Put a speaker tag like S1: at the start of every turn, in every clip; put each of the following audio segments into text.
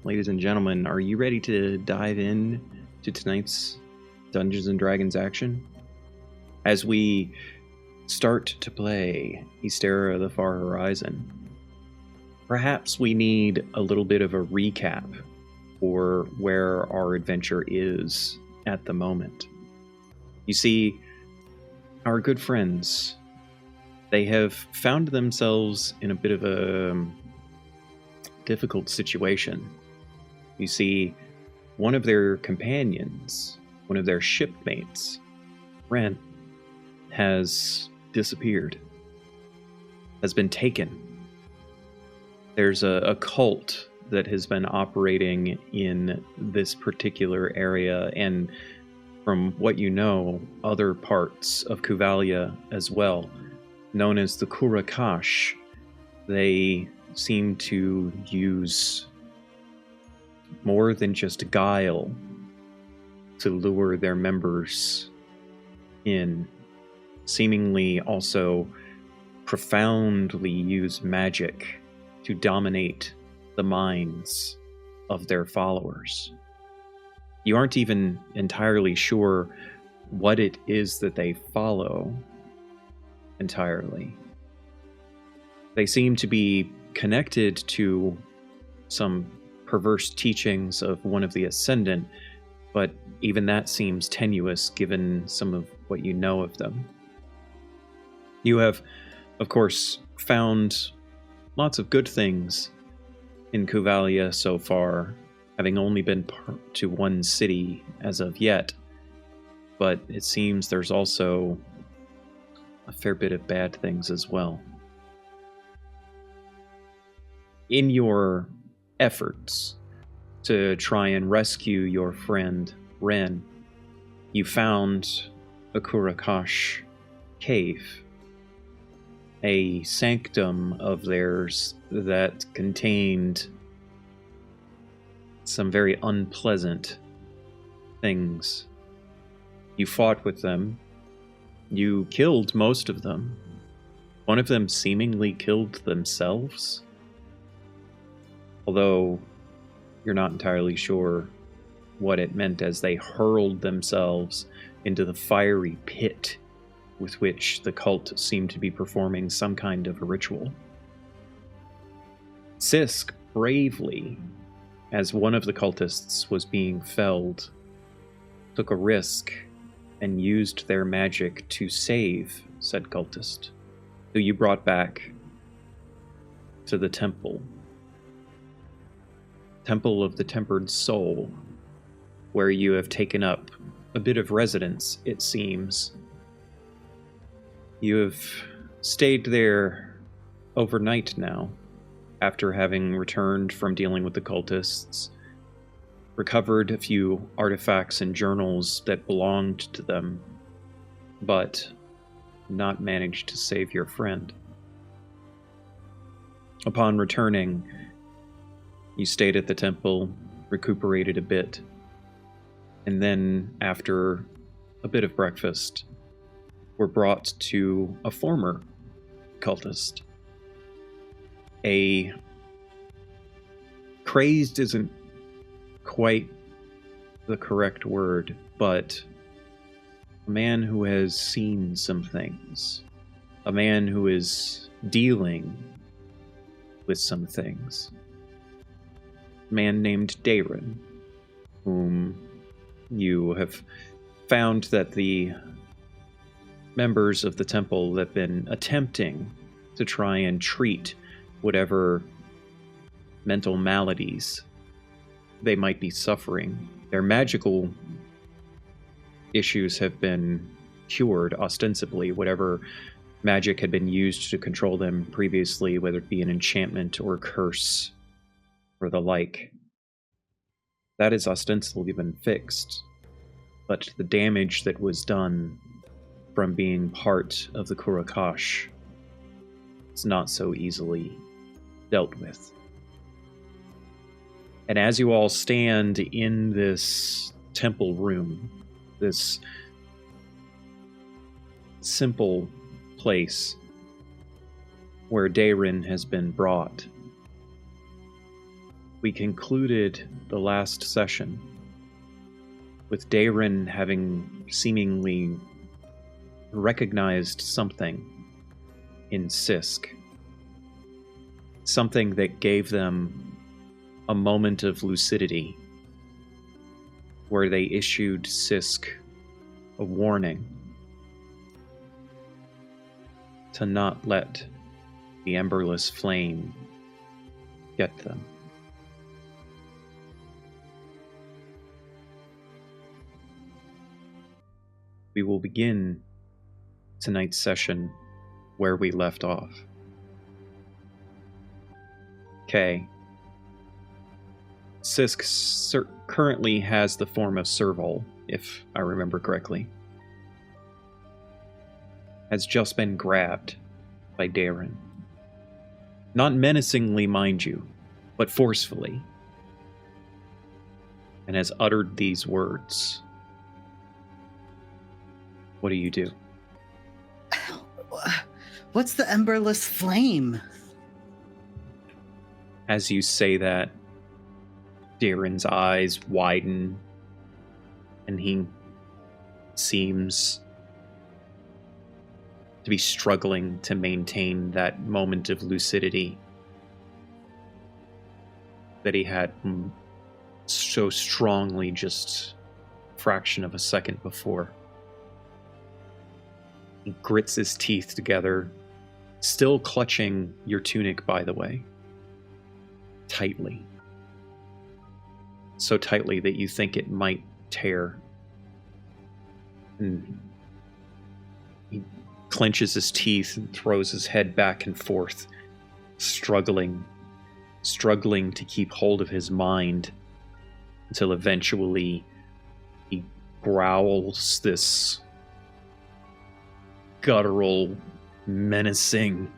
S1: ladies and gentlemen, are you ready to dive in to tonight's Dungeons & Dragons action? As we start to play Ysterra the Far Horizon, perhaps we need a little bit of a recap for where our adventure is at the moment. You see, our good friends, they have found themselves in a bit of a difficult situation. You see, one of their companions, one of their shipmates, Ren, has disappeared, has been taken. There's a cult that has been operating in this particular area, and from what you know, other parts of Kuvalia as well, known as the Kourokash. They seem to use more than just guile to lure their members in, seemingly also profoundly use magic to dominate the minds of their followers. You aren't even entirely sure what it is that they follow entirely. They seem to be connected to some perverse teachings of one of the Ascendant, but even that seems tenuous given some of what you know of them. You have, of course, found lots of good things in Kuvalia so far, having only been to one city as of yet, but it seems there's also a fair bit of bad things as well. In your efforts to try and rescue your friend Ren, you found a Kourokash cave, a sanctum of theirs that contained some very unpleasant things. You fought with them. You killed most of them. One of them seemingly killed themselves, although you're not entirely sure what it meant, as they hurled themselves into the fiery pit with which the cult seemed to be performing some kind of a ritual. Sisk bravely, as one of the cultists was being felled, took a risk and used their magic to save said cultist, who you brought back to the temple of the Tempered Soul, where you have taken up a bit of residence, it seems. You have stayed there overnight now, after having returned from dealing with the cultists, recovered a few artifacts and journals that belonged to them, but not managed to save your friend. Upon returning, you stayed at the temple, recuperated a bit, and then, after a bit of breakfast, were brought to a former cultist. A crazed isn't quite the correct word, but a man who has seen some things. A man who is dealing with some things. A man named Dayron, whom you have found that the members of the temple have been attempting to try and treat whatever mental maladies they might be suffering. Their magical issues have been cured, ostensibly. Whatever magic had been used to control them previously, whether it be an enchantment or curse or the like, that has ostensibly been fixed. But the damage that was done from being part of the Kourokash is not so easily dealt with. And as you all stand in this temple room, this simple place where Dayron has been brought, we concluded the last session with Dayrin having seemingly recognized something in Sisk. Something that gave them a moment of lucidity where they issued Sisk a warning to not let the emberless flame get them. We will begin tonight's session where we left off. Okay. Sisk currently has the form of Serval, if I remember correctly. Has just been grabbed by Dayrin. Not menacingly, mind you, but forcefully. And has uttered these words. What do you do?
S2: What's the emberless flame?
S1: As you say that, Dayrin's eyes widen, and he seems to be struggling to maintain that moment of lucidity that he had so strongly just a fraction of a second before. He grits his teeth together, still clutching your tunic, by the way, tightly. So tightly that you think it might tear. And he clenches his teeth and throws his head back and forth, struggling to keep hold of his mind, until eventually he growls this guttural, menacing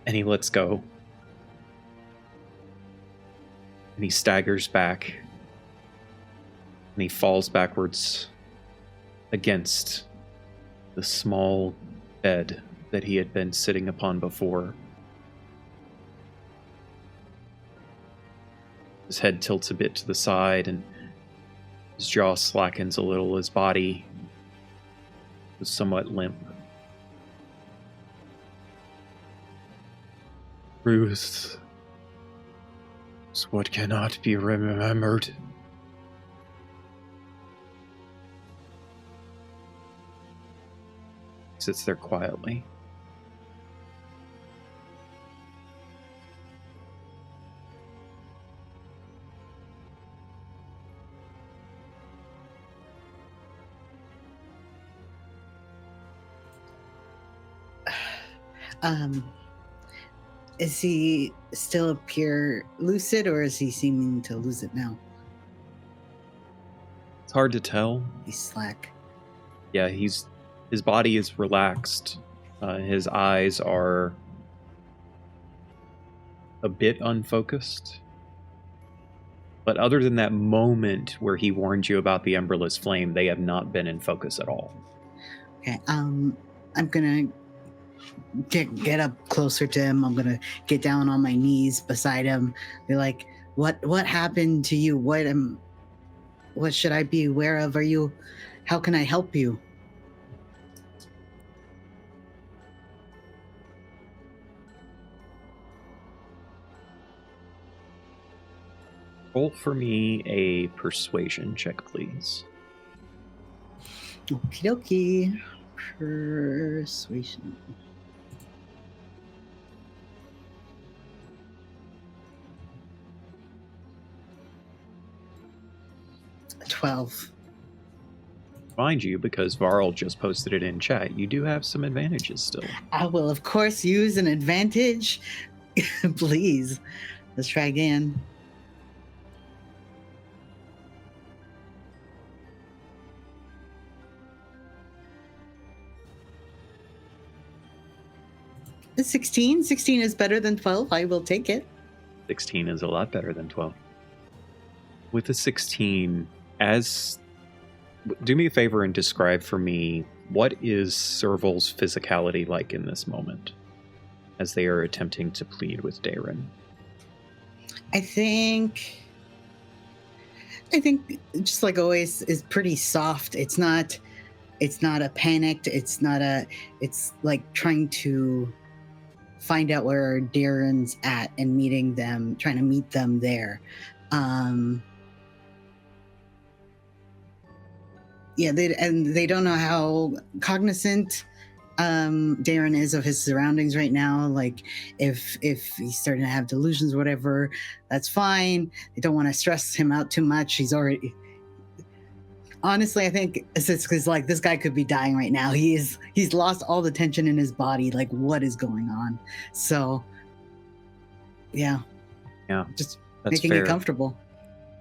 S1: and he lets go. And he staggers back. And he falls backwards against the small bed that he had been sitting upon before. His head tilts a bit to the side, and his jaw slackens a little. His body is somewhat limp. Truth is what cannot be remembered. He sits there quietly.
S2: Is he still appear lucid, or is he seeming to lose it now?
S1: It's hard to tell.
S2: He's slack.
S1: Yeah, his body is relaxed. His eyes are a bit unfocused. But other than that moment where he warned you about the emberless flame, they have not been in focus at all.
S2: Okay, I'm gonna get up closer to him. I'm gonna get down on my knees beside him. Be like, what happened to you? What should I be aware of? How can I help you?
S1: Roll for me a persuasion check, please.
S2: Okie dokie. Persuasion. $12.
S1: Mind you, because Varl just posted it in chat, you do have some advantages still.
S2: I will, of course, use an advantage. Please. Let's try again. A 16. 16 is better than 12. I will take it.
S1: 16 is a lot better than 12. With a 16, as Do me a favor and describe for me, what is Serval's physicality like in this moment as they are attempting to plead with Darren?
S2: I think just like always is pretty soft. It's not a panicked, it's like trying to find out where Darren's at and trying to meet them there. They don't know how cognizant Darren is of his surroundings right now. Like if he's starting to have delusions or whatever, that's fine. They don't want to stress him out too much. Honestly, I think it's because like this guy could be dying right now. He's lost all the tension in his body. Like, what is going on? So, yeah, just
S1: that's
S2: making
S1: fair.
S2: it comfortable.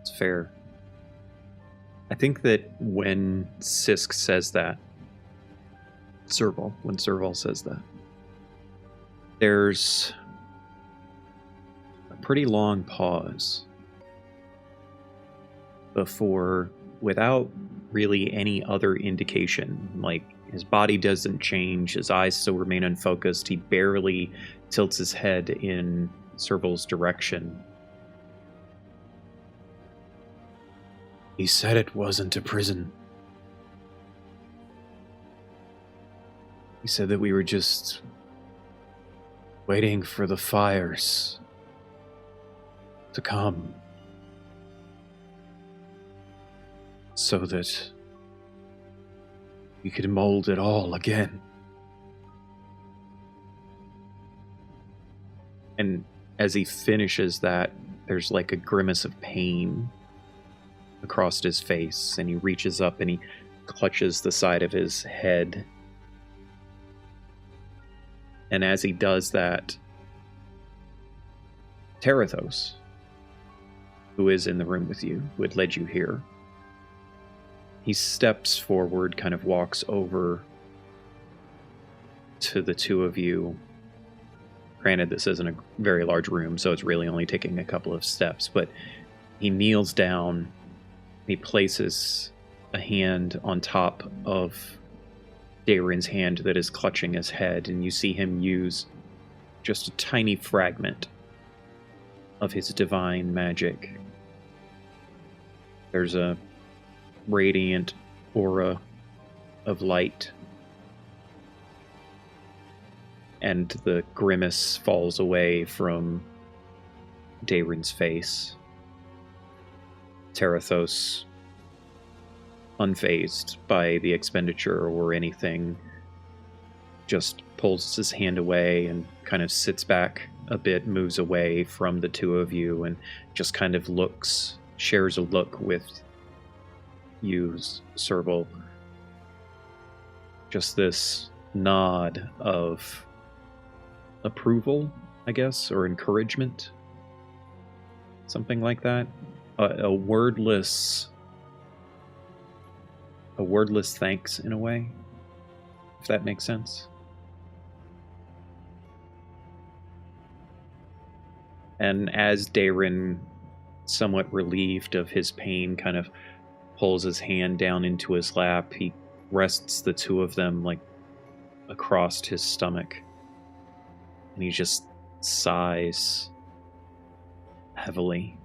S1: It's fair. I think that when Sisk says that, when Serval says that, there's a pretty long pause before, without really any other indication, like his body doesn't change, his eyes still remain unfocused, he barely tilts his head in Serval's direction. He said it wasn't a prison. He said that we were just waiting for the fires to come so that we could mold it all again. And as he finishes that, there's like a grimace of pain across his face, and he reaches up and he clutches the side of his head. And as he does that, Terathos, who is in the room with you, who had led you here, he steps forward, kind of walks over to the two of you. Granted, this isn't a very large room, so it's really only taking a couple of steps, but he kneels down, he places a hand on top of Darren's hand that is clutching his head, and you see him use just a tiny fragment of his divine magic. There's a radiant aura of light, and the grimace falls away from Darren's face. Terathos, unfazed by the expenditure or anything, just pulls his hand away and kind of sits back a bit, moves away from the two of you, and just kind of shares a look with you, Serval. Just this nod of approval, I guess, or encouragement. Something like that. A wordless thanks in a way, if that makes sense. And as Darren, somewhat relieved of his pain, kind of pulls his hand down into his lap, he rests the two of them like across his stomach, and he just sighs heavily.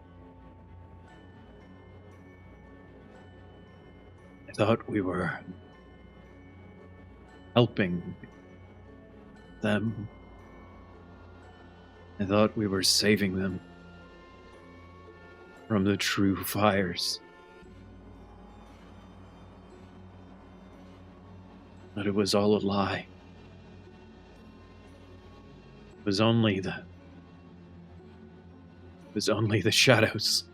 S1: I thought we were helping them. I thought we were saving them from the true fires. But it was all a lie. It was only the shadows.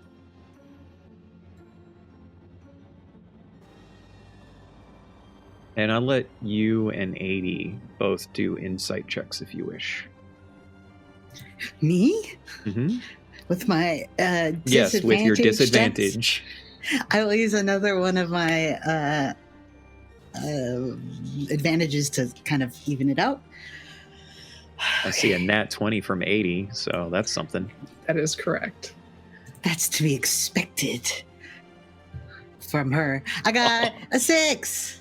S1: And I'll let you and 80 both do insight checks if you wish.
S2: Me?
S1: Mm-hmm.
S2: With my disadvantage?
S1: Yes, with your disadvantage.
S2: I will use another one of my advantages to kind of even it out.
S1: I see a nat 20 from 80, so that's something.
S3: That is correct.
S2: That's to be expected. from her. I got a 6.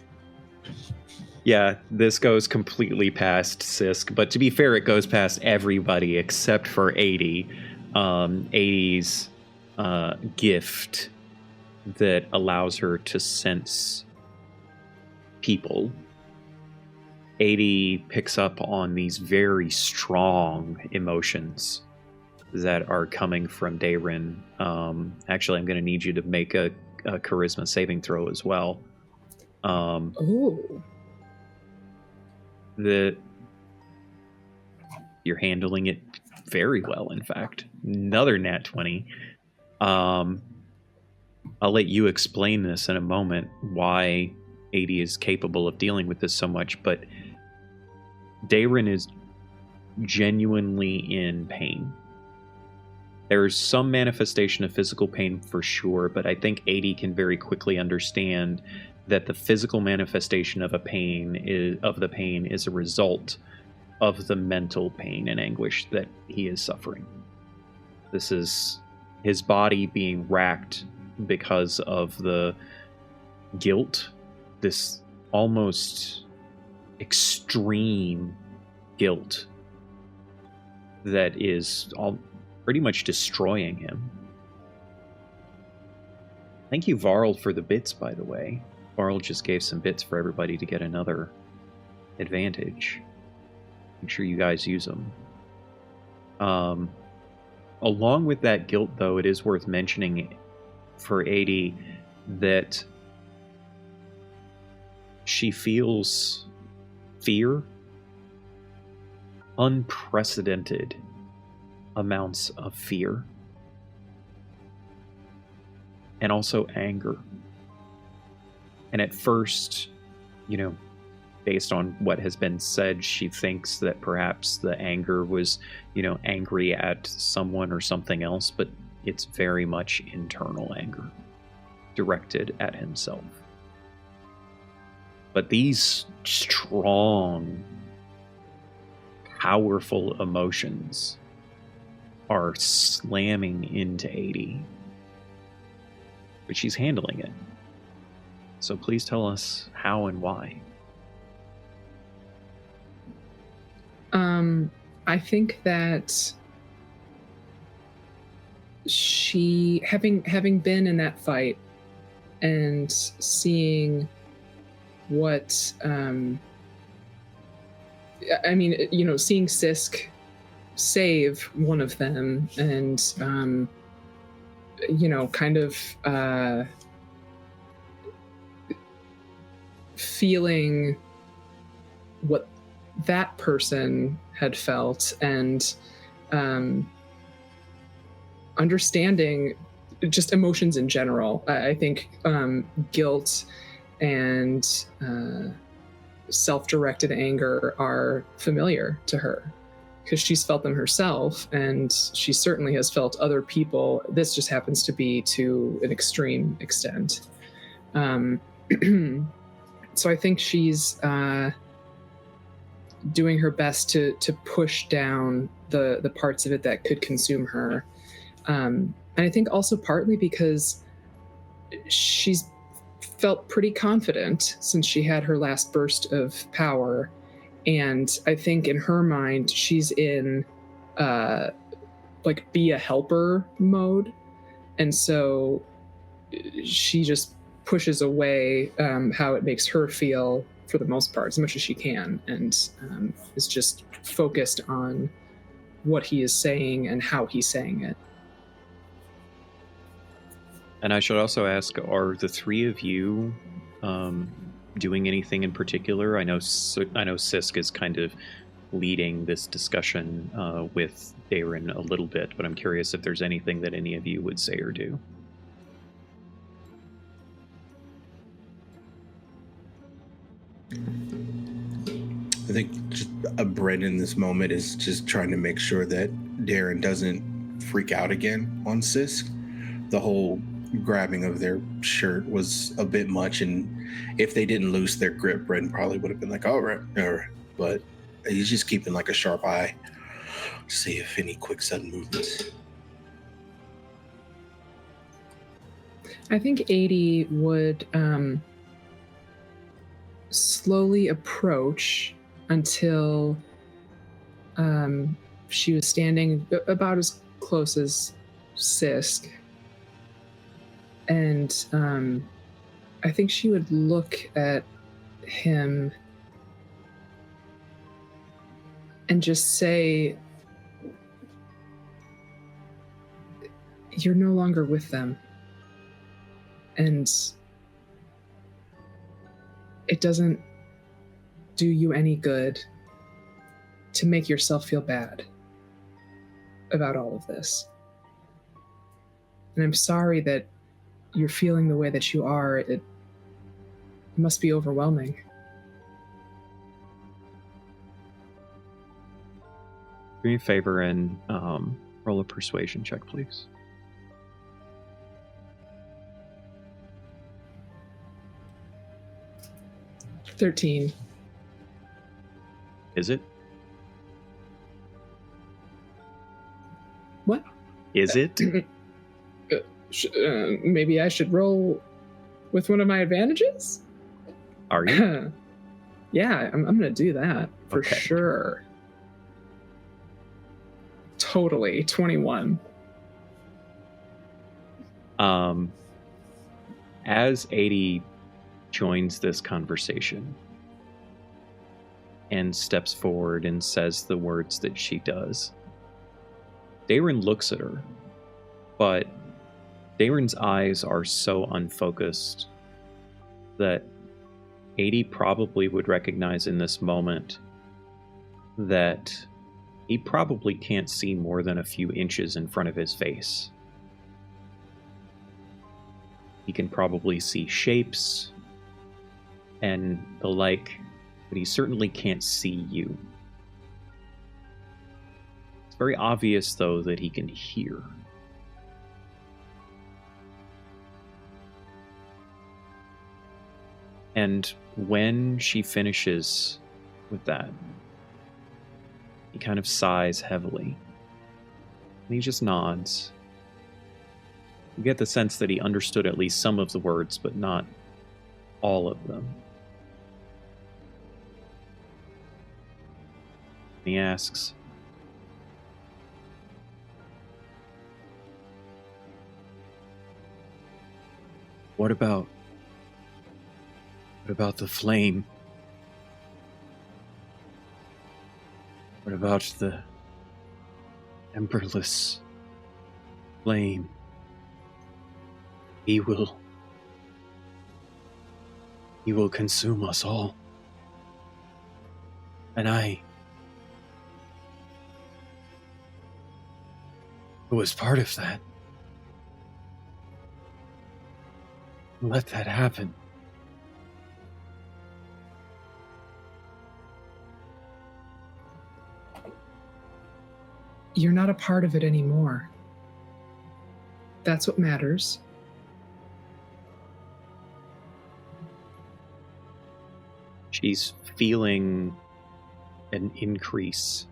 S1: Yeah, this goes completely past Sisk, but to be fair, it goes past everybody except for 80. 80's gift that allows her to sense people. 80 picks up on these very strong emotions that are coming from Dayrin. Actually, I'm going to need you to make a charisma saving throw as well.
S3: Ooh.
S1: You're handling it very well, in fact. Another nat 20. I'll let you explain this in a moment, why 80 is capable of dealing with this so much, but Dayrin is genuinely in pain. There's some manifestation of physical pain for sure, but I think 80 can very quickly understand that the physical manifestation of the pain is a result of the mental pain and anguish that he is suffering. This is his body being racked because of the guilt, this almost extreme guilt that is pretty much destroying him. Thank you, Varl, for the bits, by the way. Varl just gave some bits for everybody to get another advantage. Make sure you guys use them. Along with that guilt, though, it is worth mentioning for 80 that she feels fear, unprecedented amounts of fear, and also anger. And at first, based on what has been said, she thinks that perhaps the anger was, angry at someone or something else, but it's very much internal anger directed at himself. But these strong, powerful emotions are slamming into 80. But she's handling it. So please tell us how and why.
S3: I think that she, having been in that fight and seeing what, seeing Sisk save one of them and, kind of feeling what that person had felt and understanding just emotions in general. I think guilt and self-directed anger are familiar to her because she's felt them herself, and she certainly has felt other people. This just happens to be to an extreme extent. So I think she's doing her best to push down the parts of it that could consume her. And I think also partly because she's felt pretty confident since she had her last burst of power. And I think in her mind, she's in be a helper mode. And so she just pushes away how it makes her feel for the most part, as much as she can, and is just focused on what he is saying and how he's saying it.
S1: And I should also ask, are the three of you doing anything in particular? I know Sisk is kind of leading this discussion with Dayrin a little bit, but I'm curious if there's anything that any of you would say or do.
S4: I think just Brent in this moment is just trying to make sure that Dayrin doesn't freak out again on Sisk. The whole grabbing of their shirt was a bit much, and if they didn't lose their grip, Brent probably would have been like, all right. But he's just keeping like a sharp eye to see if any quick sudden movements.
S3: I think 80 would slowly approach until she was standing about as close as Sisk. And I think she would look at him and just say, "You're no longer with them. And it doesn't do you any good to make yourself feel bad about all of this. And I'm sorry that you're feeling the way that you are. It must be overwhelming."
S1: Do me a favor and roll a persuasion check, please.
S3: $13.
S1: Is it?
S3: What?
S1: Is it?
S3: Maybe I should roll with one of my advantages?
S1: Are you?
S3: Yeah, I'm going to do that for
S1: Okay.
S3: sure. Totally, 21.
S1: As 80 joins this conversation and steps forward and says the words that she does, Darren looks at her, but Darren's eyes are so unfocused that 80 probably would recognize in this moment that he probably can't see more than a few inches in front of his face. He can probably see shapes and the like, but he certainly can't see you. It's very obvious, though, that he can hear. And when she finishes with that, he kind of sighs heavily. And he just nods. You get the sense that he understood at least some of the words, but not all of them. He asks, What about the flame? What about the emberless flame? He will consume us all. And I was part of that. Let that happen.
S3: You're not a part of it anymore. That's what matters.
S1: She's feeling an increase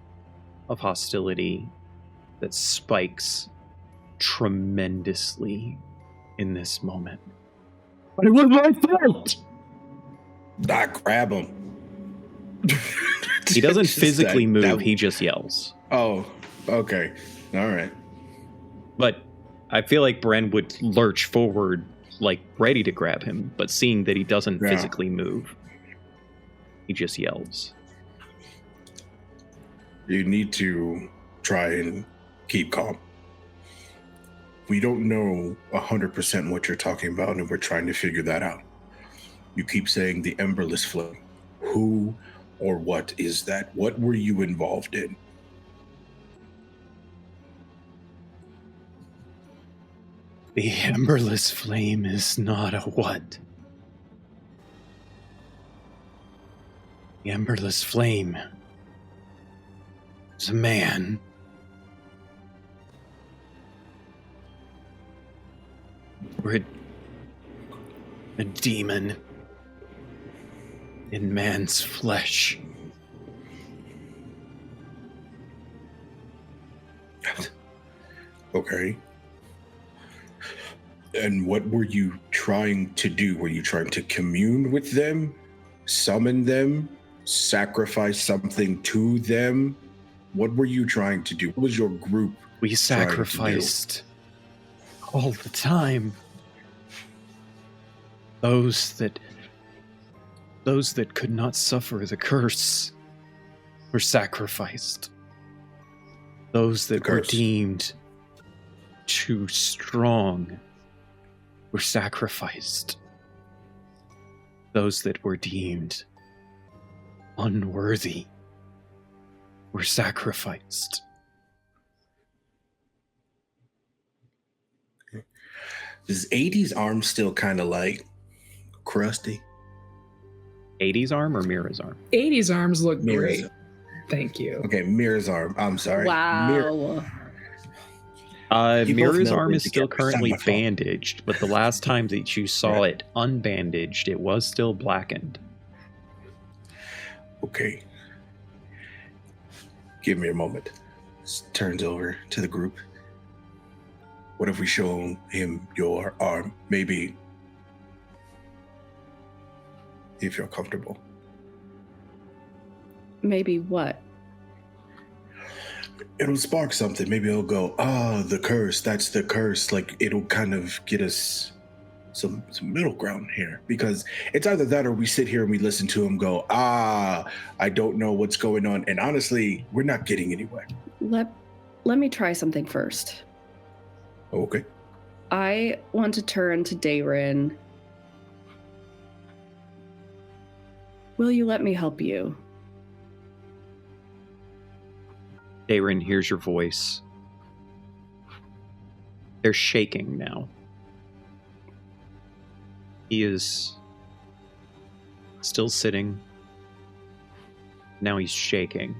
S1: of hostility that spikes tremendously in this moment. But it was my fault!
S4: I grab him.
S1: He doesn't physically move,
S4: that-
S1: he just yells.
S4: Oh, okay. All right.
S1: But I feel like Bren would lurch forward, like ready to grab him, but seeing that he doesn't
S4: Yeah.
S1: physically move, he just yells.
S4: You need to try and keep calm. We don't know 100% what you're talking about, and we're trying to figure that out. You keep saying the emberless flame. Who or what is that? What were you involved in?
S1: The emberless flame is not a what. The emberless flame is a man. We're a demon in man's flesh.
S4: Okay. And what were you trying to do? Were you trying to commune with them, summon them, sacrifice something to them? What were you trying to do? What was your group
S1: We
S4: trying to do?
S1: sacrificed all the time. Those that could not suffer the curse were sacrificed. Those that were deemed too strong were sacrificed. Those that were deemed unworthy were sacrificed.
S4: Is 80's arm still kind of like crusty?
S1: 80's arm or Mira's arm?
S3: 80's arms look
S4: Mira's.
S3: great. Thank you.
S4: Okay, Mira's arm. I'm sorry.
S5: Wow.
S1: Mira's arm is still
S4: together.
S1: currently
S4: It's not my fault.
S1: bandaged, but the last time that you saw it unbandaged, it was still blackened.
S4: Okay. Give me a moment. Turns over to the group. What if we show him your arm? Maybe if you're comfortable.
S5: Maybe what?
S4: It'll spark something. Maybe he'll go, the curse. That's the curse. Like, it'll kind of get us some middle ground here. Because it's either that or we sit here and we listen to him go, I don't know what's going on. And honestly, we're not getting anywhere.
S5: Let me try something first.
S4: Okay.
S5: I want to turn to Dayrin. Will you let me help you?
S1: Dayrin hears your voice. They're shaking now. He is still sitting. Now he's shaking.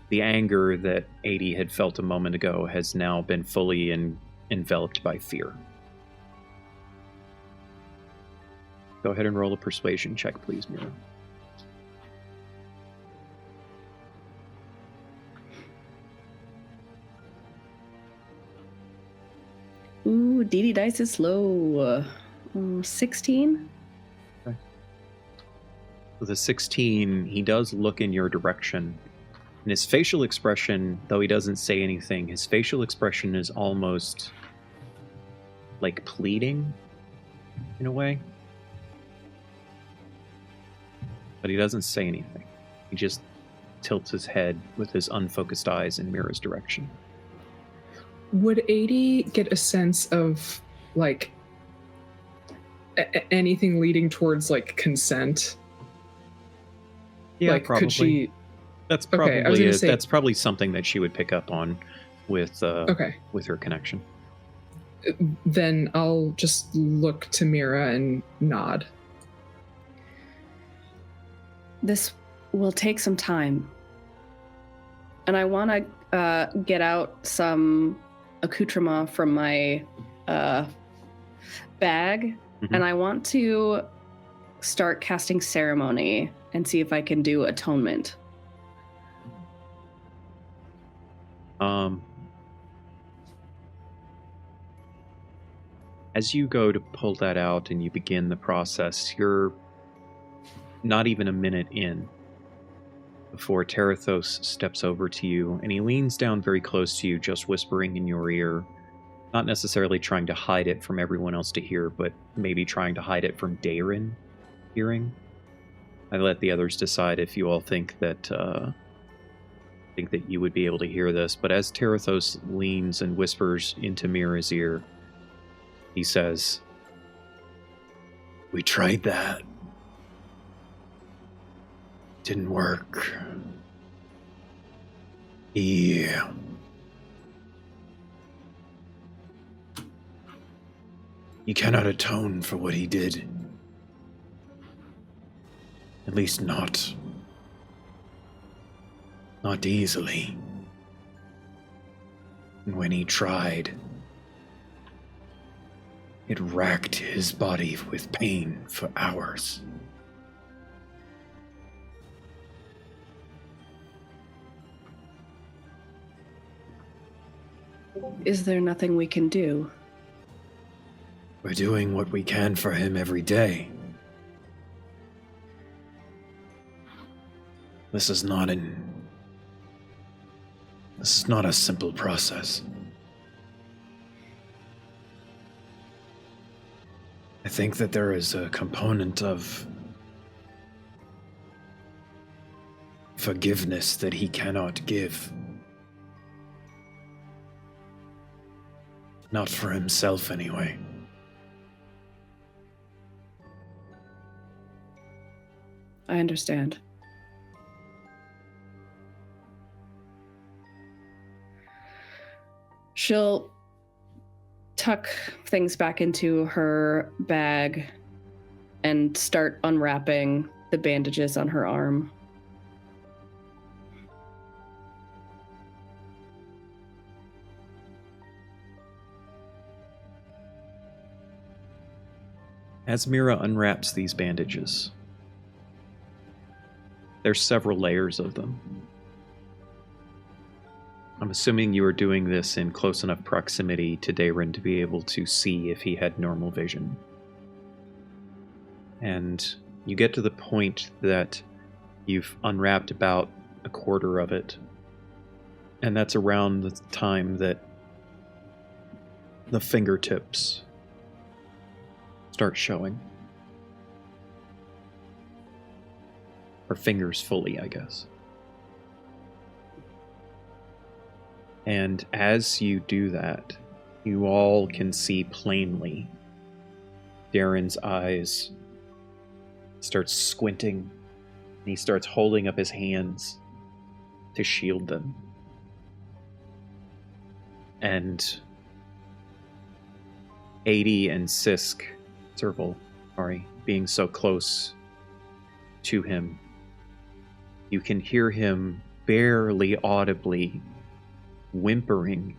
S1: The anger that 80 had felt a moment ago has now been fully enveloped by fear. Go ahead and roll a persuasion check, please, Mira.
S5: Ooh, DD dice is low. 16?
S1: With a 16, he does look in your direction. And his facial expression, though he doesn't say anything, his facial expression is almost like pleading in a way. But he doesn't say anything. He just tilts his head with his unfocused eyes in Mira's direction.
S3: Would 80 get a sense of, like, anything leading towards, like, consent?
S1: Yeah,
S3: like,
S1: probably.
S3: Could she...
S1: That's
S3: Okay,
S1: probably
S3: I was gonna say-
S1: that's probably something that she would pick up on with with her connection.
S3: Then I'll just look to Mira and nod.
S5: This will take some time. And I want to get out some accoutrement from my bag.
S1: Mhm.
S5: And I want to start casting ceremony and see if I can do atonement.
S1: As you go to pull that out and you begin the process, you're not even a minute in before Terathos steps over to you, and he leans down very close to you, just whispering in your ear, not necessarily trying to hide it from everyone else to hear, but maybe trying to hide it from Dayrin hearing. I let the others decide if you all think that you would be able to hear this, but as Terathos leans and whispers into Mira's ear, he says, "We tried that. Didn't work. Yeah. You cannot atone for what he did. At least not easily. And when he tried, it racked his body with pain for hours.
S5: Is there nothing we can do?
S6: We're doing what we can for him every day. This is not a simple process. I think that there is a component of forgiveness that he cannot give. Not for himself, anyway.
S5: I understand. She'll tuck things back into her bag and start unwrapping the bandages on her arm.
S1: As Mira unwraps these bandages, there's several layers of them. I'm assuming you were doing this in close enough proximity to Dayron to be able to see if he had normal vision. And you get to the point that you've unwrapped about a quarter of it. And that's around the time that the fingertips start showing. Or fingers fully, I guess. And as you do that, you all can see plainly Darren's eyes start squinting, and he starts holding up his hands to shield them. And 80 and Serval, being so close to him, you can hear him barely audibly whimpering,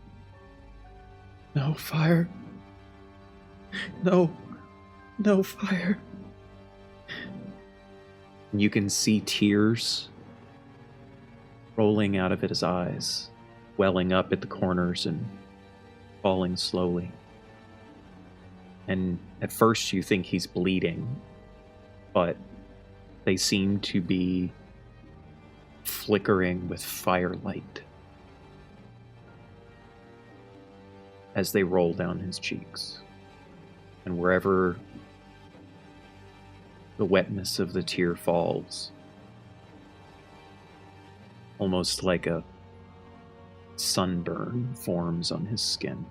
S1: "No fire. No fire." And you can see tears rolling out of his eyes, welling up at the corners and falling slowly. And at first you think he's bleeding, but they seem to be flickering with firelight as they roll down his cheeks. And wherever the wetness of the tear falls, almost like a sunburn forms on his skin.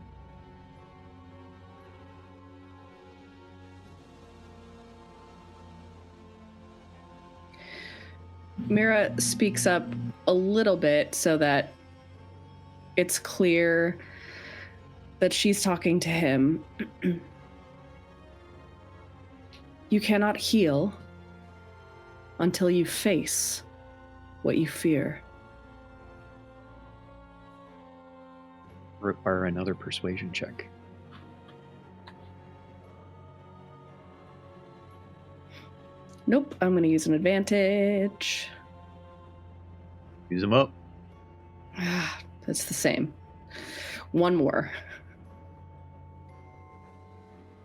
S5: Mira speaks up a little bit so that it's clear that she's talking to him. You cannot heal until you face what you fear.
S1: Require another persuasion check.
S5: Nope, I'm going to use an advantage.
S1: Use them up.
S5: That's the same. One more.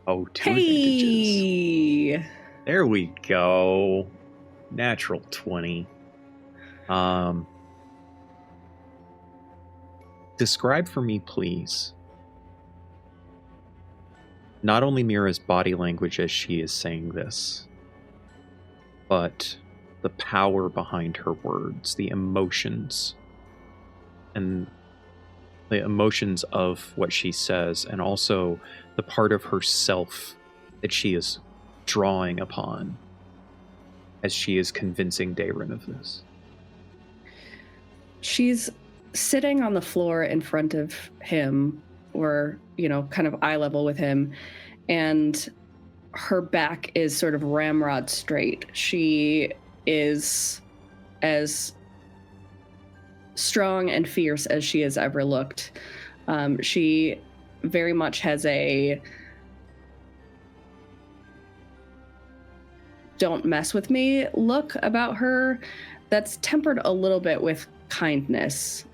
S1: Oh, two advantages. There we go. Natural 20. Describe for me, please, not only Mira's body language as she is saying this, but the power behind her words, the emotions, and the emotions of what she says, and also the part of herself that she is drawing upon as she is convincing Dayron of this.
S5: She's sitting on the floor in front of him, or, kind of eye level with him, and her back is sort of ramrod straight. She is as strong and fierce as she has ever looked. She very much has a "don't mess with me" look about her that's tempered a little bit with kindness.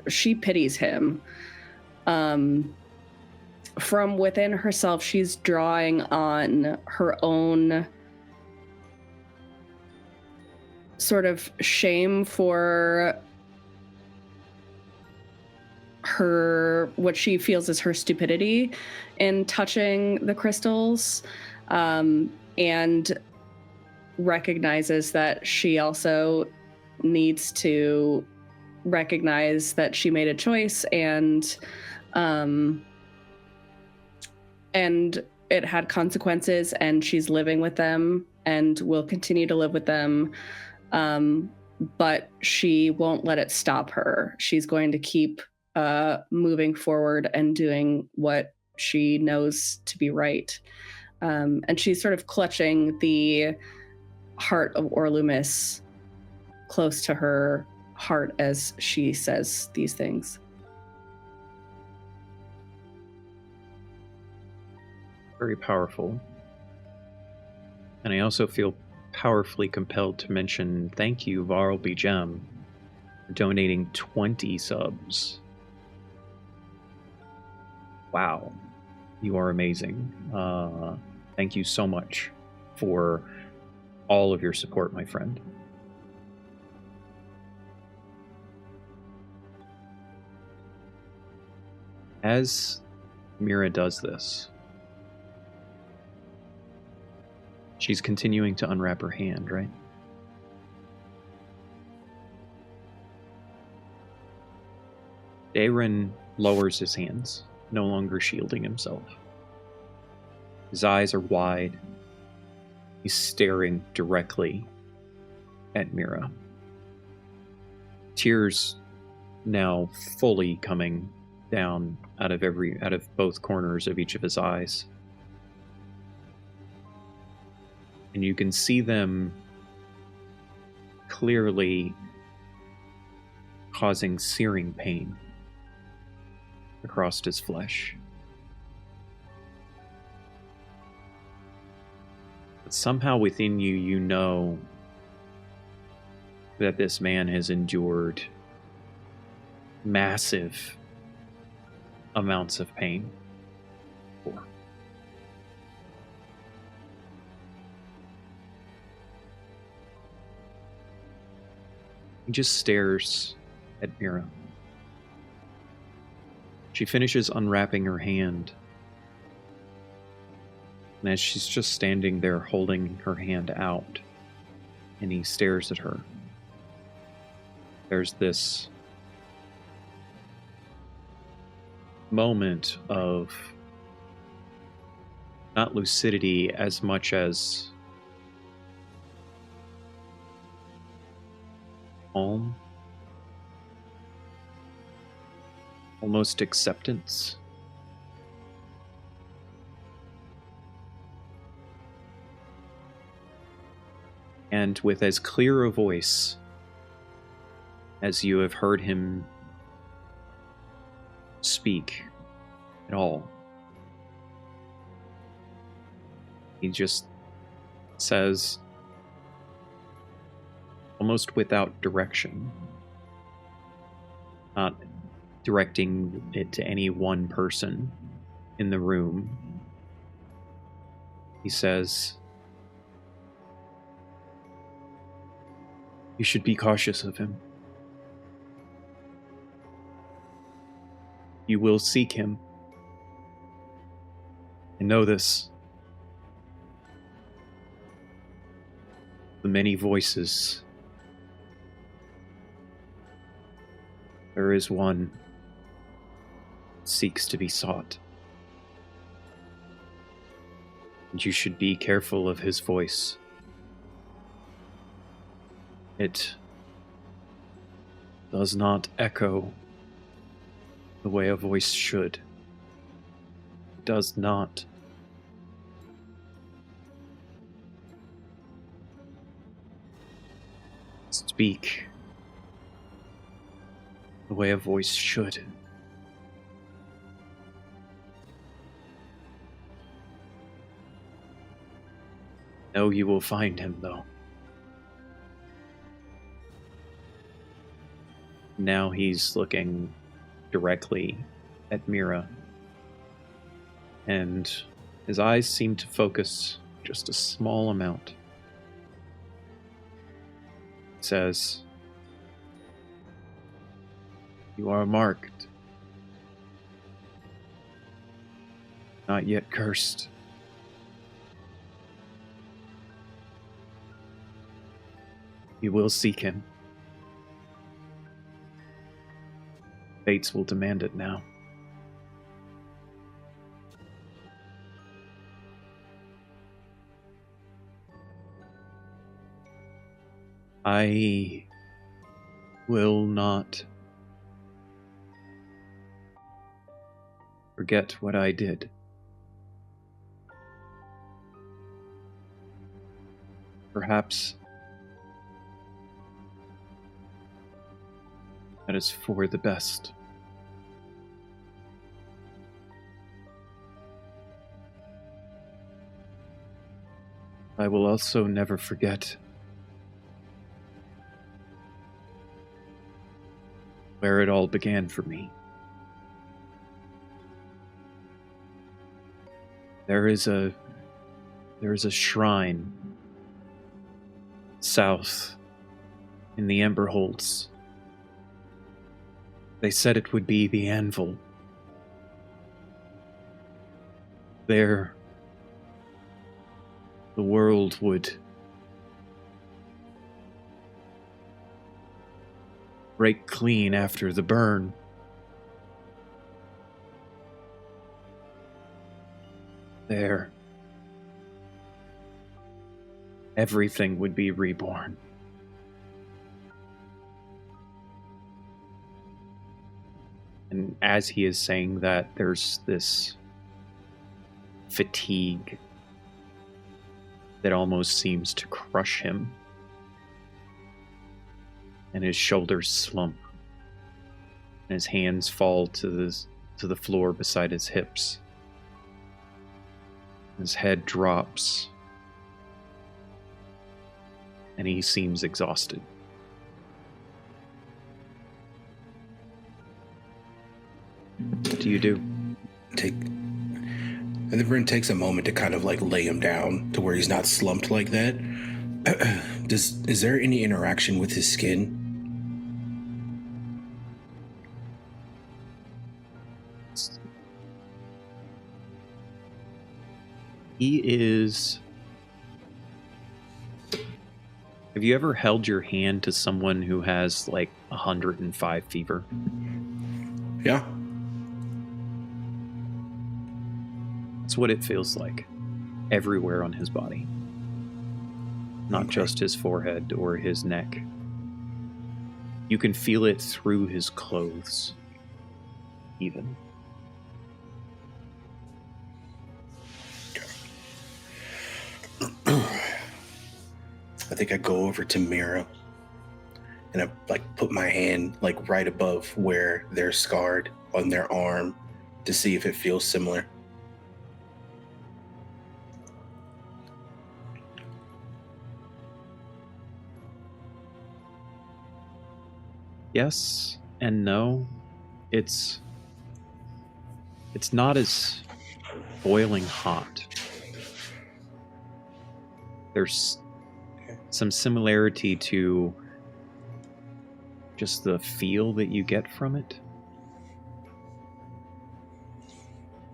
S5: She pities him. from within herself, she's drawing on her own sort of shame for her, what she feels is her stupidity in touching the crystals, and recognizes that she also needs to recognize that she made a choice, and it had consequences, and she's living with them and will continue to live with them. But she won't let it stop her. She's going to keep moving forward and doing what she knows to be right. And she's sort of clutching the heart of Orlumis close to her heart as she says these things.
S1: Very powerful. And I also feel powerfully compelled to mention thank you, Varl B. Gem, for donating 20 subs. Wow. You are amazing. Thank you so much for all of your support, my friend. As Mira does this, she's continuing to unwrap her hand, right? Daeron lowers his hands, no longer shielding himself. His eyes are wide. He's staring directly at Mira. Tears now fully coming down out of both corners of each of his eyes. And you can see them clearly causing searing pain across his flesh. But somehow within you, you know that this man has endured massive amounts of pain before. He just stares at Mira. She finishes unwrapping her hand. And as she's just standing there holding her hand out, and he stares at her, there's this moment of not lucidity as much as calm, almost acceptance. And with as clear a voice as you have heard him speak at all, he just says, almost without direction, not directing it to any one person in the room, he says, "You should be cautious of him. You will seek him. I know this. The many voices. There is one that seeks to be sought. And you should be careful of his voice. It does not echo the way a voice should. It does not. Speak the way a voice should. Know you will find him, though. Now he's looking directly at Mira. and his eyes seem to focus just a small amount. He says, "You are marked. Not yet cursed. You will seek him. Fates will demand it now." I will not forget what I did. Perhaps that is for the best. I will also never forget where it all began for me. There is a shrine south in the Emberholds. They said it would be the anvil. There, the world would break clean after the burn. There, everything would be reborn. And as he is saying that, there's this fatigue that almost seems to crush him. And his shoulders slump. And his hands fall to the floor beside his hips. His head drops. And he seems exhausted. What do you do?
S4: And then Vern takes a moment to kind of like lay him down to where he's not slumped like that. Is there any interaction with his skin?
S1: He is... Have you ever held your hand to someone who has like 105 fever?
S4: Yeah.
S1: That's what it feels like. Everywhere on his body. Not just his forehead or his neck. You can feel it through his clothes, even.
S4: I think I go over to Mira and I like put my hand like right above where they're scarred on their arm to see if it feels similar.
S1: Yes and no. It's not as boiling hot. There's some similarity to just the feel that you get from it.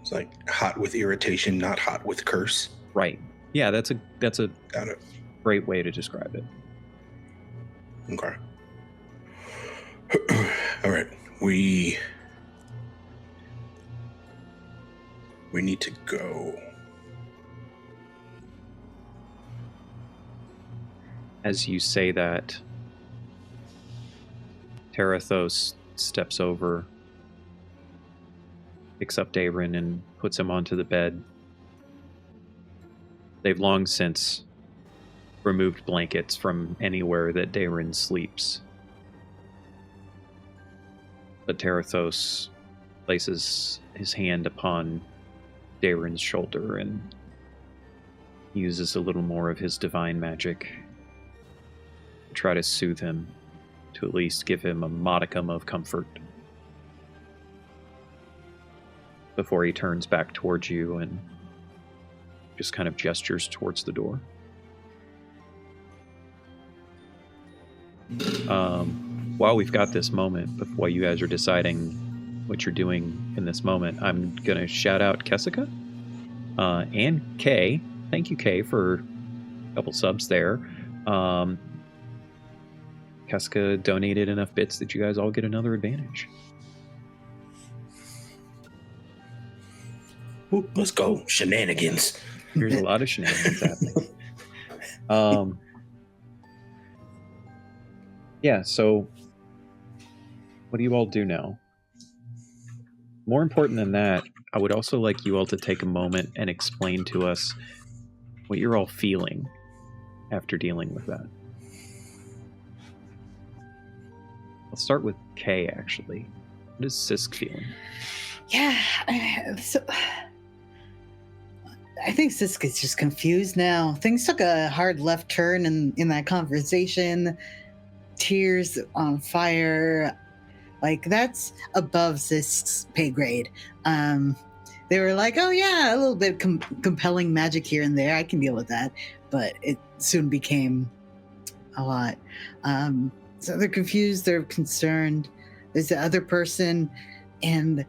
S4: It's like hot with irritation, not hot with curse.
S1: Right. Yeah, that's a
S4: Got it.
S1: great way to describe it.
S4: Okay. All right. We need to go.
S1: As you say that, Terathos steps over, picks up Dayron and puts him onto the bed. They've long since removed blankets from anywhere that Dayron sleeps. But Terathos places his hand upon Dayron's shoulder and uses a little more of his divine magic to try to soothe him, to at least give him a modicum of comfort. before he turns back towards you and just kind of gestures towards the door. While we've got this moment, while you guys are deciding what you're doing in this moment, I'm going to shout out Kessica and Kay. Thank you, Kay, for a couple subs there. Kessica donated enough bits that you guys all get another advantage.
S4: Ooh, let's go. Shenanigans.
S1: There's a lot of shenanigans happening. Yeah, so what do you all do now? More important than that, I would also like you all to take a moment and explain to us what you're all feeling after dealing with that. I'll start with Kay, actually. What is Sisk feeling?
S2: Yeah, so I think Sisk is just confused now. Things took a hard left turn in that conversation. Tears on fire. Like, that's above Sisk's pay grade. They were like, oh yeah, a little bit compelling magic here and there. I can deal with that. But it soon became a lot. So they're confused, they're concerned. There's the other person, and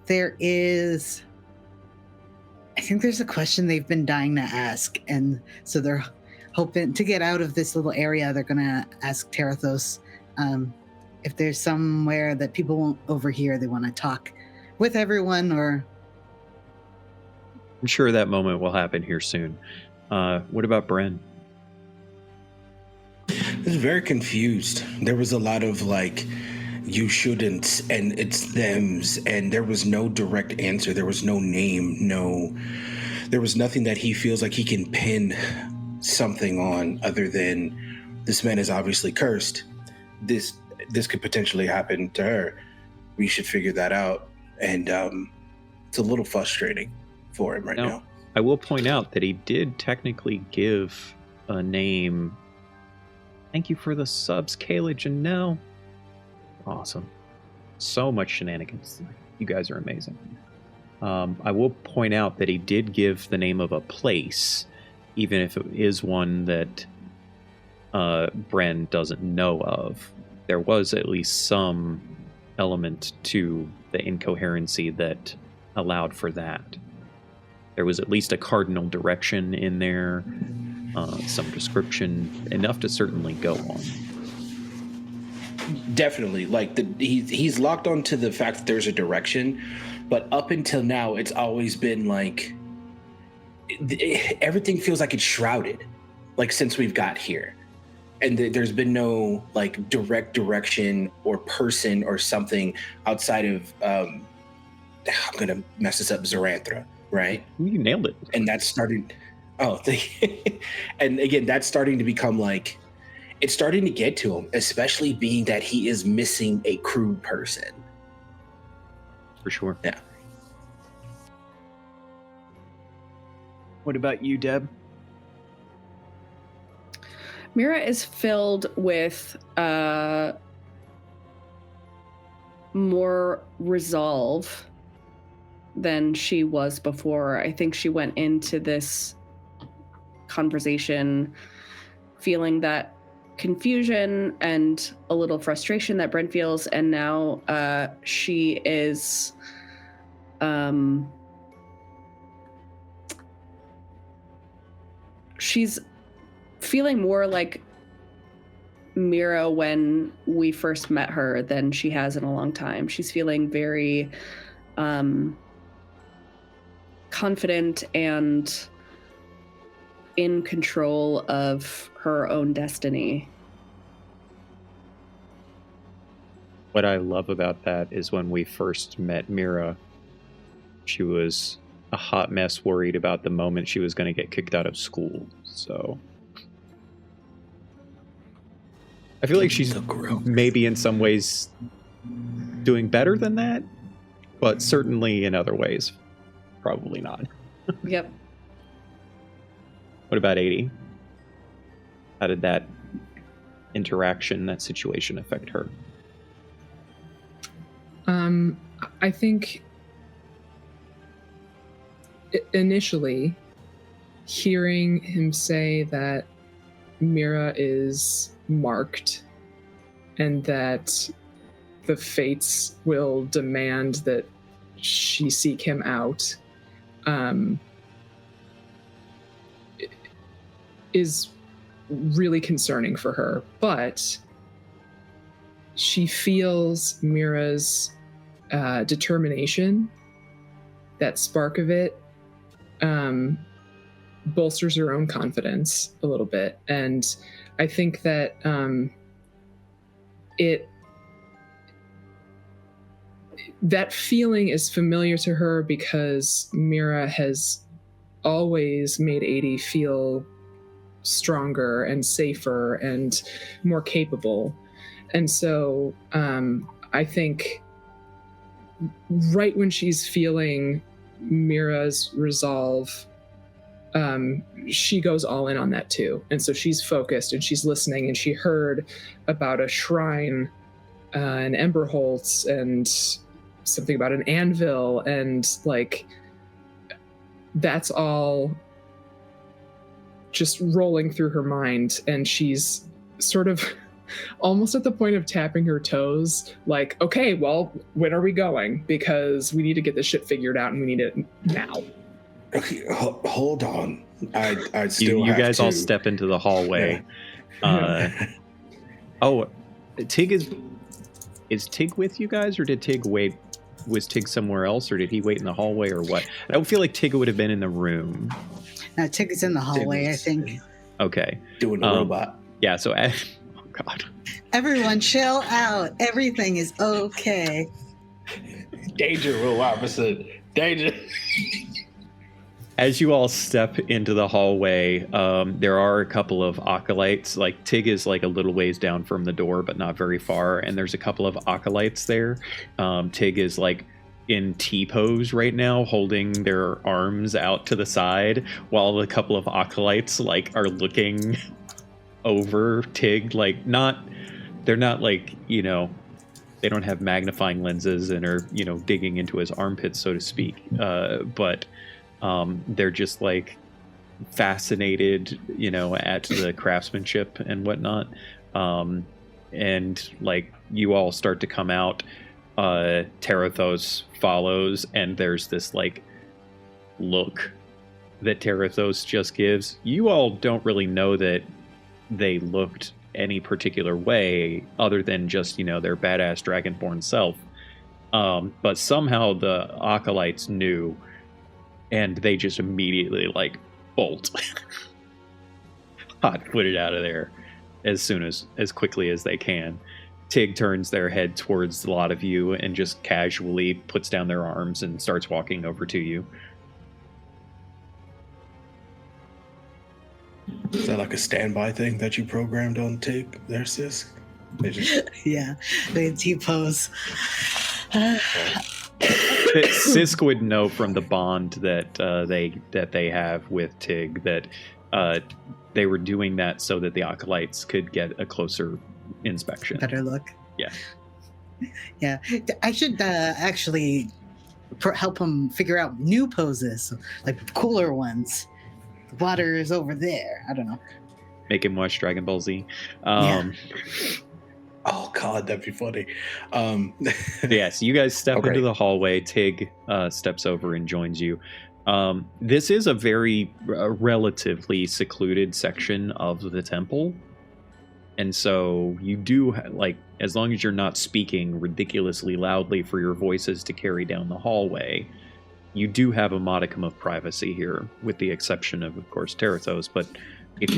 S2: there is... I think there's a question they've been dying to ask, and so they're hoping to get out of this little area. They're going to ask Terathos if there's somewhere that people won't overhear. They want to talk with everyone, or...
S1: I'm sure that moment will happen here soon. What about Bren?
S4: I was very confused. There was a lot of like, you shouldn't, and it's thems, and there was no direct answer. There was no name, there was nothing that he feels like he can pin something on other than this man is obviously cursed. This could potentially happen to her. We should figure that out. And it's a little frustrating for him right now.
S1: I will point out that he did technically give a name. Thank you for the subs, Kayla Janelle. Awesome. So much shenanigans. You guys are amazing. I will point out that he did give the name of a place, even if it is one that Bren doesn't know of. There was at least some element to the incoherency that allowed for that. There was at least a cardinal direction in there, some description, enough to certainly go on.
S4: Definitely, like he's locked onto the fact that there's a direction, but up until now, it's always been like everything feels like it's shrouded, like since we've got here, and there's been no like direct direction or person or something outside of I'm gonna mess this up, Zoranthra, right?
S1: You nailed it.
S4: And that's starting. And again, that's starting to become like. It's starting to get to him, especially being that he is missing a crude person.
S1: For sure.
S4: Yeah.
S1: What about you, Deb?
S5: Mira is filled with more resolve than she was before. I think she went into this conversation feeling that confusion and a little frustration that Brent feels, and now she is she's feeling more like Mira when we first met her than she has in a long time. She's feeling very confident and in control of her own destiny.
S1: What I love about that is when we first met Mira, she was a hot mess worried about the moment she was going to get kicked out of school. So I feel like she's maybe in some ways doing better than that, but certainly in other ways, probably not.
S5: Yep.
S1: What about 80? How did that interaction, that situation affect her?
S3: I think initially, hearing him say that Mira is marked and that the fates will demand that she seek him out, is really concerning for her. But she feels Mira's determination, that spark of it, bolsters her own confidence a little bit. And I think that that feeling is familiar to her because Mira has always made Adie feel stronger and safer and more capable. And so I think right when she's feeling Mira's resolve, she goes all in on that too. And so she's focused and she's listening, and she heard about a shrine and Emberholtz and something about an anvil, and like that's all just rolling through her mind, and she's sort of almost at the point of tapping her toes, like, okay, well, when are we going? Because we need to get this shit figured out, and we need it now.
S4: Okay, hold on. I still
S1: you
S4: have
S1: guys
S4: to...
S1: all step into the hallway.
S4: Yeah.
S1: Tig is Tig with you guys, or did Tig wait? Was Tig somewhere else, or did he wait in the hallway, or what? I don't feel like Tig would have been in the room.
S2: No, Tig is in the hallway, I think.
S1: Okay.
S4: Doing the robot.
S1: Yeah, so... oh, God.
S2: Everyone chill out. Everything is okay.
S4: Danger, Will Robinson. Danger.
S1: As you all step into the hallway, there are a couple of acolytes. Like, Tig is like a little ways down from the door, but not very far. And there's a couple of acolytes there. Tig is like in T-pose right now, holding their arms out to the side, while a couple of acolytes like are looking over Tig. Like, they're not like, you know, they don't have magnifying lenses and are, you know, digging into his armpits, so to speak. But they're just like fascinated, you know, at the craftsmanship and whatnot. And like you all start to come out, Terathos follows, and there's this like look that Terathos just gives. You all don't really know that they looked any particular way other than just, you know, their badass dragonborn self. But somehow the acolytes knew, and they just immediately like bolt hot-footed out of there as quickly as they can. Tig turns their head towards a lot of you and just casually puts down their arms and starts walking over to you.
S4: Is that like a standby thing that you programmed on Tig there, sis? They just...
S2: Yeah, they T-pose.
S1: Sisk would know from the bond that they have with Tig that they were doing that so that the acolytes could get a closer inspection.
S2: Better look.
S1: Yeah.
S2: Yeah. I should actually help him figure out new poses, like cooler ones. The water is over there. I don't know.
S1: Make him watch Dragon Ball Z.
S2: Yeah.
S4: Oh God, that'd be funny.
S1: Yeah, so you guys step into the hallway. Tig steps over and joins you. This is a very relatively secluded section of the temple. And so you do, like, as long as you're not speaking ridiculously loudly for your voices to carry down the hallway, you do have a modicum of privacy here, with the exception of course, Terathos. But if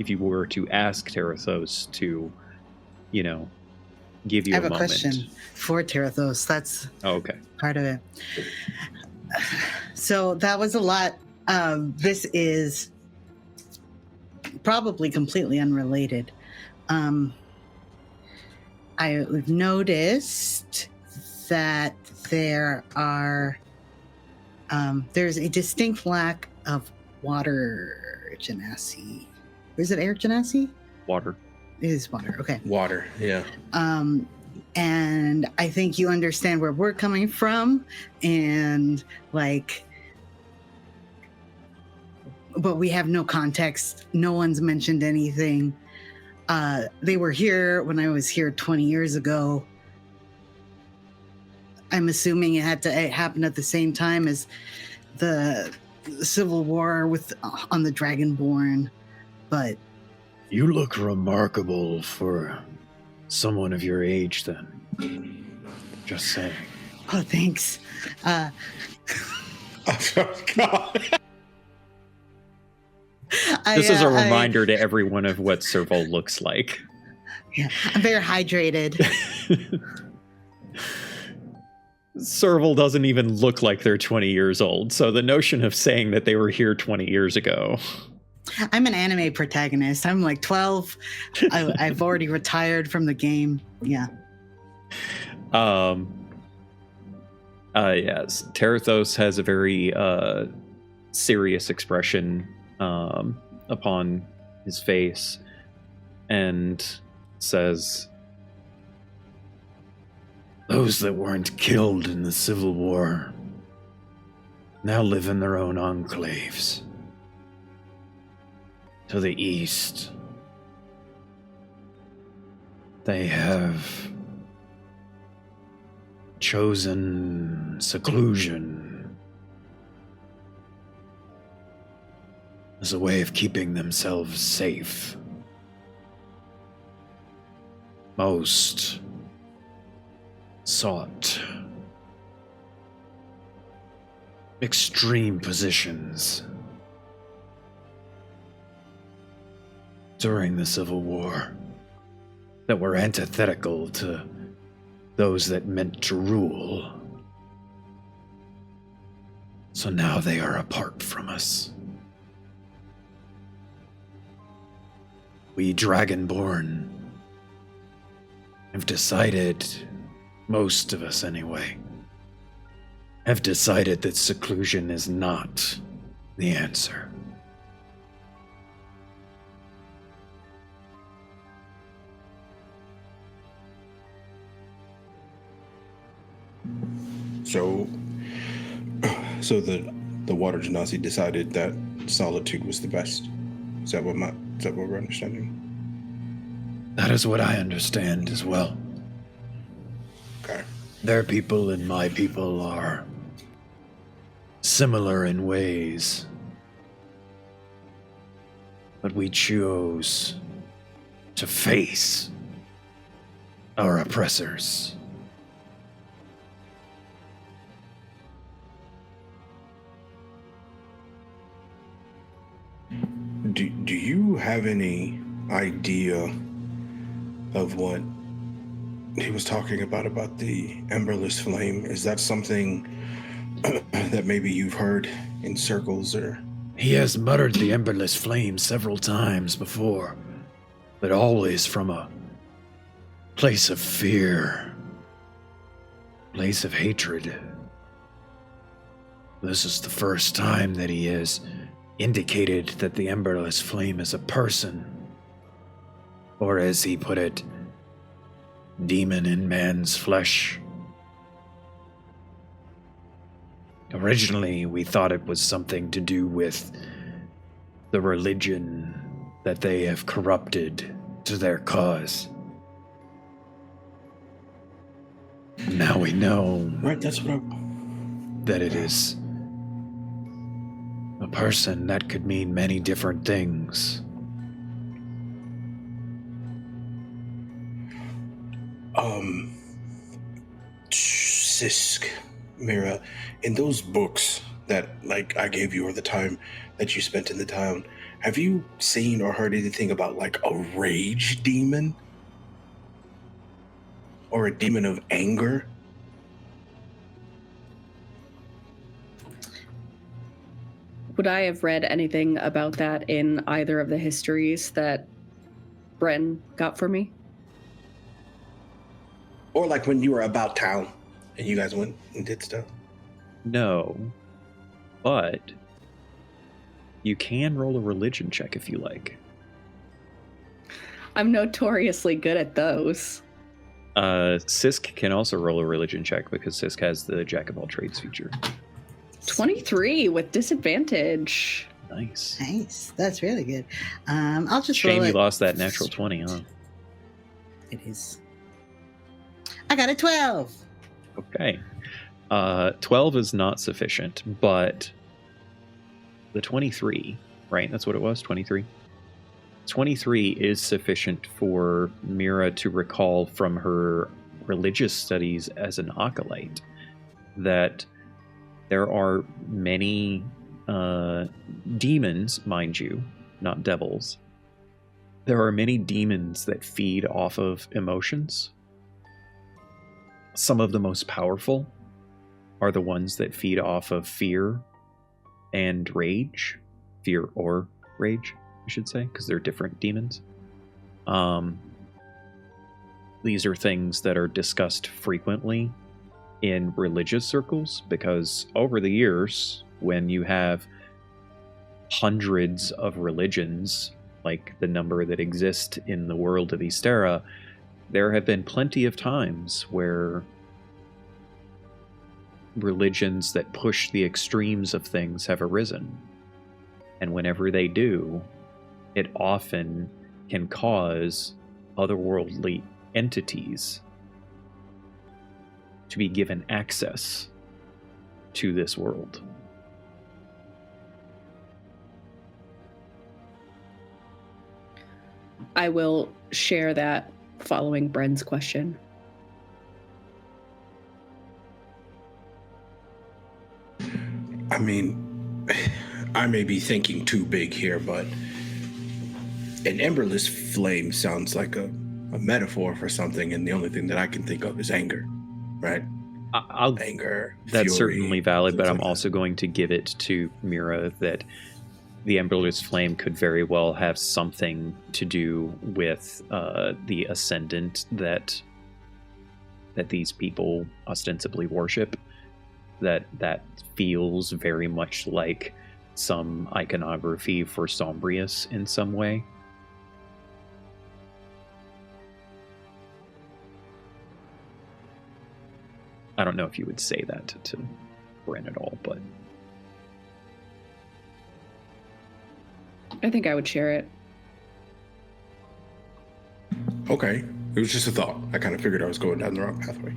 S1: you were to ask Terathos to, you know, give you a moment.
S2: I have a question for Terathos. That's
S1: okay.
S2: Part of it. So that was a lot. This is probably completely unrelated. I've noticed that there's a distinct lack of water genasi. Is it air genasi?
S1: Water.
S2: It is water. Okay.
S4: Water. Yeah.
S2: And I think you understand where we're coming from, and like but we have no context. No one's mentioned anything. They were here when I was here 20 years ago. I'm assuming it happened at the same time as the Civil War on the Dragonborn, but
S6: You look remarkable for someone of your age, then. Just saying.
S2: oh, thanks.
S4: Oh, God.
S1: This is a reminder to everyone of what Serval looks like.
S2: Yeah, I'm very hydrated.
S1: Serval doesn't even look like they're 20 years old, so the notion of saying that they were here 20 years ago.
S2: I'm an anime protagonist. I'm like 12. I've already retired from the game. Yeah.
S1: Yes. Terathos has a very serious expression upon his face and says,
S6: Those that weren't killed in the Civil War now live in their own enclaves. To the east, they have chosen seclusion as a way of keeping themselves safe. Most sought extreme positions during the Civil War that were antithetical to those that meant to rule. So now they are apart from us. We Dragonborn have decided, most of us anyway, have decided that seclusion is not the answer.
S4: So the Water Genasi decided that solitude was the best. Is that what we're understanding?
S6: That is what I understand as well.
S4: Okay.
S6: Their people and my people are similar in ways, but we chose to face our oppressors.
S4: Do you have any idea of what he was talking about the emberless flame? Is that something that maybe you've heard in circles or?
S6: He has muttered the emberless flame several times before, but always from a place of fear, place of hatred. This is the first time that he has indicated that the emberless flame is a person, or as he put it, demon in man's flesh. Originally, we thought it was something to do with the religion that they have corrupted to their cause. Now we know
S4: Right, that's what
S6: that it is a person. That could mean many different things.
S4: Sisk, Mira, in those books that, like, I gave you, or the time that you spent in the town, have you seen or heard anything about, like, a rage demon? Or a demon of anger?
S5: Would I have read anything about that in either of the histories that Bren got for me?
S4: Or like when you were about town and you guys went and did stuff?
S1: No, but you can roll a religion check if you like.
S5: I'm notoriously good at those.
S1: Sisk can also roll a religion check because Sisk has the Jack of all trades feature.
S5: 23 with disadvantage.
S1: Nice.
S2: Nice. That's really good. I'll just
S1: Shame
S2: roll
S1: you
S2: it.
S1: lost that natural 20, huh?
S2: It is. I got a 12.
S1: Okay. 12 is not sufficient, but the 23, right? That's what it was, 23? 23 is sufficient for Mira to recall from her religious studies as an acolyte that there are many demons, mind you, not devils. There are many demons that feed off of emotions. Some of the most powerful are the ones that feed off of fear and rage. Fear or rage, I should say, because they're different demons. These are things that are discussed frequently in religious circles, because over the years, when you have hundreds of religions, like the number that exist in the world of Ysterra, there have been plenty of times where religions that push the extremes of things have arisen. And whenever they do, it often can cause otherworldly entities to be given access to this world.
S5: I will share that following Bren's question.
S4: I mean, I may be thinking too big here, but an emberless flame sounds like a metaphor for something, and the only thing that I can think of is anger, right? Anger,
S1: That's
S4: fury,
S1: certainly valid, but I'm
S4: like
S1: also going to give it to Mira that the emberless flame could very well have something to do with the ascendant that these people ostensibly worship. That feels very much like some iconography for Sombrius in some way. I don't know if you would say that to Bren at all, but
S5: I think I would share it.
S4: Okay. It was just a thought. I kind of figured I was going down the wrong pathway.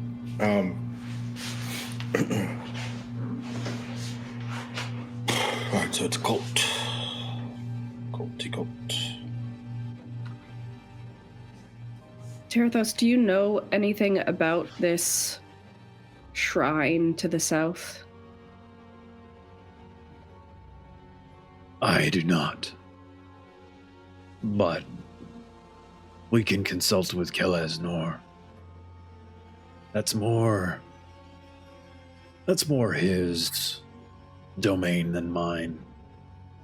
S4: All right, so it's a cult. Cult.
S5: Terathos, do you know anything about this shrine to the south?
S6: I do not. But we can consult with Kelesnor. That's more his domain than mine.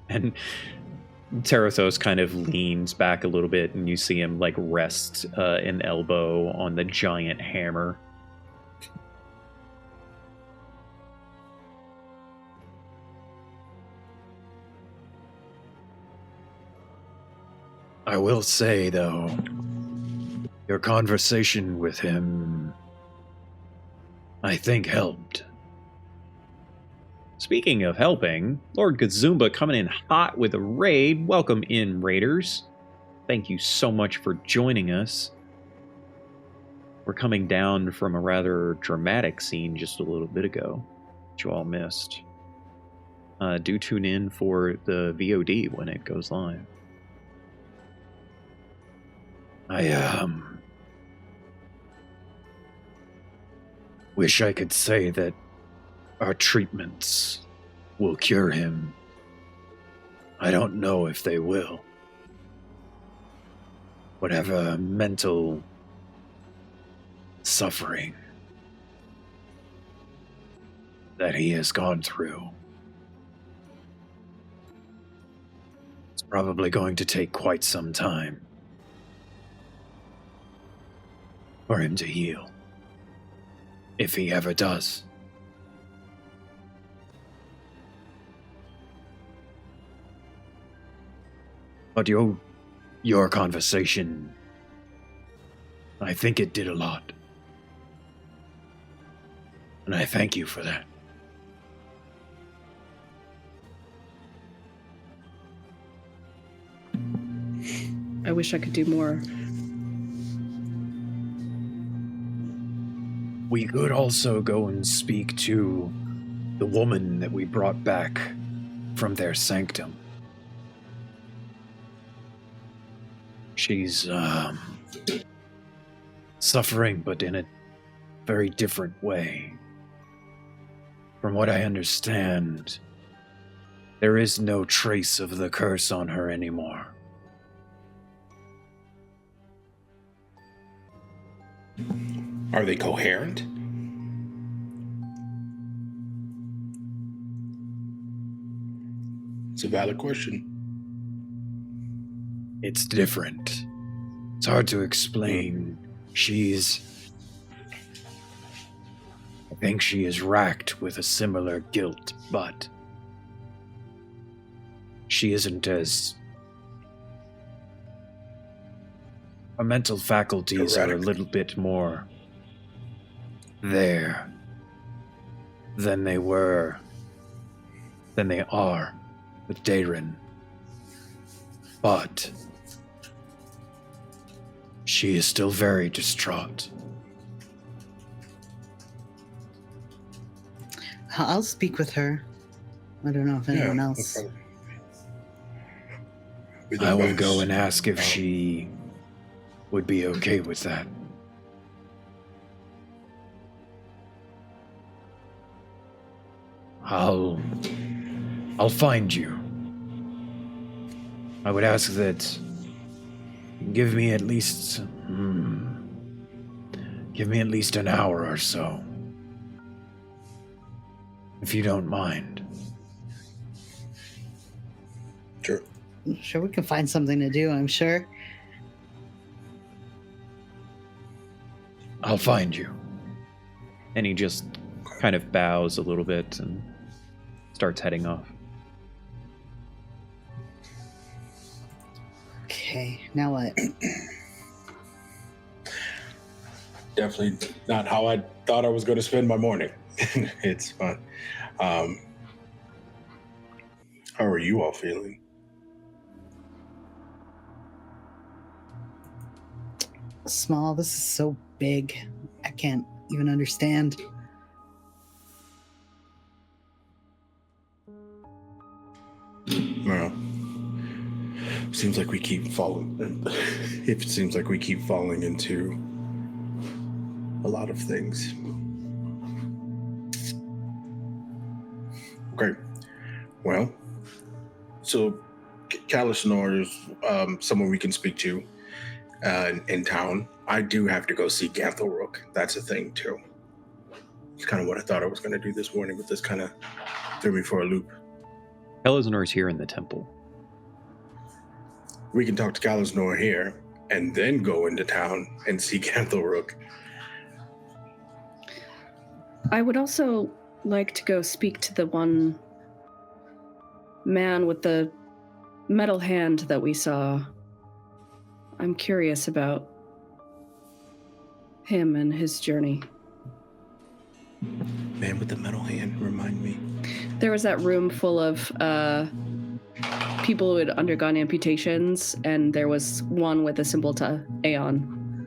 S1: and Terathos kind of leans back a little bit, and you see him like rest an elbow on the giant hammer.
S6: I will say, though, your conversation with him, I think, helped.
S1: Speaking of helping, Lord Kazumba coming in hot with a raid. Welcome in, raiders. Thank you so much for joining us. We're coming down from a rather dramatic scene just a little bit ago that you all missed. Do tune in for the VOD when it goes live.
S6: I wish I could say that our treatments will cure him. I don't know if they will. Whatever mental suffering that he has gone through, it's probably going to take quite some time for him to heal, if he ever does. But your conversation, I think it did a lot. And I thank you for that.
S5: I wish I could do more.
S6: We could also go and speak to the woman that we brought back from their sanctum. She's suffering, but in a very different way. From what I understand, there is no trace of the curse on her anymore.
S4: Are they coherent? It's a valid question.
S6: It's different. It's hard to explain. I think she is racked with a similar guilt, but she isn't as... Her mental faculties are a little bit more there than they are with Dayrin. But she is still very distraught.
S2: I'll speak with her. I don't know if anyone else.
S6: I will go and ask if she would be okay with that. I'll find you. I would ask that you give me at least an hour or so, if you don't mind.
S4: Sure.
S2: Sure, we can find something to do, I'm sure.
S6: I'll find you.
S1: And he just kind of bows a little bit and starts heading off.
S2: Okay, now what?
S4: Definitely not how I thought I was going to spend my morning. It's fun. How are you all feeling?
S2: Small, this is so big. I can't even understand.
S4: Well, seems like we keep falling. It seems like we keep falling into a lot of things. Okay. Well, so Kalisnor is someone we can speak to in town. I do have to go see Ganthelrook. That's a thing, too. It's kind of what I thought I was going to do this morning, but this kind of threw me for a loop.
S1: Kalisnor is here in the temple.
S4: We can talk to Kalisnor here and then go into town and see Ganthelrook.
S5: I would also like to go speak to the one man with the metal hand that we saw. I'm curious about him and his journey.
S4: Man with the metal hand, remind me.
S5: There was that room full of people who had undergone amputations, and there was one with a symbol to Aeon.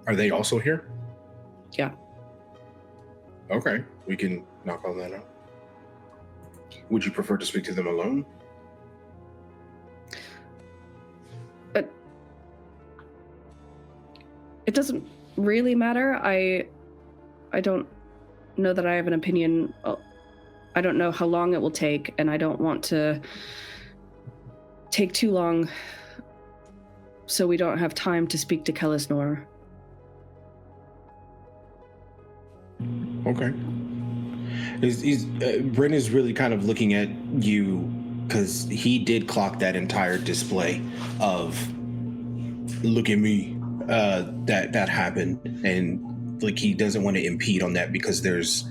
S4: Are they also here?
S5: Yeah.
S4: Okay, we can knock on that out. Would you prefer to speak to them alone?
S5: But it doesn't really matter. I don't know that I have an opinion. I don't know how long it will take, and I don't want to take too long so we don't have time to speak to Kalisnor.
S4: Okay. Bryn is really kind of looking at you because he did clock that entire display of "look at me" that happened, and like he doesn't want to impede on that because there's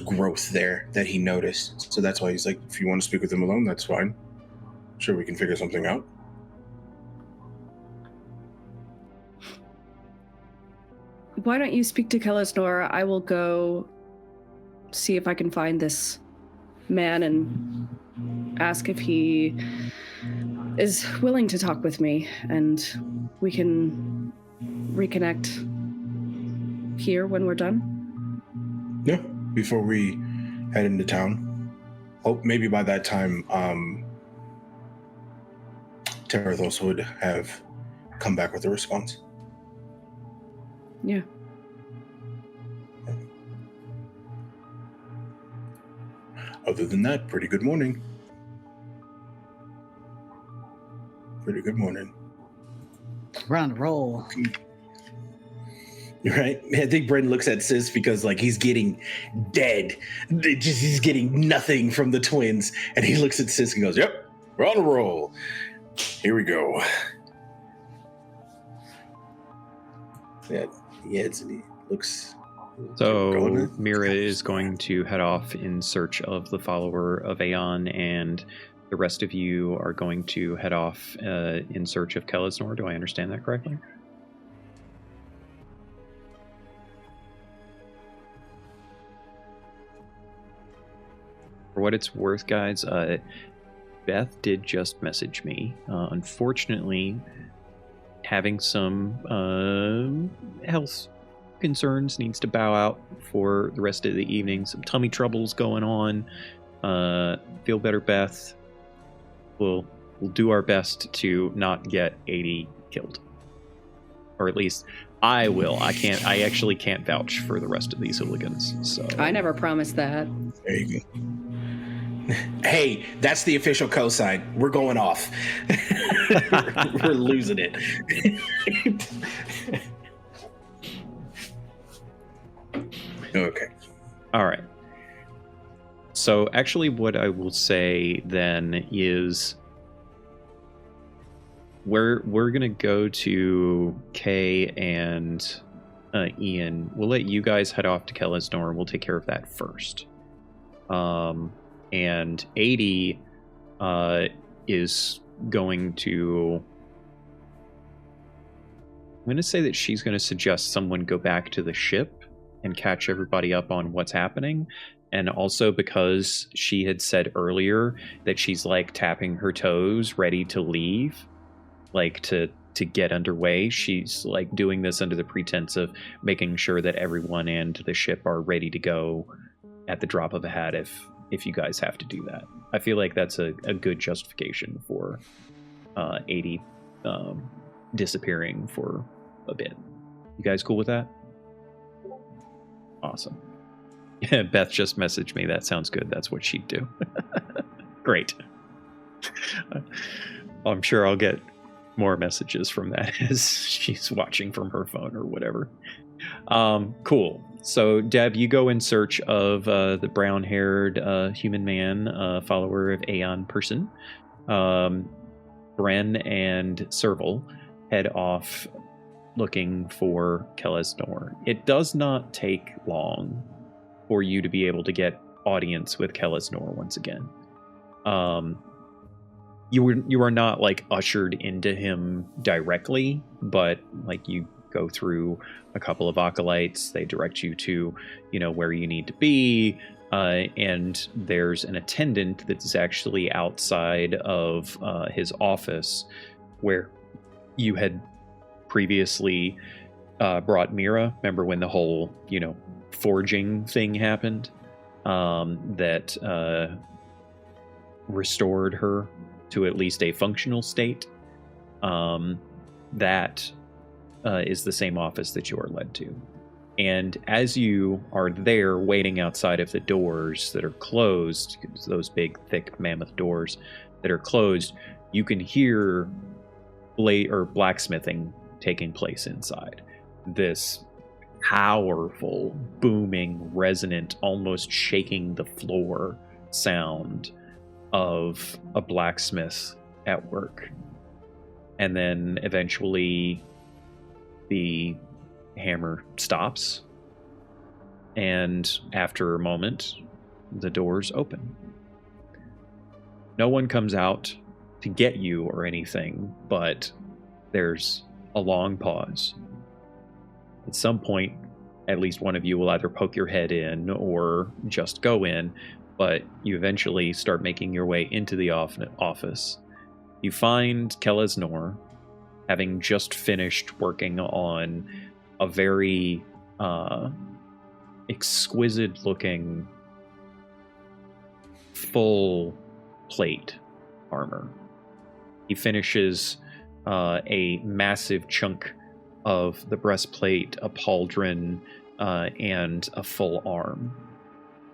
S4: growth there that he noticed. So that's why he's like, if you want to speak with him alone, that's fine. Sure, we can figure something out.
S5: Why don't you speak to Kalisnor? I will go see if I can find this man and ask if he is willing to talk with me, and we can reconnect here when we're done.
S4: Yeah, before we head into town. Hope maybe by that time, Terathos would have come back with a response.
S5: Yeah.
S4: Other than that, pretty good morning. Pretty good morning.
S2: We're on a roll.
S4: Right? I think Bren looks at Sis because like he's getting dead. He's getting nothing from the twins. And he looks at Sis and goes, yep, we're on a roll. Here we go. Yeah, he heads and he looks.
S1: So Mira is going to head off in search of the follower of Aeon, and the rest of you are going to head off in search of Kellisnor. Do I understand that correctly? For what it's worth, guys, Beth did just message me. Unfortunately, having some health concerns, needs to bow out for the rest of the evening. Some tummy troubles going on. Feel better, Beth. We'll do our best to not get 80 killed, or at least I will. I actually can't vouch for the rest of these hooligans. So
S5: I never promised that.
S4: There you go. Hey, that's the official cosign. We're going off. We're losing it. Okay.
S1: All right. So actually what I will say then is we're going to go to Kay and Ian. We'll let you guys head off to Kellisnor. We'll take care of that first. And 80 is going to... I'm going to say that she's going to suggest someone go back to the ship and catch everybody up on what's happening. And also because she had said earlier that she's like tapping her toes, ready to leave, like to get underway. She's like doing this under the pretense of making sure that everyone and the ship are ready to go at the drop of a hat if you guys have to do that. I feel like that's a good justification for 80 disappearing for a bit. You guys cool with that? Awesome. Yeah, Beth just messaged me. That sounds good. That's what she'd do. Great. I'm sure I'll get more messages from that as she's watching from her phone or whatever. Cool. So, Deb, you go in search of the brown-haired human man, follower of Aeon person. Bren and Serval head off looking for Kellisnor. It does not take long for you to be able to get audience with Kellisnor once again. You are not like ushered into him directly, but like you go through a couple of acolytes. They direct you to, where you need to be. And there's an attendant that's actually outside of his office where you had previously brought Mira. Remember when the whole, forging thing happened that restored her to at least a functional state? That is the same office that you are led to. And as you are there waiting outside of the doors that are closed, those big, thick mammoth doors that are closed, you can hear blacksmithing taking place inside. This powerful, booming, resonant, almost shaking the floor sound of a blacksmith at work. And then eventually the hammer stops, and after a moment the doors open. No one comes out to get you or anything, but there's a long pause. At some point, at least one of you will either poke your head in or just go in, but you eventually start making your way into the office. You find Kelesnor having just finished working on a very exquisite-looking full plate armor. He finishes a massive chunk of the breastplate, a pauldron, and a full arm.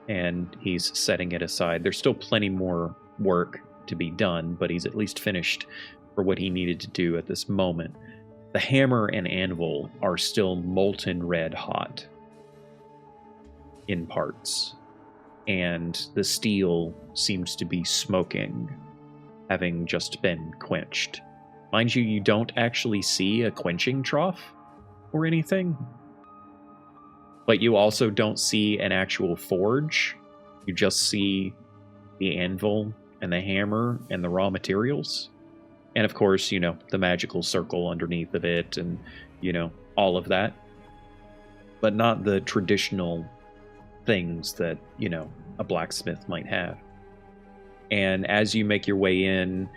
S1: And he's setting it aside. There's still plenty more work to be done, but he's at least finished for what he needed to do at this moment. The hammer and anvil are still molten red hot in parts, and the steel seems to be smoking, having just been quenched. Mind you, you don't actually see a quenching trough or anything, but you also don't see an actual forge. You just see the anvil and the hammer and the raw materials. And of course, you know, the magical circle underneath of it and, you know, all of that. But not the traditional things that, you know, a blacksmith might have. And as you make your way in,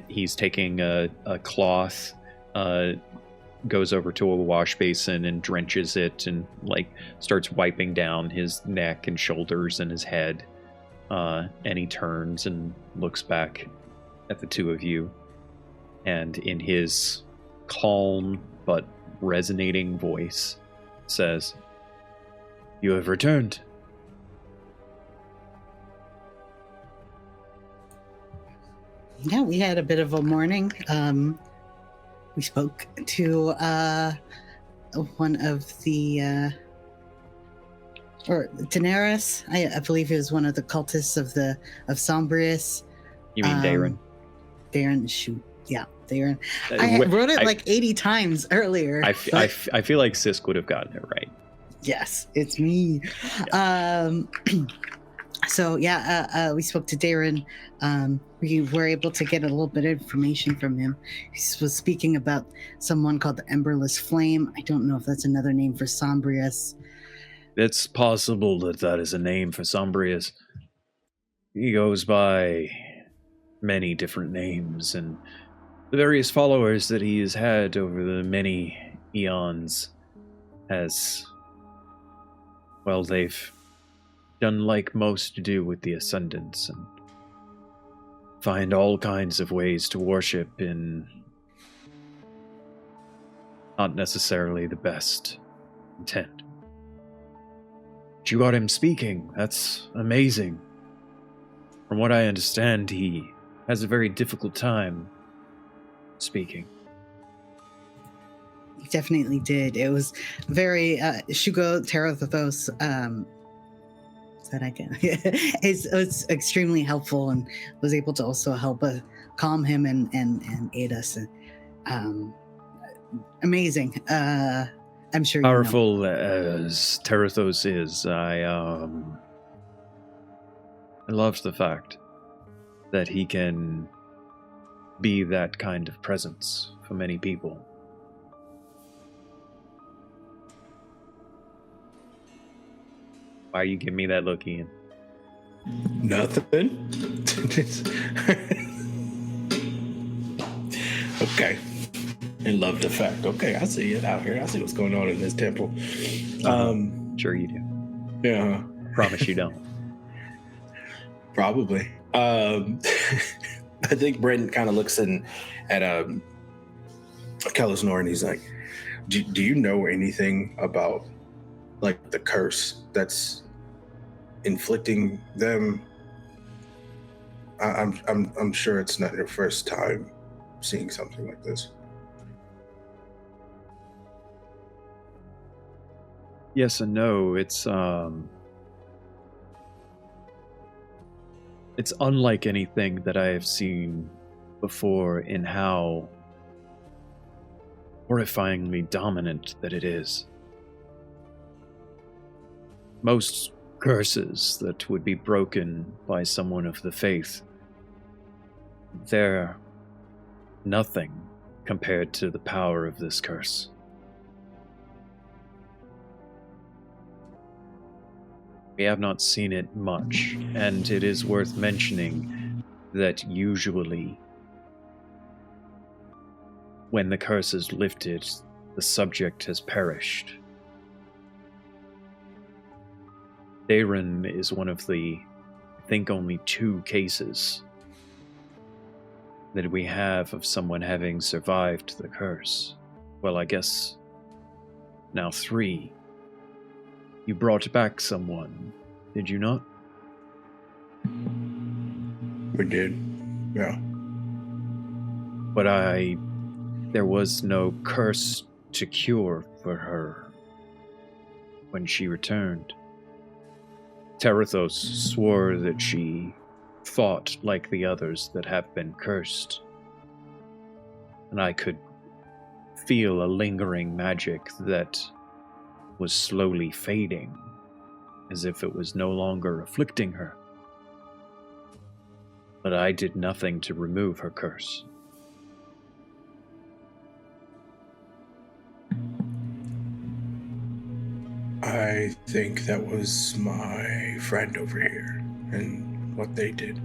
S1: he's taking a cloth, goes over to a wash basin and drenches it and, like, starts wiping down his neck and shoulders and his head. And he turns and looks back at the two of you. And in his calm but resonating voice says, "You have returned."
S2: Yeah, we had a bit of a morning. We spoke to one of the or Daenerys. I believe he was one of the cultists of Sombrius.
S1: You mean Darren?
S2: Darren, shoot. Yeah, Darren. I wrote it like 80 times earlier.
S1: I feel like Sisk would have gotten it right.
S2: Yes, it's me. Yeah. So yeah, we spoke to Darren. We were able to get a little bit of information from him. He was speaking about someone called the Emberless Flame. I don't know if that's another name for Sombrius.
S6: It's possible that is a name for Sombrius. He goes by many different names, and the various followers that he has had over the many eons has, well, they've done like most do with the Ascendants and find all kinds of ways to worship in not necessarily the best intent. But you got him speaking. That's amazing. From what I understand, he has a very difficult time speaking.
S2: He definitely did. It was very Shugo Terathos. That I can. It's extremely helpful and was able to also help calm him and aid us. Amazing. I'm sure.
S6: Powerful as Terathos is, I love the fact that he can be that kind of presence for many people.
S1: Why are you giving me that look, Ian?
S4: Nothing. Okay. And love the fact. Okay, I see it out here. I see what's going on in this temple.
S1: Sure you do.
S4: Yeah.
S1: Promise you don't.
S4: Probably. I think Brendan kind of looks at Kelesnor and he's like, do you know anything about, like, the curse that's inflicting them? I'm sure it's not your first time seeing something like this.
S6: Yes and no. It's unlike anything that I have seen before in how horrifyingly dominant that it is. Most curses that would be broken by someone of the faith, they're nothing compared to the power of this curse. We have not seen it much, and it is worth mentioning that usually when the curse is lifted, the subject has perished. Darren is one of the, I think, only 2 cases that we have of someone having survived the curse. Well, I guess now 3. You brought back someone, did you not?
S4: We did, yeah.
S6: But there was no curse to cure for her when she returned. Terathos swore that she fought like the others that have been cursed. And I could feel a lingering magic that was slowly fading, as if it was no longer afflicting her. But I did nothing to remove her curse.
S4: I think that was my friend over here and what they did.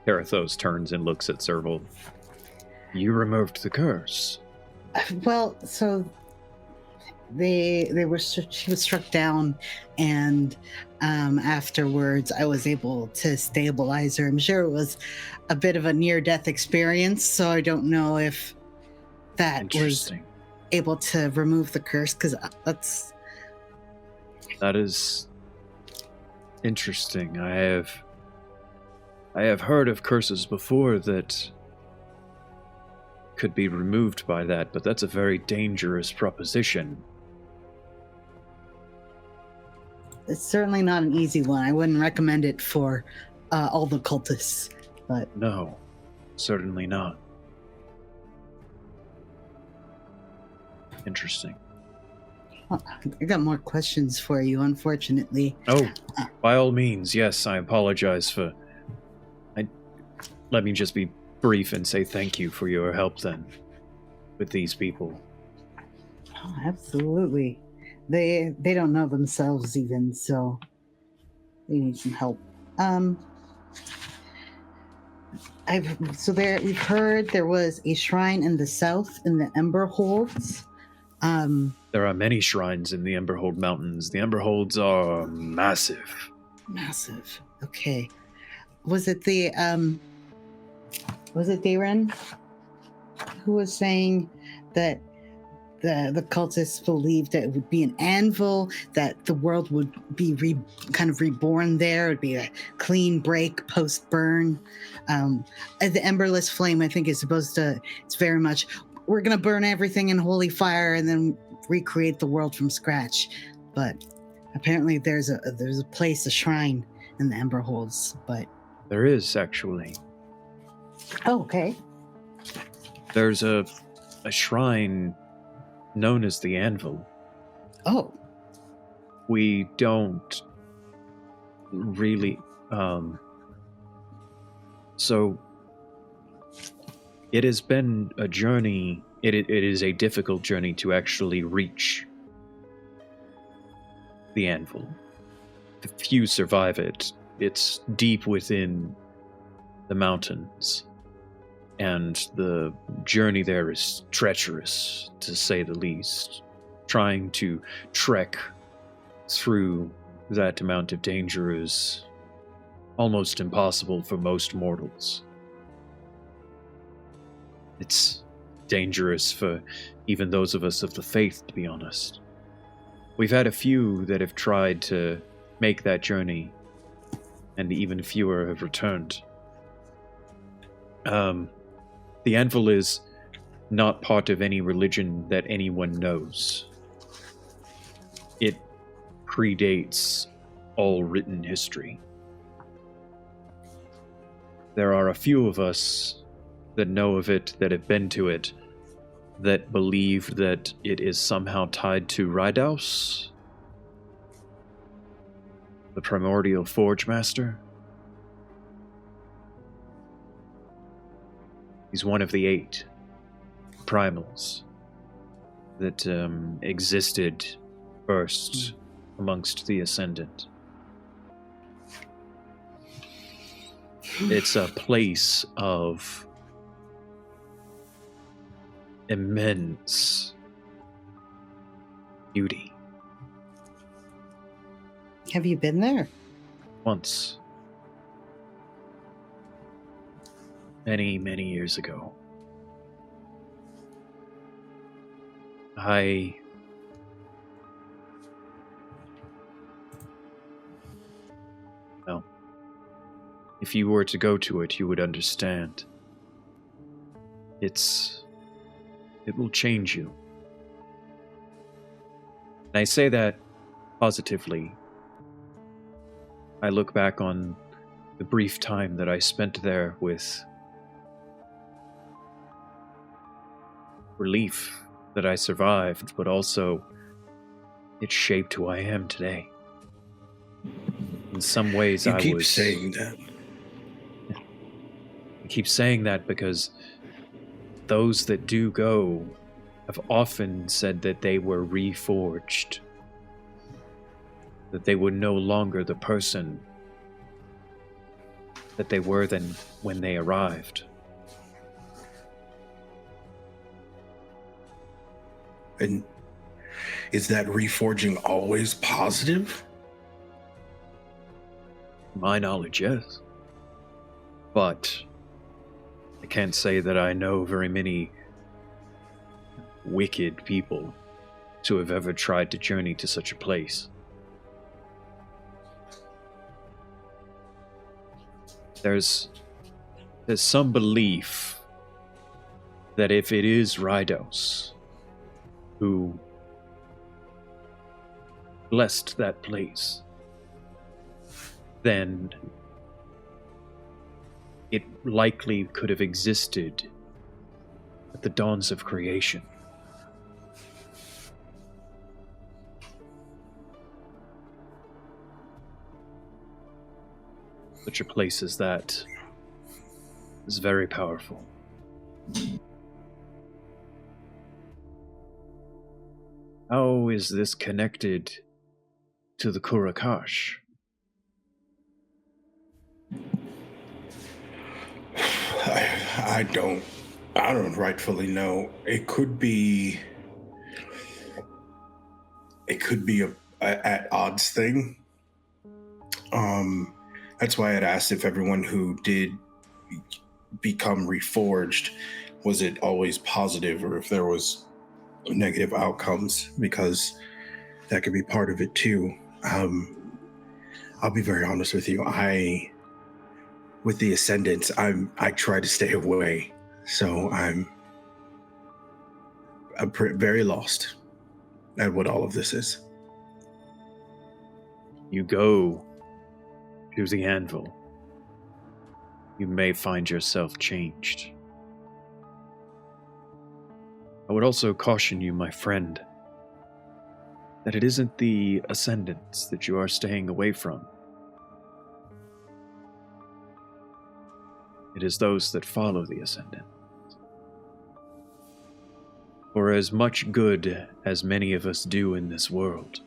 S1: Terathos turns and looks at Serval.
S6: You removed the curse.
S2: Well, so she was struck down, and afterwards I was able to stabilize her. I'm sure it was a bit of a near-death experience, so I don't know if that was able to remove the curse, because
S6: that is interesting. I have heard of curses before that could be removed by that, but that's a very dangerous proposition.
S2: It's certainly not an easy one. I wouldn't recommend it for all the cultists, but
S6: No, certainly not. Interesting.
S2: I got more questions for you, unfortunately.
S6: Oh, by all means, yes, I apologize for... Let me just be brief and say thank you for your help then with these people.
S2: Oh, absolutely. They don't know themselves even, so they need some help. We've heard there was a shrine in the south in the Emberholds.
S6: There are many shrines in the Emberhold Mountains. The Emberholds are massive.
S2: Massive. Okay. Was it Darren who was saying that the cultists believed that it would be an anvil, that the world would be kind of reborn there? It would be a clean break post-burn. The Emberless Flame, I think, is supposed to, it's very much, we're going to burn everything in holy fire and then recreate the world from scratch. But apparently there's a place, a shrine in the Emberholds, but...
S6: There is, actually.
S2: Oh, okay.
S6: There's a shrine known as the Anvil.
S2: Oh.
S6: We don't really... So, it has been a journey. It is a difficult journey to actually reach the Anvil. The few survive it. It's deep within the mountains, and the journey there is treacherous, to say the least. Trying to trek through that amount of danger is almost impossible for most mortals. It's dangerous for even those of us of the faith, to be honest. We've had a few that have tried to make that journey, and even fewer have returned. The Anvil is not part of any religion that anyone knows. It predates all written history. There are a few of us that know of it, that have been to it, that believe that it is somehow tied to Rydaus, the primordial Forge Master. He's one of the 8 primals that existed first amongst the Ascendant. It's a place of immense beauty.
S2: Have you been there?
S6: Once. Many, many years ago. Well, if you were to go to it, you would understand. It will change you. And I say that positively. I look back on the brief time that I spent there with relief that I survived, but also it shaped who I am today. In some ways,
S4: You keep saying that.
S6: I keep saying that because those that do go have often said that they were reforged, that they were no longer the person that they were than when they arrived.
S4: And is that reforging always positive?
S6: To my knowledge, yes. But I can't say that I know very many wicked people to have ever tried to journey to such a place. There's some belief that if it is Rydos who blessed that place, then it likely could have existed at the dawns of creation. Such a place as that is very powerful. How is this connected to the Kourokash?
S4: I don't rightfully know. It could be a at odds thing. That's why I'd asked if everyone who did become reforged, was it always positive or if there was negative outcomes, because that could be part of it too. I'll be very honest with you. With the Ascendants, I try to stay away, so I'm very lost at what all of this is.
S6: You go to the anvil, you may find yourself changed. I would also caution you, my friend, that it isn't the Ascendants that you are staying away from. It is those that follow the Ascendant. For as much good as many of us do in this world,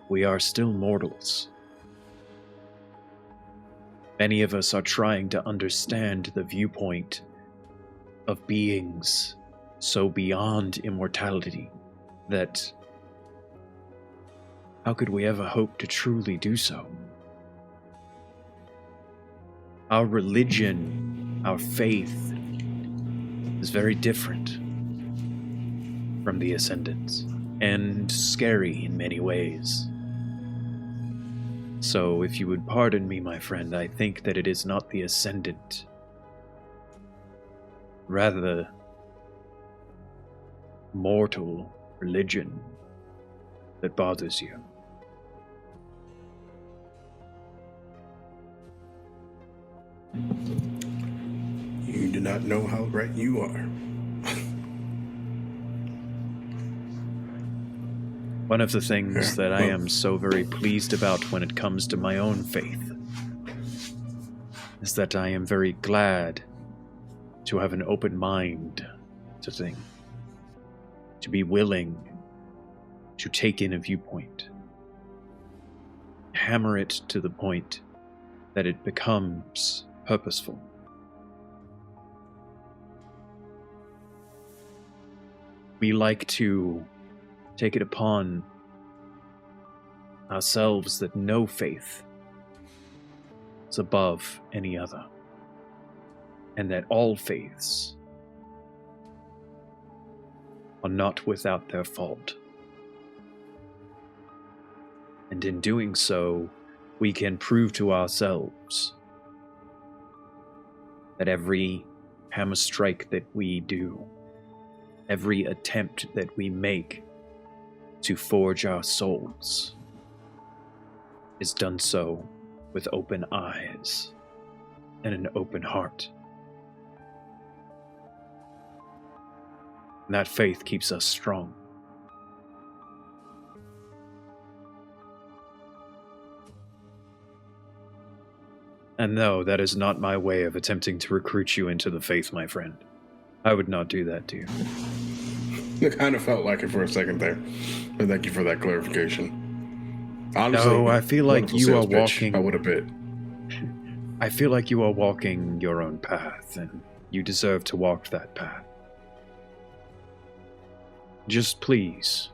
S6: we are still mortals. Many of us are trying to understand the viewpoint of beings so beyond immortality that how could we ever hope to truly do so? Our religion, our faith, is very different from the Ascendants, and scary in many ways. So, if you would pardon me, my friend, I think that it is not the Ascendant, rather the mortal religion that bothers you.
S4: You do not know how right you are.
S6: One of the things that I am so very pleased about when it comes to my own faith is that I am very glad to have an open mind to things, to be willing to take in a viewpoint, hammer it to the point that it becomes purposeful.
S1: we like to take it upon ourselves that no faith is above any other, and that all faiths are not without their fault. And in doing so, we can prove to ourselves that every hammer strike that we do, every attempt that we make to forge our souls, is done so with open eyes and an open heart. And that faith keeps us strong. And no, that is not my way of attempting to recruit you into the faith, my friend. I would not do that to you.
S4: It kind of felt like it for a second there. But thank you for that clarification. Honestly,
S1: no, I feel like you are walking...
S4: I would have bit.
S1: I feel like you are walking your own path, and you deserve to walk that path. Just please,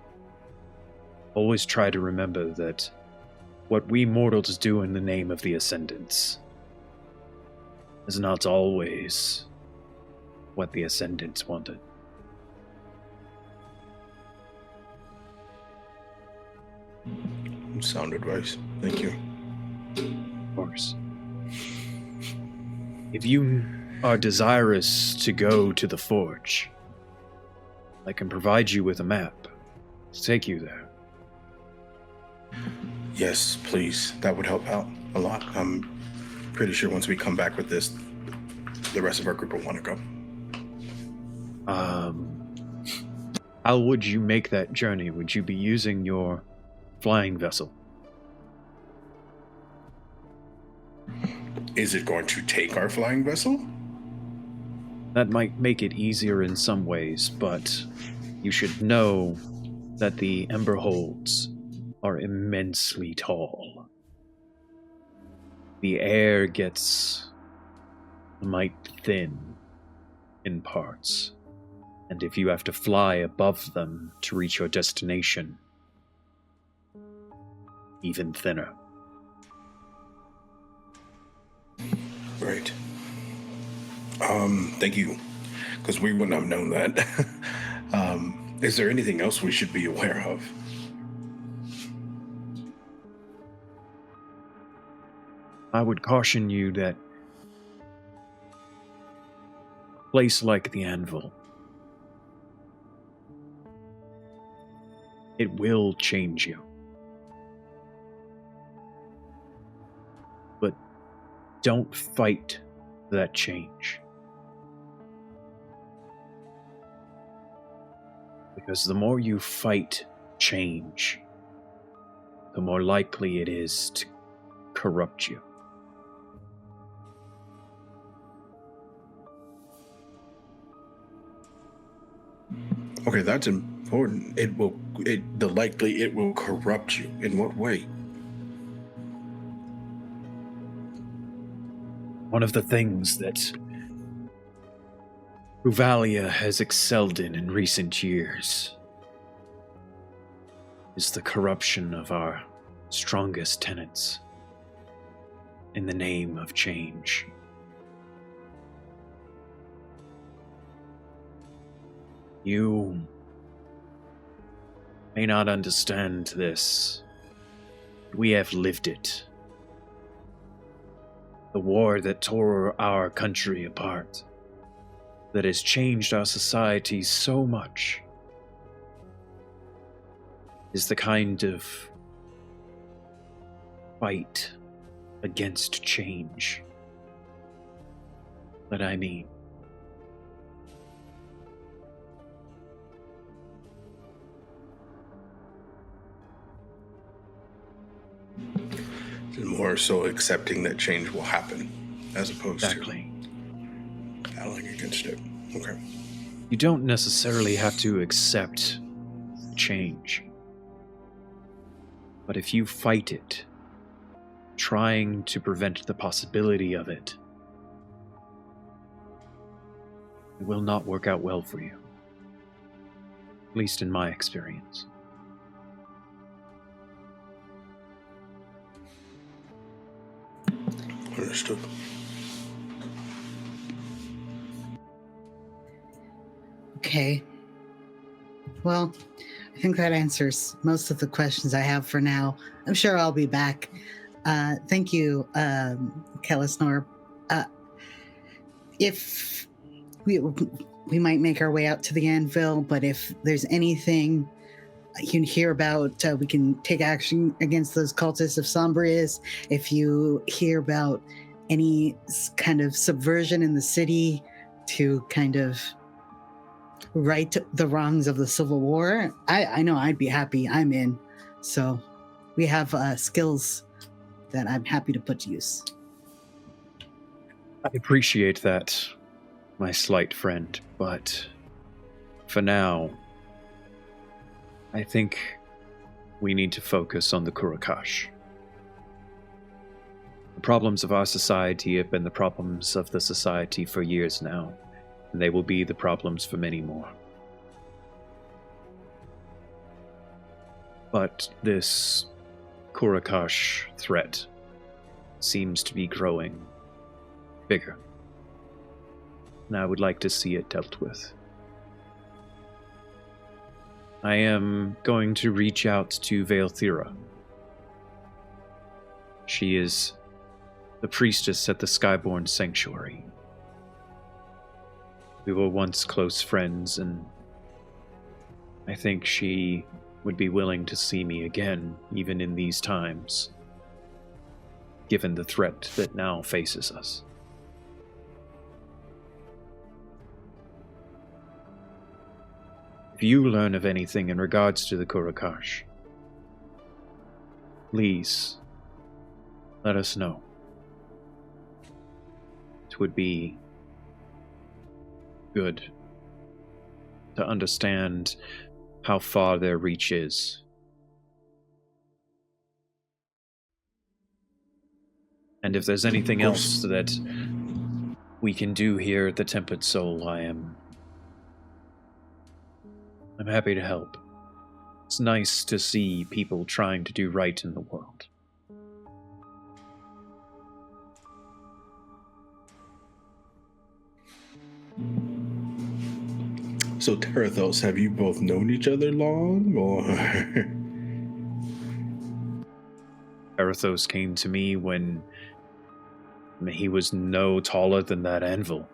S1: always try to remember that what we mortals do in the name of the Ascendants is not always what the Ascendants wanted.
S4: Sound advice. Thank you.
S1: Of course. If you are desirous to go to the Forge, I can provide you with a map to take you there.
S4: Yes, please. That would help out a lot. I'm pretty sure once we come back with this, the rest of our group will want to go.
S1: How would you make that journey? Would you be using your flying vessel?
S4: Is it going to take our flying vessel?
S1: That might make it easier in some ways, but you should know that the Ember Holds are immensely tall. The air gets a mite thin in parts, and if you have to fly above them to reach your destination, even thinner.
S4: Right. Thank you, because we wouldn't have known that. Is there anything else we should be aware of?
S1: I would caution you that a place like the Anvil, it will change you. But don't fight that change. Because the more you fight change, the more likely it is to corrupt you.
S4: Okay, that's important. It will corrupt you. In what way?
S1: One of the things that Ruvalia has excelled in recent years is the corruption of our strongest tenants in the name of change. You may not understand this. We have lived it. The war that tore our country apart, that has changed our society so much, is the kind of fight against change that I mean.
S4: More so accepting that change will happen, as opposed
S1: Exactly.
S4: to battling against it. Okay.
S1: You don't necessarily have to accept change. But if you fight it, trying to prevent the possibility of it, it will not work out well for you. At least in my experience.
S4: Understood.
S2: Okay. Well, I think that answers most of the questions I have for now. I'm sure I'll be back. Thank you, Kelisnor. If we might make our way out to the anvil, but if there's anything you can hear about, we can take action against those cultists of Sombrius. If you hear about any kind of subversion in the city to kind of right the wrongs of the Civil War, I know I'd be happy. I'm in. So we have skills that I'm happy to put to use.
S1: I appreciate that, my slight friend, but for now, I think we need to focus on the Kourokash. The problems of our society have been the problems of the society for years now, and they will be the problems for many more. But this Kourokash threat seems to be growing bigger, and I would like to see it dealt with. I am going to reach out to Ysterra. She is the priestess at the Skyborn Sanctuary. We were once close friends, and I think she would be willing to see me again, even in these times, given the threat that now faces us. If you learn of anything in regards to the Kourokash, please let us know. It would be good to understand how far their reach is. And if there's anything else that we can do here at the Tempered Soul, I'm happy to help. It's nice to see people trying to do right in the world.
S4: So, Terathos, have you both known each other long, or?
S1: Terathos came to me when he was no taller than that anvil.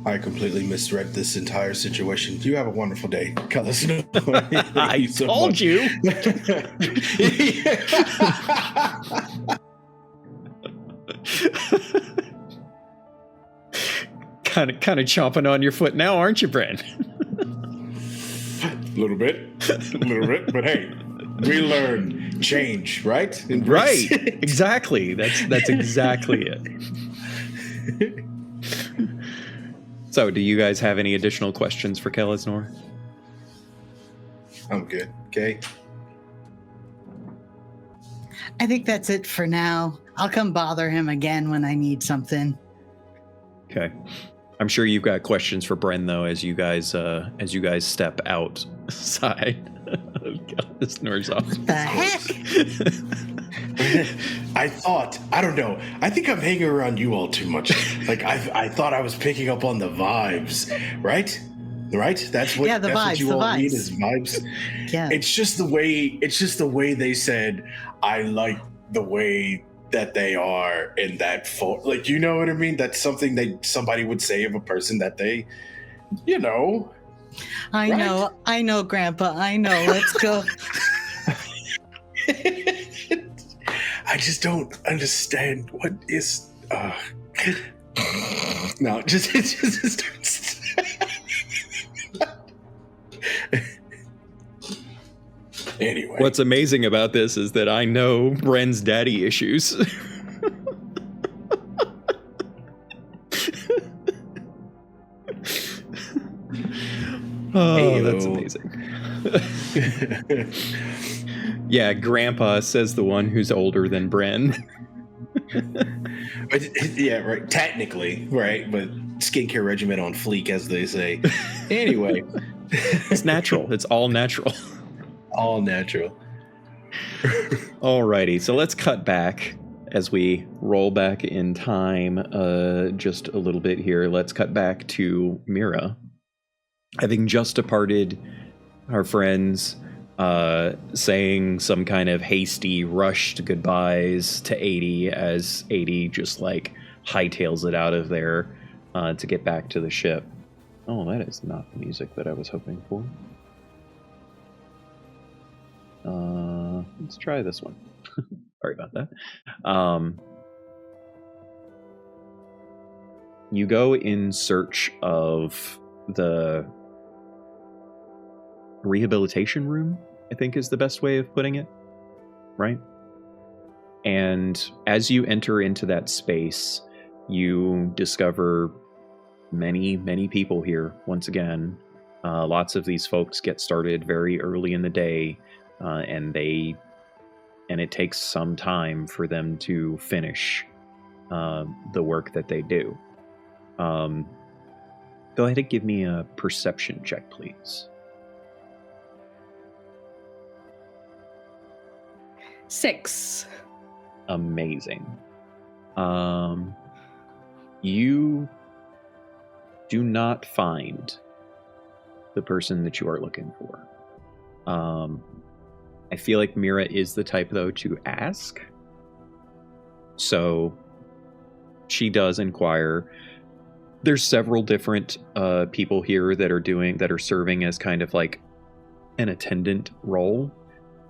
S4: I completely misread this entire situation. You have a wonderful day, Cullis.
S1: I told you. kind of chomping on your foot now, aren't you, Bren?
S4: A little bit, but hey, we learn change, right?
S1: Right, exactly. That's exactly it. So, do you guys have any additional questions for Kelisnor?
S4: I'm good. Okay.
S2: I think that's it for now. I'll come bother him again when I need something.
S1: Okay. I'm sure you've got questions for Bren, though, as you guys step outside of Kelisnor's office.
S2: What the heck?
S4: I don't know. I think I'm hanging around you all too much. Like I thought I was picking up on the vibes, right? Right? That's what.
S2: Yeah, the
S4: that's
S2: vibes.
S4: what you all need is vibes.
S2: Yeah.
S4: It's just the way they said. I like the way that they are in that like, you know what I mean? That's something somebody would say of a person that they, you know.
S2: I know, Grandpa. I know. Let's go.
S4: I just don't understand what is. No, it just starts. Anyway,
S1: what's amazing about this is that I know Bren's daddy issues. Oh, that's amazing. Yeah, Grandpa says the one who's older than Bren.
S4: Yeah, right. Technically, right, but skincare regimen on fleek, as they say. Anyway,
S1: It's natural. It's all natural.
S4: All natural.
S1: Alrighty, so let's cut back as we roll back in time just a little bit here. Let's cut back to Mira. Having just departed our friends, saying some kind of hasty, rushed goodbyes to 80 as 80 just like hightails it out of there to get back to the ship. Oh, that is not the music that I was hoping for. Let's try this one. Sorry about that. You go in search of the rehabilitation room, I think is the best way of putting it, right? And as you enter into that space, you discover many, many people here once again. Lots of these folks get started very early in the day, and it takes some time for them to finish the work that they do. Go ahead and give me a perception check, please.
S5: 6.
S1: Amazing. You do not find the person that you are looking for. I feel like Mira is the type, though, to ask. So she does inquire. There's several different people here that are serving as kind of like an attendant role.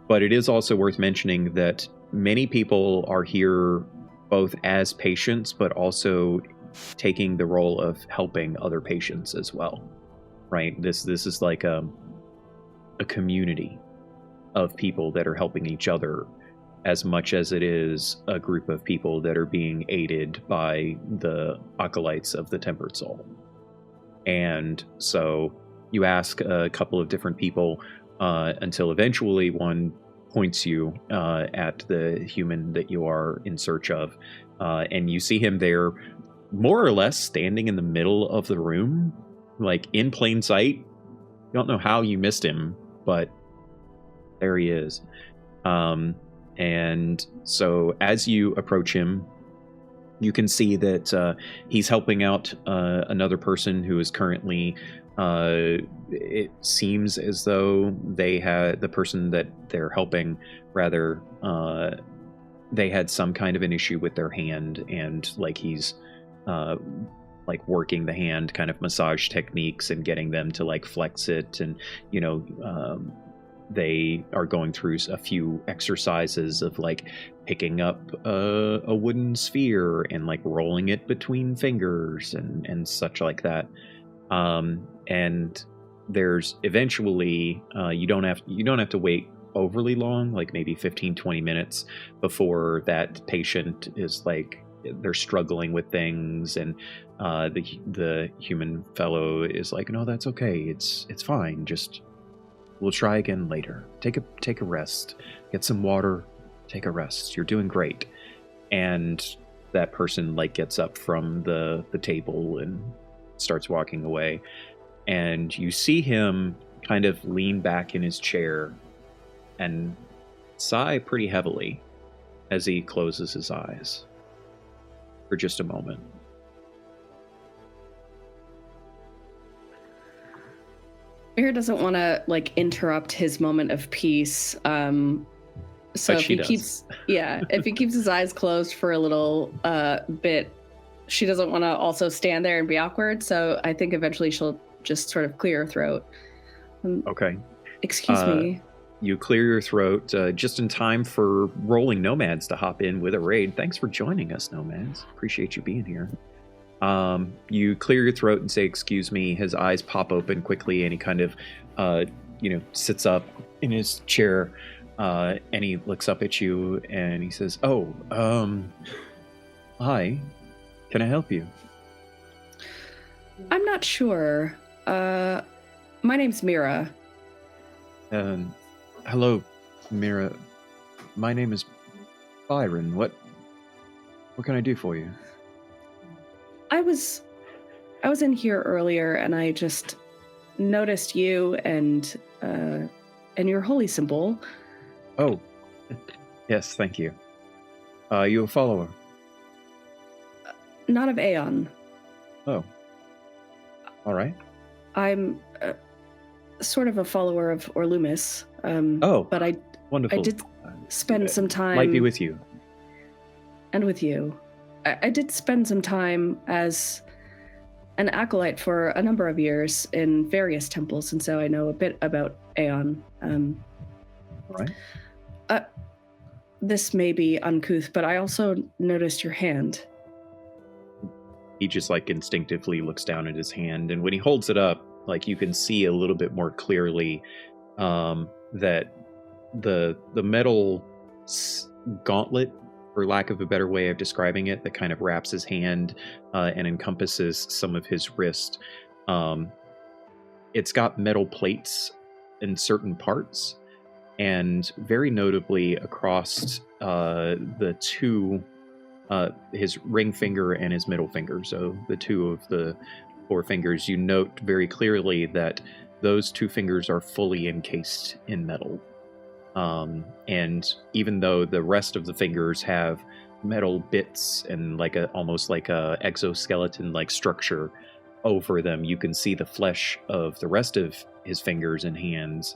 S1: But it is also worth mentioning that many people are here both as patients, but also taking the role of helping other patients as well, right? This is like a community of people that are helping each other as much as it is a group of people that are being aided by the acolytes of the Tempered Soul. And so you ask a couple of different people until eventually one points you at the human that you are in search of, and you see him there more or less standing in the middle of the room, like in plain sight. You don't know how you missed him, but there he is. And so as you approach him, you can see that he's helping out another person who is currently, it seems as though the person that they're helping, rather, they had some kind of an issue with their hand, and like he's like working the hand, kind of massage techniques and getting them to like flex it, and they are going through a few exercises of like picking up a wooden sphere and like rolling it between fingers and such like that. And there's eventually you don't have to wait overly long, like maybe 15-20 minutes before that patient is like, they're struggling with things, and the human fellow is like, no, that's okay, it's fine, just we'll try again later. Take a rest, get some water, take a rest, you're doing great. And that person like gets up from the table and starts walking away, and you see him kind of lean back in his chair and sigh pretty heavily as he closes his eyes for just a moment.
S5: Mira doesn't want to like interrupt his moment of peace. So
S1: but
S5: if he keeps his eyes closed for a little bit, she doesn't want to also stand there and be awkward. So I think eventually she'll just sort of clear her throat.
S1: Okay.
S5: Excuse me.
S1: You clear your throat just in time for Rolling Nomads to hop in with a raid. Thanks for joining us, Nomads. Appreciate you being here. You clear your throat and say, excuse me. His eyes pop open quickly, and he kind of, sits up in his chair, and he looks up at you, and he says, hi, can I help you?
S5: I'm not sure. My name's Mira.
S1: Hello, Mira. My name is Byron. What What can I do for you?
S5: I was in here earlier, and I just noticed you and your holy symbol.
S1: Oh, yes, thank you. You a follower?
S5: Not of Aeon.
S1: Oh. All right.
S5: I'm sort of a follower of Orlumis. But I
S1: wonderful.
S5: I did spend some time.
S1: Might be with you.
S5: And with you. I did spend some time as an acolyte for a number of years in various temples, and so I know a bit about Aeon.
S1: All right.
S5: This may be uncouth, but I also noticed your hand.
S1: He just like instinctively looks down at his hand, and when he holds it up, like you can see a little bit more clearly that the metal gauntlet, for lack of a better way of describing it, that kind of wraps his hand and encompasses some of his wrist. It's got metal plates in certain parts, and very notably across the two, his ring finger and his middle finger, so the two of the 4 fingers, you note very clearly that those 2 fingers are fully encased in metal. And even though the rest of the fingers have metal bits and almost like a exoskeleton like structure over them, you can see the flesh of the rest of his fingers and hands,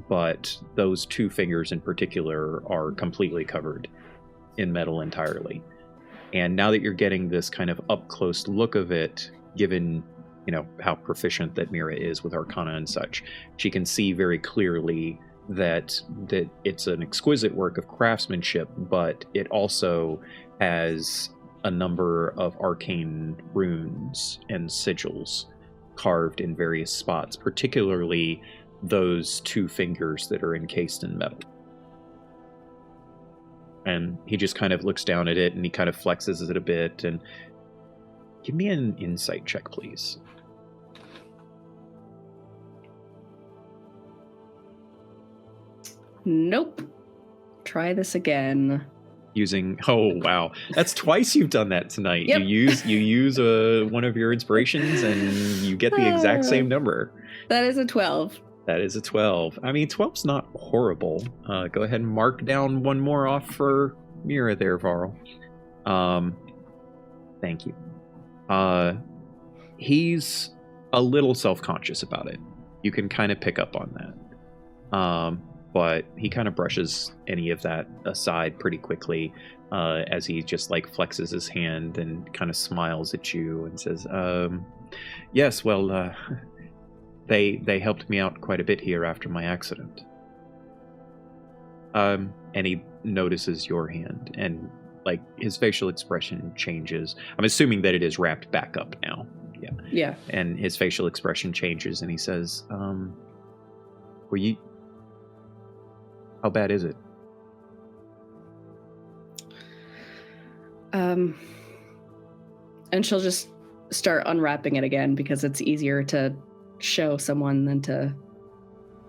S1: but those 2 fingers in particular are completely covered in metal entirely. And now that you're getting this kind of up close look of it, given how proficient that Mira is with Arcana and such, she can see very clearly that it's an exquisite work of craftsmanship, but it also has a number of arcane runes and sigils carved in various spots, particularly those 2 fingers that are encased in metal. And he just kind of looks down at it, and he kind of flexes it a bit. And give me an insight check, please.
S5: Nope. Try this again.
S1: Oh wow, that's twice you've done that tonight.
S5: Yep.
S1: You use one of your inspirations, and you get the exact same number.
S5: That is a 12.
S1: That is a 12. I mean, 12's not horrible. Go ahead and mark down one more off for Mira there, Varl. Thank you. He's a little self-conscious about it. You can kind of pick up on that. But he kind of brushes any of that aside pretty quickly as he just like flexes his hand and kind of smiles at you and says, yes, well, they helped me out quite a bit here after my accident. And he notices your hand, and like his facial expression changes. I'm assuming that it is wrapped back up now. Yeah. And his facial expression changes, and he says, how bad is it?
S5: And she'll just start unwrapping it again, because it's easier to show someone than to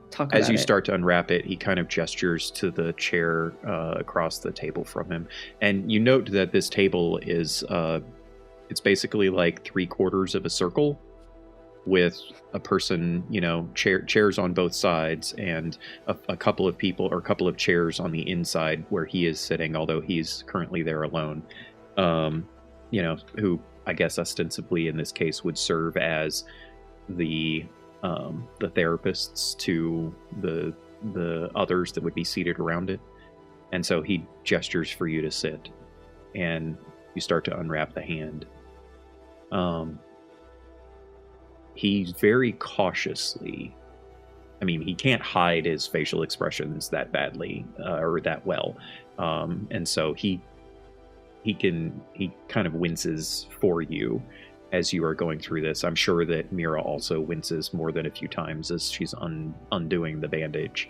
S5: talk about it.
S1: As you start to unwrap it, he kind of gestures to the chair across the table from him. And you note that this table is, it's basically like 3/4 of a circle with a person, chairs on both sides, and a couple of people or a couple of chairs on the inside where he is sitting, although he's currently there alone. Who I guess ostensibly in this case would serve as the therapists to the others that would be seated around it. And so he gestures for you to sit, and you start to unwrap the hand. He's very cautiously, he can't hide his facial expressions that badly or that well. And so he kind of winces for you as you are going through this. I'm sure that Mira also winces more than a few times as she's undoing the bandage.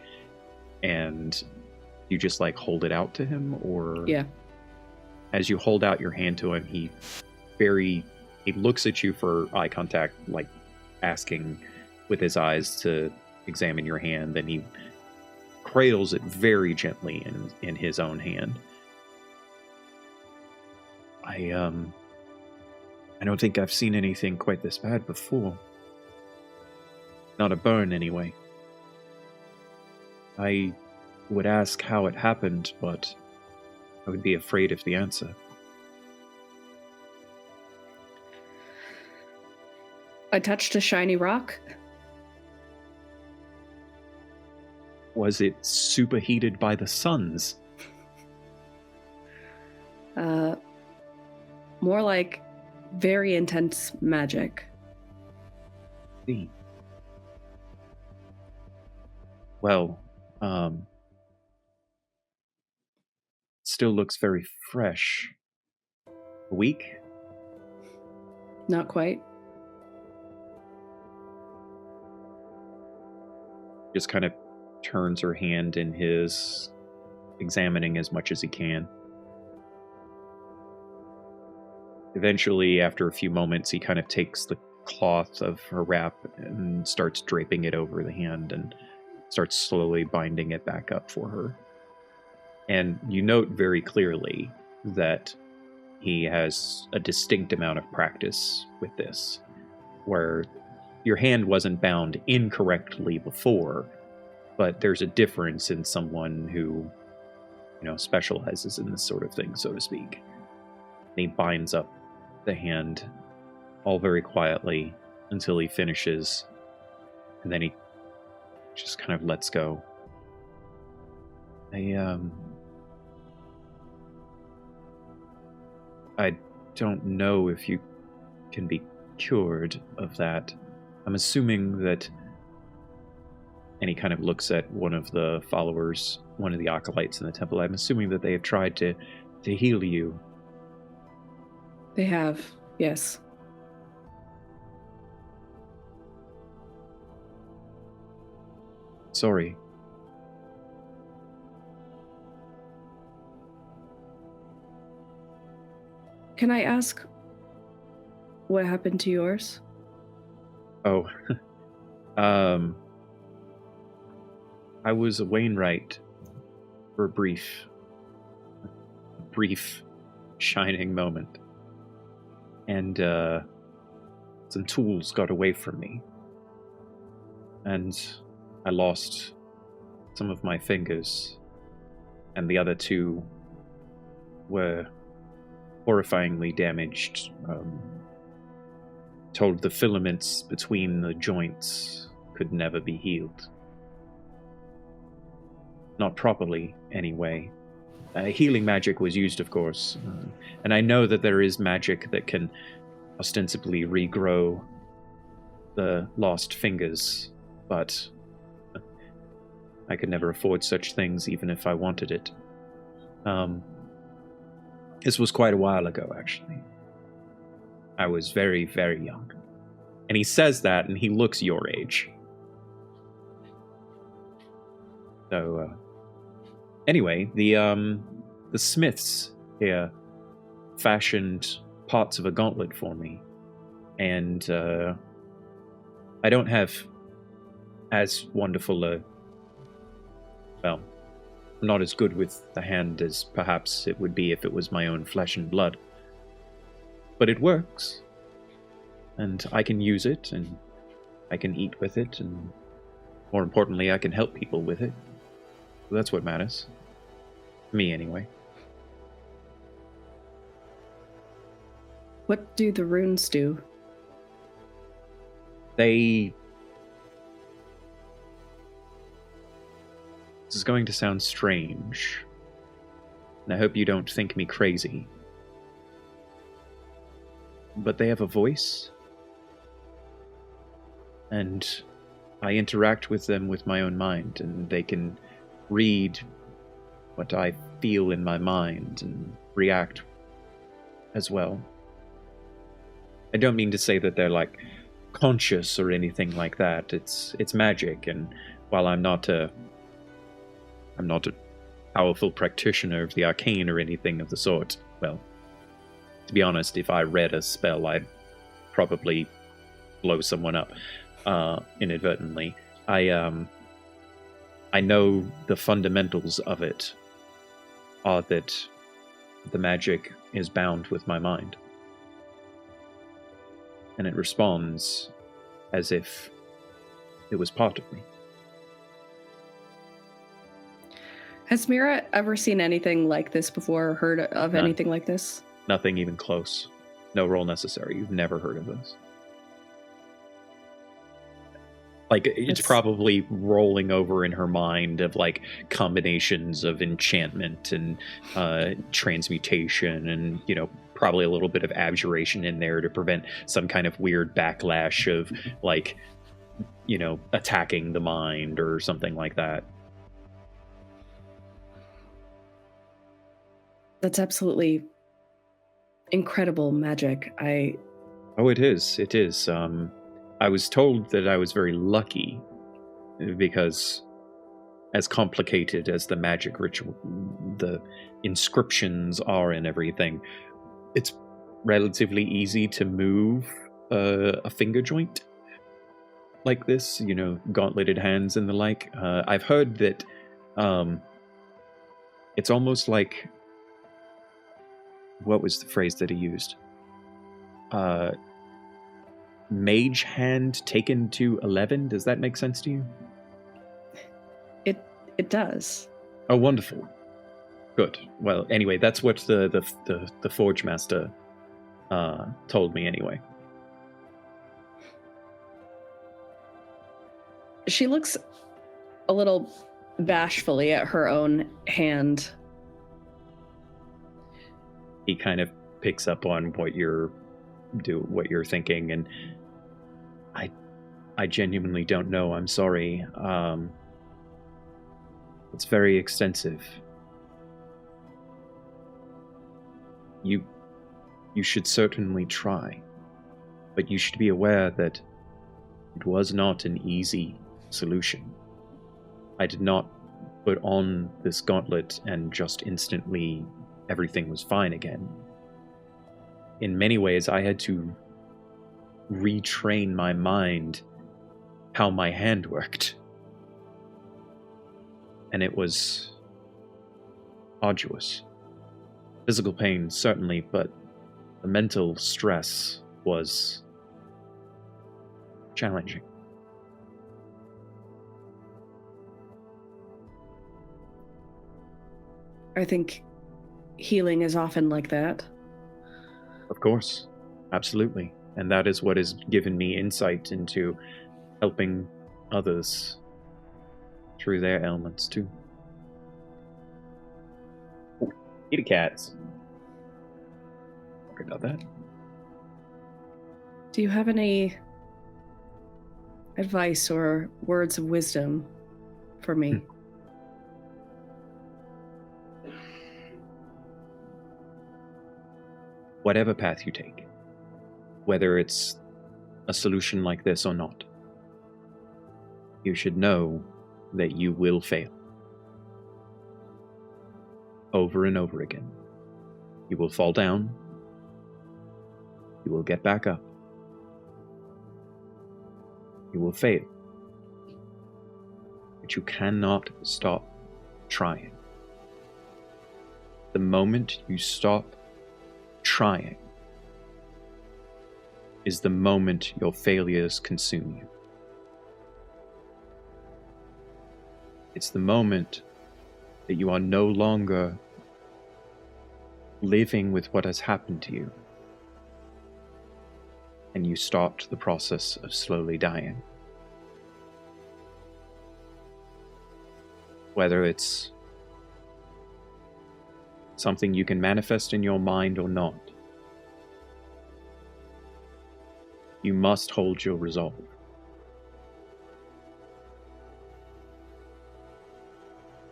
S1: And you just like hold it out to him, or
S5: yeah.
S1: As you hold out your hand to him, he looks at you for eye contact, like asking with his eyes to examine your hand. Then he cradles it very gently in his own hand.
S6: I don't think I've seen anything quite this bad before. Not a burn, anyway. I would ask how it happened, but I would be afraid of the answer.
S5: I touched a shiny rock.
S1: Was it superheated by the suns?
S5: More like very intense magic.
S1: See. Well, still looks very fresh. A week?
S5: Not quite.
S1: Just kind of turns her hand in his, examining as much as he can. Eventually, after a few moments, he kind of takes the cloth of her wrap and starts draping it over the hand and starts slowly binding it back up for her. And you note very clearly that he has a distinct amount of practice with this, where your hand wasn't bound incorrectly before, but there's a difference in someone who, specializes in this sort of thing, so to speak. And he binds up the hand all very quietly until he finishes, and then he just kind of lets go. I don't know if you can be cured of that. I'm assuming that, and he kind of looks at one of the followers, one of the acolytes in the temple, I'm assuming that they have tried to heal you.
S5: They have, yes.
S1: Sorry.
S5: Can I ask what happened to yours?
S1: Oh. I was a Wainwright for a brief shining moment. And some tools got away from me. And I lost some of my fingers. And the other two were horrifyingly damaged. Told the filaments between the joints could never be healed. Not properly, anyway. Healing magic was used, of course. And I know that there is magic that can ostensibly regrow the lost fingers, but I could never afford such things even if I wanted it. This was quite a while ago, actually. I was very, very young. And he says that, and he looks your age. So, anyway, the smiths here fashioned parts of a gauntlet for me. And, I don't have as wonderful a... Well, I'm not as good with the hand as perhaps it would be if it was my own flesh and blood. But it works. And I can use it, and I can eat with it, and more importantly, I can help people with it. So that's what matters. Me, anyway.
S5: What do the runes do?
S1: This is going to sound strange, and I hope you don't think me crazy. But they have a voice, and I interact with them with my own mind, and they can read what I feel in my mind and react as well. I don't mean to say that they're like conscious or anything like that. It's magic, and while I'm not a powerful practitioner of the arcane or anything of the sort, well, to be honest, if I read a spell, I'd probably blow someone up inadvertently. I know the fundamentals of it are that the magic is bound with my mind. And it responds as if it was part of me.
S5: Has Mira ever seen anything like this before, or heard of
S1: None.
S5: anything like this?
S1: Nothing even close. No roll necessary. You've never heard of this. Like, it's probably rolling over in her mind of, like, combinations of enchantment and transmutation and, you know, probably a little bit of abjuration in there to prevent some kind of weird backlash of, like, you know, attacking the mind or something like that.
S5: That's absolutely incredible magic.
S1: Oh, it is. It is. I was told that I was very lucky because as complicated as the magic ritual, the inscriptions are and everything, it's relatively easy to move a finger joint like this, you know, gauntleted hands and the like. I've heard that it's almost like, what was the phrase that he used? Mage hand taken to 11. Does that make sense to you?
S5: It does.
S1: Oh, wonderful. Good. Well, anyway, that's what the Forge Master told me anyway.
S5: She looks a little bashfully at her own hand.
S1: He kind of picks up on what you're thinking, and I genuinely don't know. I'm sorry. It's very extensive. You should certainly try, but you should be aware that it was not an easy solution. I did not put on this gauntlet and just instantly everything was fine again. In many ways, I had to retrain my mind how my hand worked. And it was arduous. Physical pain, certainly, but the mental stress was challenging.
S5: I think healing is often like that.
S1: Of course, absolutely. And that is what has given me insight into helping others through their ailments too. Ooh, kitty cats. Sorry about that.
S5: Do you have any advice or words of wisdom for me?
S1: Whatever path you take, whether it's a solution like this or not, you should know that you will fail. Over and over again. You will fall down. You will get back up. You will fail. But you cannot stop trying. The moment you stop trying is the moment your failures consume you. It's the moment that you are no longer living with what has happened to you, and you start the process of slowly dying. Whether it's something you can manifest in your mind or not, you must hold your resolve.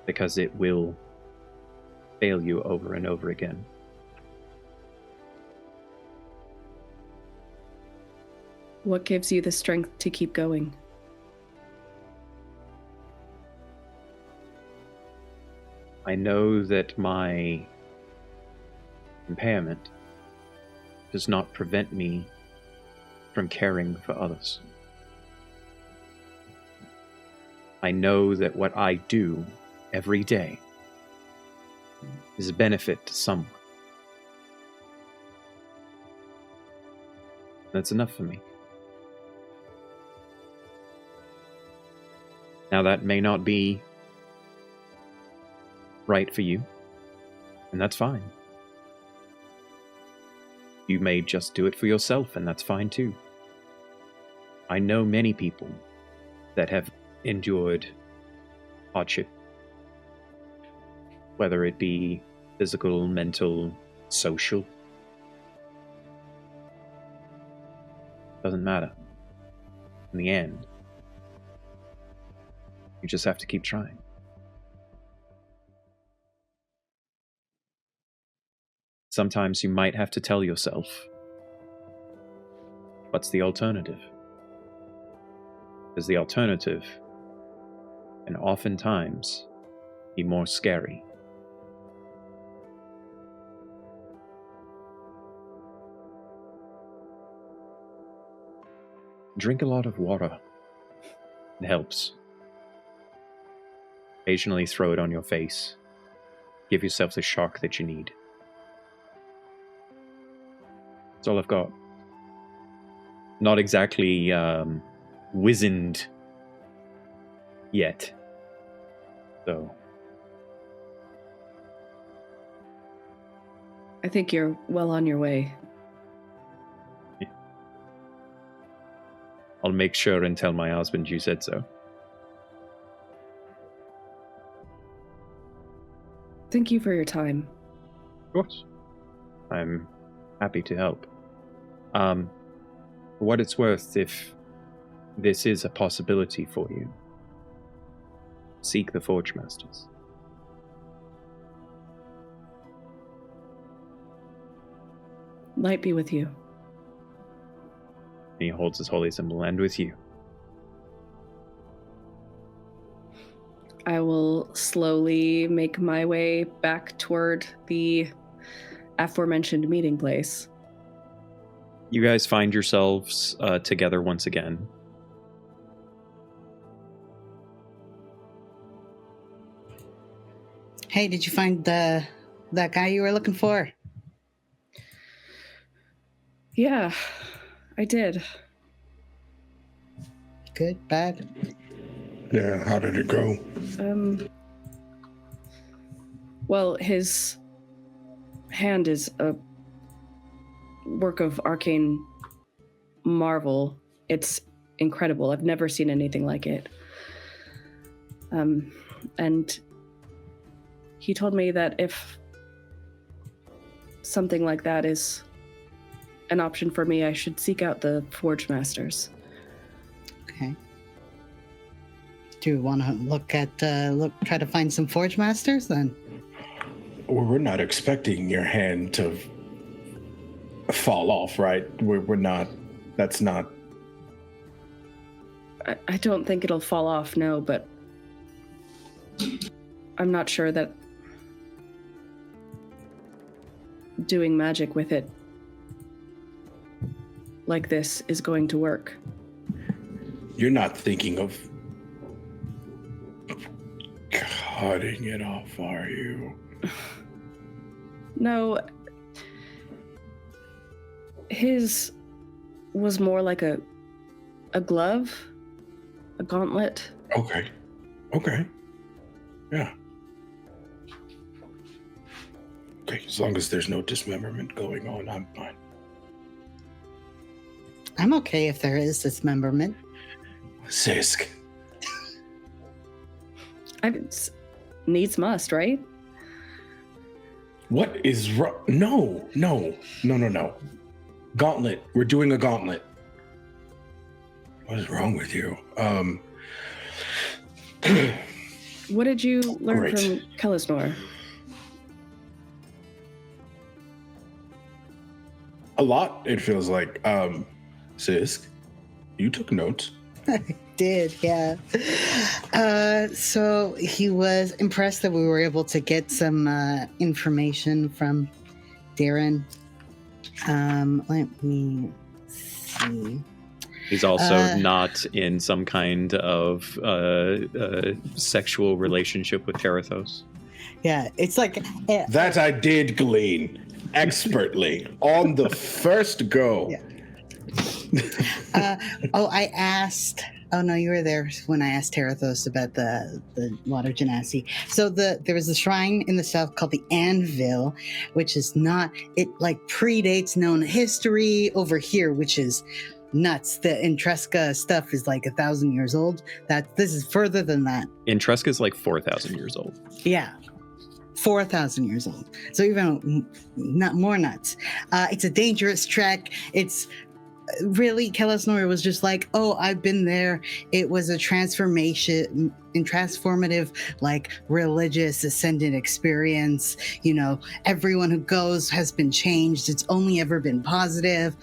S1: Because it will fail you over and over again.
S5: What gives you the strength to keep going?
S1: I know that my impairment does not prevent me from caring for others. I know that what I do every day is a benefit to someone. That's enough for me. Now that may not be right for you, and that's fine. You may just do it for yourself, and that's fine too. I know many people that have endured hardship, whether it be physical, mental, social. Doesn't matter. In the end, you just have to keep trying. Sometimes you might have to tell yourself, what's the alternative? Because the alternative can oftentimes be more scary. Drink a lot of water. It helps. Occasionally throw it on your face. Give yourself the shock that you need. That's all I've got. Not exactly wizened yet. So.
S5: I think you're well on your way.
S1: I'll make sure and tell my husband you said so.
S5: Thank you for your time.
S1: Of course. I'm happy to help. For what it's worth, if this is a possibility for you, seek the Forge Masters.
S5: Light be with you.
S1: He holds his holy symbol, and with you.
S5: I will slowly make my way back toward the aforementioned meeting place.
S1: You guys find yourselves together once again.
S2: Hey, did you find that guy you were looking for?
S5: Yeah, I did.
S2: Good, bad?
S4: Yeah, how did it go?
S5: Well, his hand is a work of arcane marvel. It's incredible. I've never seen anything like it. And he told me that if something like that is an option for me, I should seek out the Forge Masters.
S2: Okay. Do you want to try to find some Forge Masters then?
S4: Well, we're not expecting your hand to fall off, right? We're not. That's not.
S5: I don't think it'll fall off, no, but I'm not sure that doing magic with it like this is going to work.
S4: You're not thinking of cutting it off, are you?
S5: No. His was more like a glove, a gauntlet.
S4: Okay. Yeah. Okay, as long as there's no dismemberment going on, I'm fine.
S2: I'm okay if there is dismemberment.
S4: Sisk.
S5: Needs must, right?
S4: What is wrong? No. Gauntlet. We're doing a gauntlet. What is wrong with you?
S5: What did you learn
S4: Great.
S5: from Kelisnor?
S4: A lot, it feels like. Sisk, you took notes.
S2: I did, yeah. So he was impressed that we were able to get some information from Darren. Let me see.
S1: He's also not in some kind of sexual relationship with Terathos.
S2: Yeah, it's like...
S4: That I did glean expertly on the first go.
S2: Yeah. I asked. Oh no, you were there when I asked Terathos about the water genasi. So there was a shrine in the south called the Anvil, which is not it like predates known history over here, which is nuts. The Intreska stuff is like 1,000 years old. This is further than that.
S1: Intreska is like 4,000 years old.
S2: Yeah. 4,000 years old. So even not more nuts. It's a dangerous trek. It's really, Kelesnor was just like, oh, I've been there. It was a transformative, like religious ascendant experience. You know, everyone who goes has been changed. It's only ever been positive.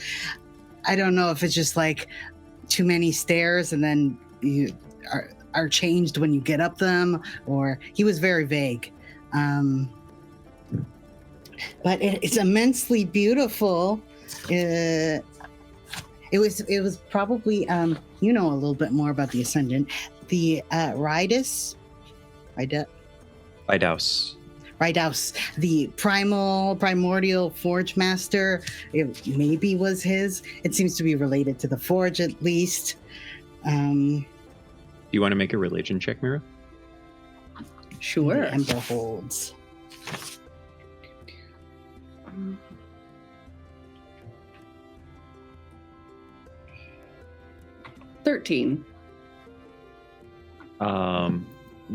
S2: I don't know if it's just like too many stairs and then you are changed when you get up them, or he was very vague. But it's immensely beautiful. It was probably you know a little bit more about the Ascendant. The Rydaus, the primordial forge master. It maybe was his. It seems to be related to the forge at least.
S1: Do you want to make a religion check, Mira?
S5: Sure.
S2: The Ember holds.
S5: $13.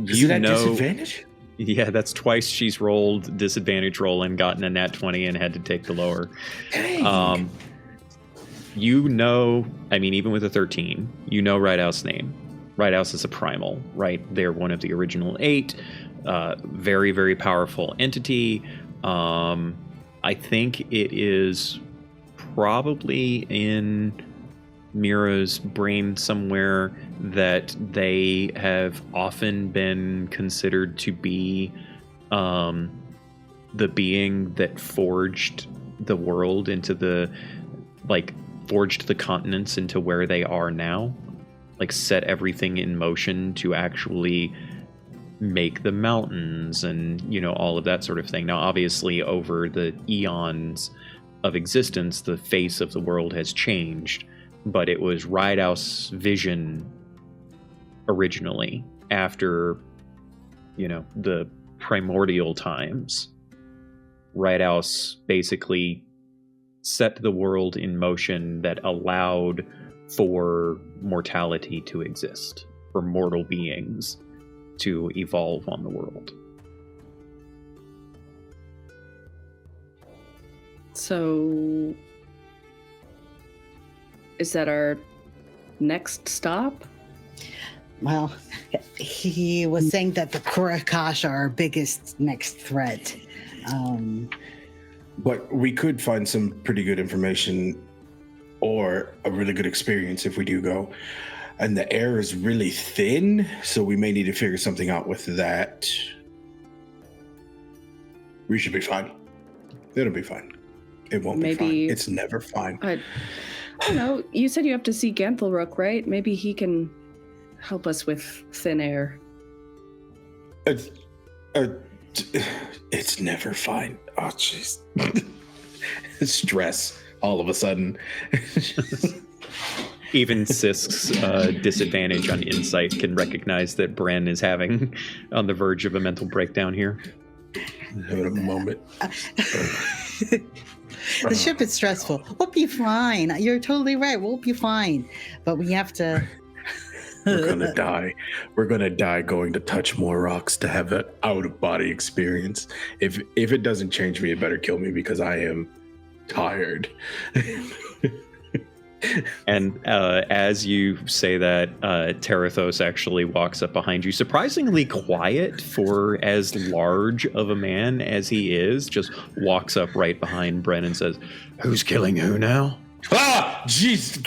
S4: Is it at disadvantage?
S1: Yeah, that's twice she's rolled disadvantage roll and gotten a nat 20 and had to take the lower.
S4: Dang.
S1: You know, I mean, even with a 13, you know Rydaus' name. Rydaus is a primal, right? They're one of the original 8. Very, very powerful entity. I think it is probably in Mira's brain somewhere that they have often been considered to be the being that forged the world into forged the continents into where they are now, like set everything in motion to actually make the mountains and, you know, all of that sort of thing. Now, obviously, over the eons of existence, the face of the world has changed, but it was Rydaus' vision originally after, you know, the primordial times. Rydaus basically set the world in motion that allowed for mortality to exist, for mortal beings to evolve on the world.
S5: So, is that our next stop?
S2: Well, he was saying that the Kourokash are our biggest next threat.
S4: But we could find some pretty good information or a really good experience if we do go. And the air is really thin, so we may need to figure something out with that. We should be fine. It'll be fine. It won't be fine. It's never fine.
S5: I don't know. You said you have to see Ganthelrook, right? Maybe he can help us with thin air.
S4: It's never fine. Oh, jeez. Stress all of a sudden.
S1: Even Sisk's disadvantage on insight can recognize that Bren is having on the verge of a mental breakdown here.
S4: Having a moment.
S2: The ship is stressful. We'll be fine. You're totally right. We'll be fine. But we have to...
S4: We're gonna die. We're gonna die going to touch more rocks to have that out-of-body experience. If it doesn't change me, it better kill me because I am tired.
S1: And as you say that, Terathos actually walks up behind you, surprisingly quiet for as large of a man as he is, just walks up right behind Bren and says,
S6: "Who's killing who now?"
S4: Ah! Jeez!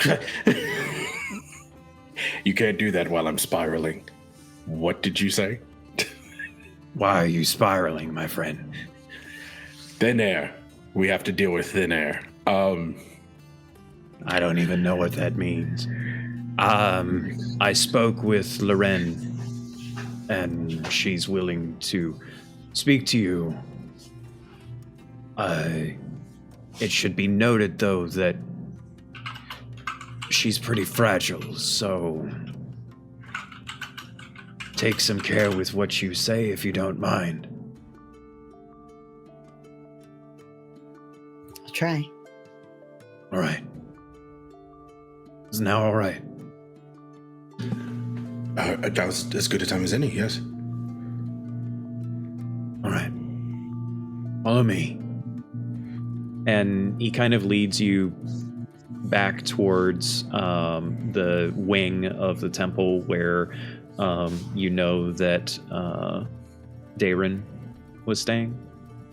S4: You can't do that while I'm spiraling. What did you say?
S6: Why are you spiraling, my friend?
S4: Thin air. We have to deal with thin air.
S6: I don't even know what that means. I spoke with Loren, and she's willing to speak to you. It should be noted, though, that she's pretty fragile, so take some care with what you say if you don't mind.
S2: I'll try.
S6: All right. Is now all right?
S4: That was as good a time as any, yes.
S6: All right. Follow me.
S1: And he kind of leads you back towards the wing of the temple where you know that Dayron was staying,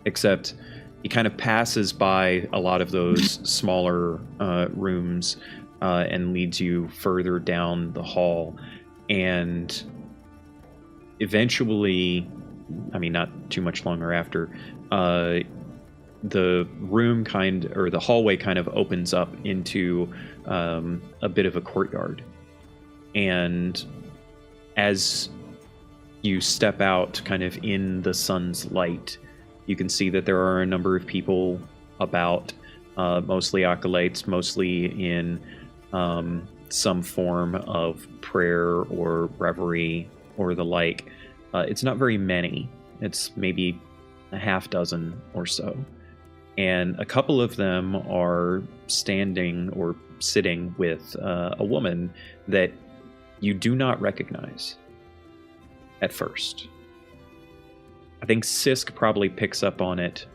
S1: except he kind of passes by a lot of those smaller rooms and leads you further down the hall. And eventually, I mean, not too much longer after, the hallway kind of opens up into a bit of a courtyard. And as you step out kind of in the sun's light, you can see that there are a number of people about, mostly acolytes, mostly in some form of prayer or reverie or the like. It's not very many. It's maybe a half dozen or so. And a couple of them are standing or sitting with a woman that you do not recognize at first. I think Sisk probably picks up on it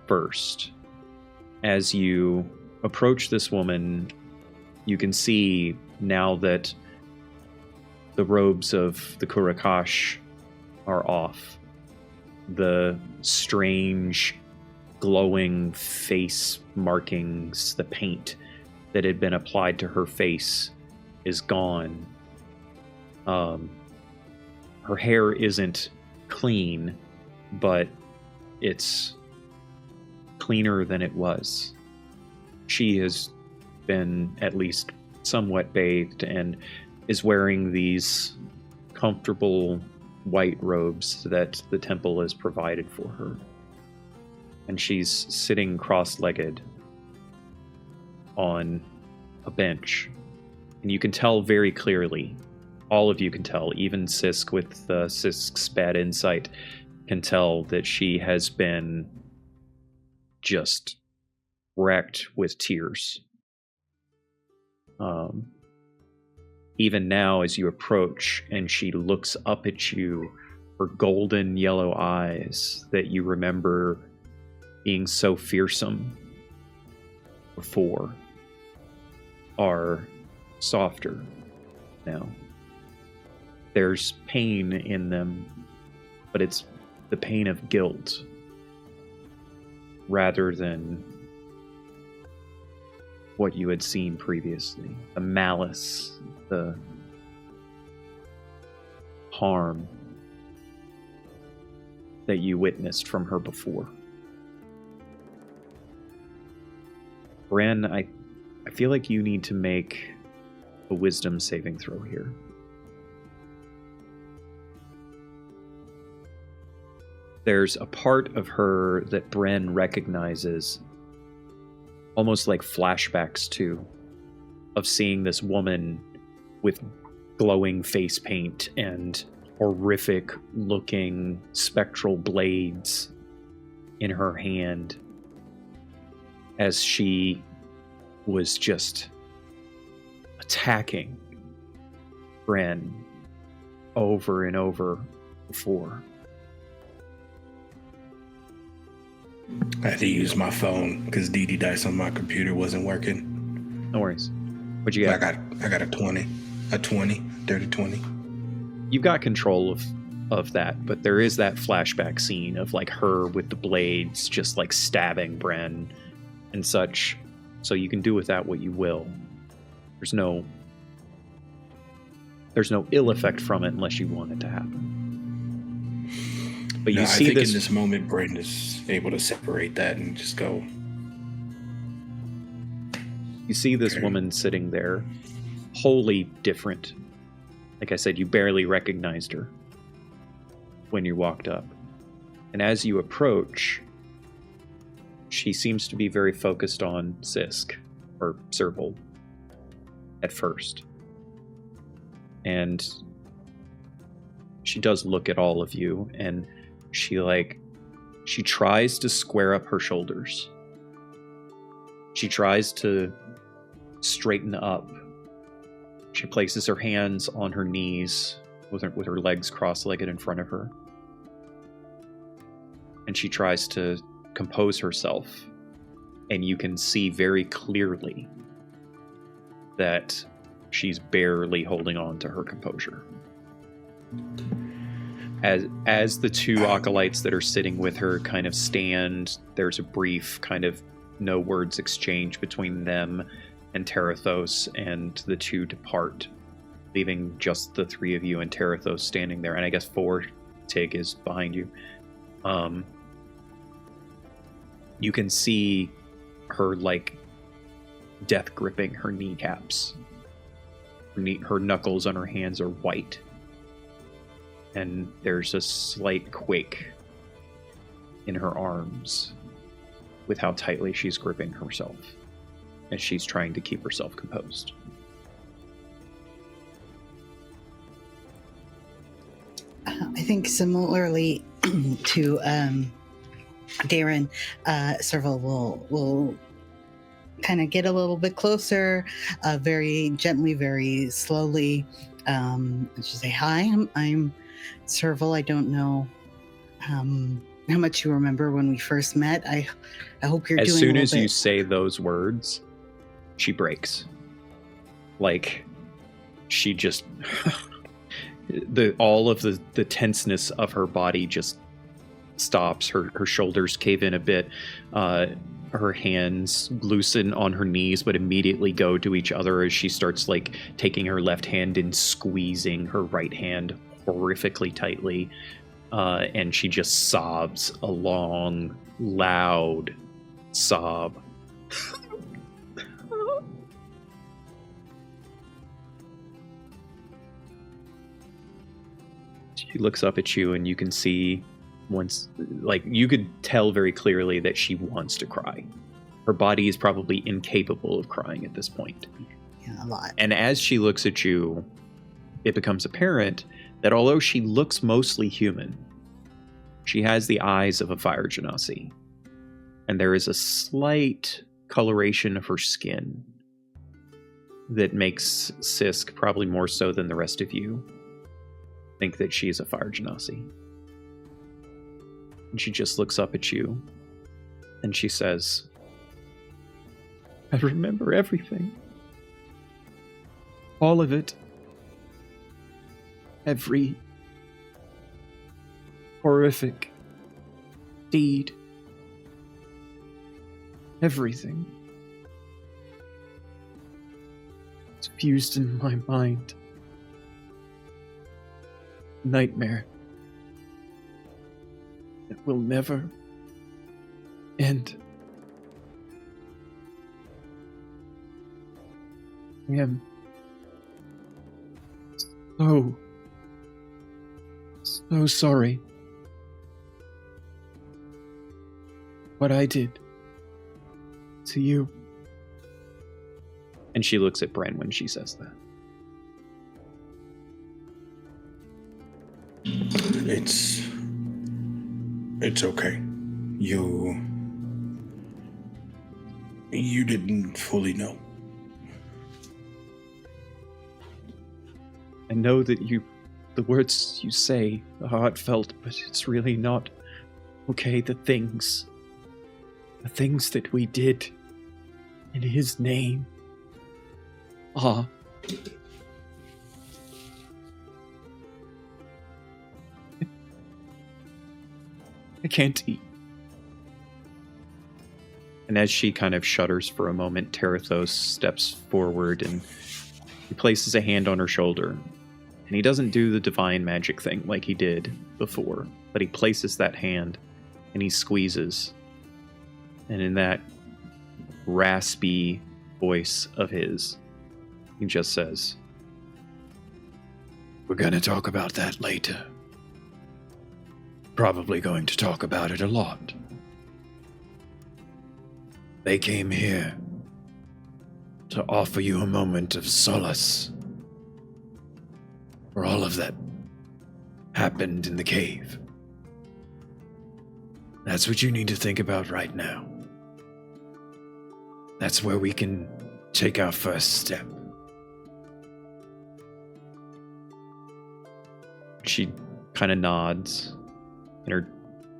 S1: first. As you approach this woman, you can see now that the robes of the Kourokash are off. The strange glowing face markings, the paint that had been applied to her face is gone. Her hair isn't clean, but it's cleaner than it was. She has been at least somewhat bathed and is wearing these comfortable white robes that the temple has provided for her. And she's sitting cross-legged on a bench. And you can tell very clearly, all of you can tell, even Sisk with Sisk's bad insight can tell that she has been just wrecked with tears. Even now, as you approach and she looks up at you, her golden yellow eyes that you remember being so fearsome before are softer now. There's pain in them, but it's the pain of guilt rather than what you had seen previously. The malice, the harm that you witnessed from her before. Bren, I feel like you need to make a wisdom saving throw here. There's a part of her that Bren recognizes, almost like flashbacks to, of seeing this woman with glowing face paint and horrific looking spectral blades in her hand as she was just attacking Bren over and over before.
S4: I had to use my phone because DD Dice on my computer wasn't working.
S1: No worries. What'd you get?
S4: I got a 20. A 20. Dirty 20.
S1: You've got control of that, but there is that flashback scene of like her with the blades just like stabbing Bren and such. So you can do with that what you will. There's no ill effect from it unless you want it to happen. But you see
S4: I think
S1: this
S4: in this moment, Bren is able to separate that and just go.
S1: You see this woman sitting there, wholly different. Like I said, you barely recognized her when you walked up. And as you approach, she seems to be very focused on Sisk, or Serval. at first. And she does look at all of you, and she tries to square up her shoulders. She tries to straighten up. She places her hands on her knees with her legs cross-legged in front of her. And she tries to compose herself. And you can see very clearly that she's barely holding on to her composure. As the two acolytes that are sitting with her kind of stand, there's a brief kind of no words exchange between them and Terathos, and the two depart, leaving just the three of you and Terathos standing there. And I guess Tig is behind you. You can see her death gripping her kneecaps. Her knuckles on her hands are white. And there's a slight quake in her arms with how tightly she's gripping herself as she's trying to keep herself composed.
S2: I think similarly to Darren, Serval will kind of get a little bit closer, very gently, very slowly. And she'll say, "Hi, I'm Serval. I don't know how much you remember when we first met. I hope you're doing
S1: as soon
S2: a
S1: as
S2: bit."
S1: you say those words, she breaks. She just all of the tenseness of her body just stops. Her shoulders cave in a bit. Her hands loosen on her knees, but immediately go to each other as she starts taking her left hand and squeezing her right hand horrifically tightly. And she just sobs a long, loud sob. She looks up at you, and you can see you could tell very clearly that she wants to cry. Her body is probably incapable of crying at this point.
S2: Yeah, a lot.
S1: And as she looks at you, it becomes apparent that although she looks mostly human, she has the eyes of a fire genasi. And there is a slight coloration of her skin that makes Sisk, probably more so than the rest of you, think that she is a fire genasi. And she just looks up at you, and she says, "I remember everything. All of it. Every horrific deed. Everything. It's fused in my mind. Nightmare that will never end. I am so sorry. What I did to you." And she looks at Bren when she says that.
S4: It's okay. You didn't fully know.
S1: I know that the words you say are heartfelt, but it's really not okay. The things that we did in his name are... I can't eat. And as she kind of shudders for a moment, Terathos steps forward and he places a hand on her shoulder. And he doesn't do the divine magic thing like he did before, but he places that hand and he squeezes. And in that raspy voice of his, he just says,
S6: "We're gonna talk about that later. Probably going to talk about it a lot. They came here to offer you a moment of solace for all of that happened in the cave. That's what you need to think about right now. That's where we can take our first step.
S1: She kind of nods, and her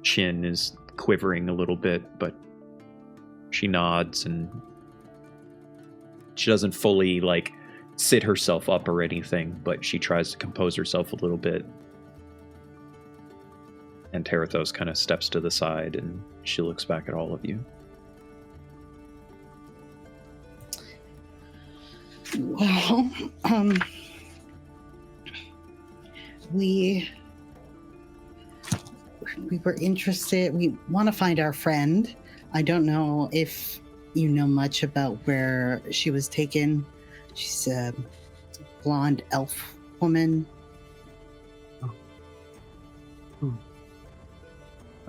S1: chin is quivering a little bit, but she nods, and she doesn't fully, like, sit herself up or anything, but she tries to compose herself a little bit. And Terathos kind of steps to the side, and she looks back at all of you.
S2: Well, we were interested. We want to find our friend. I don't know if you know much about where she was taken. She's a blonde elf woman.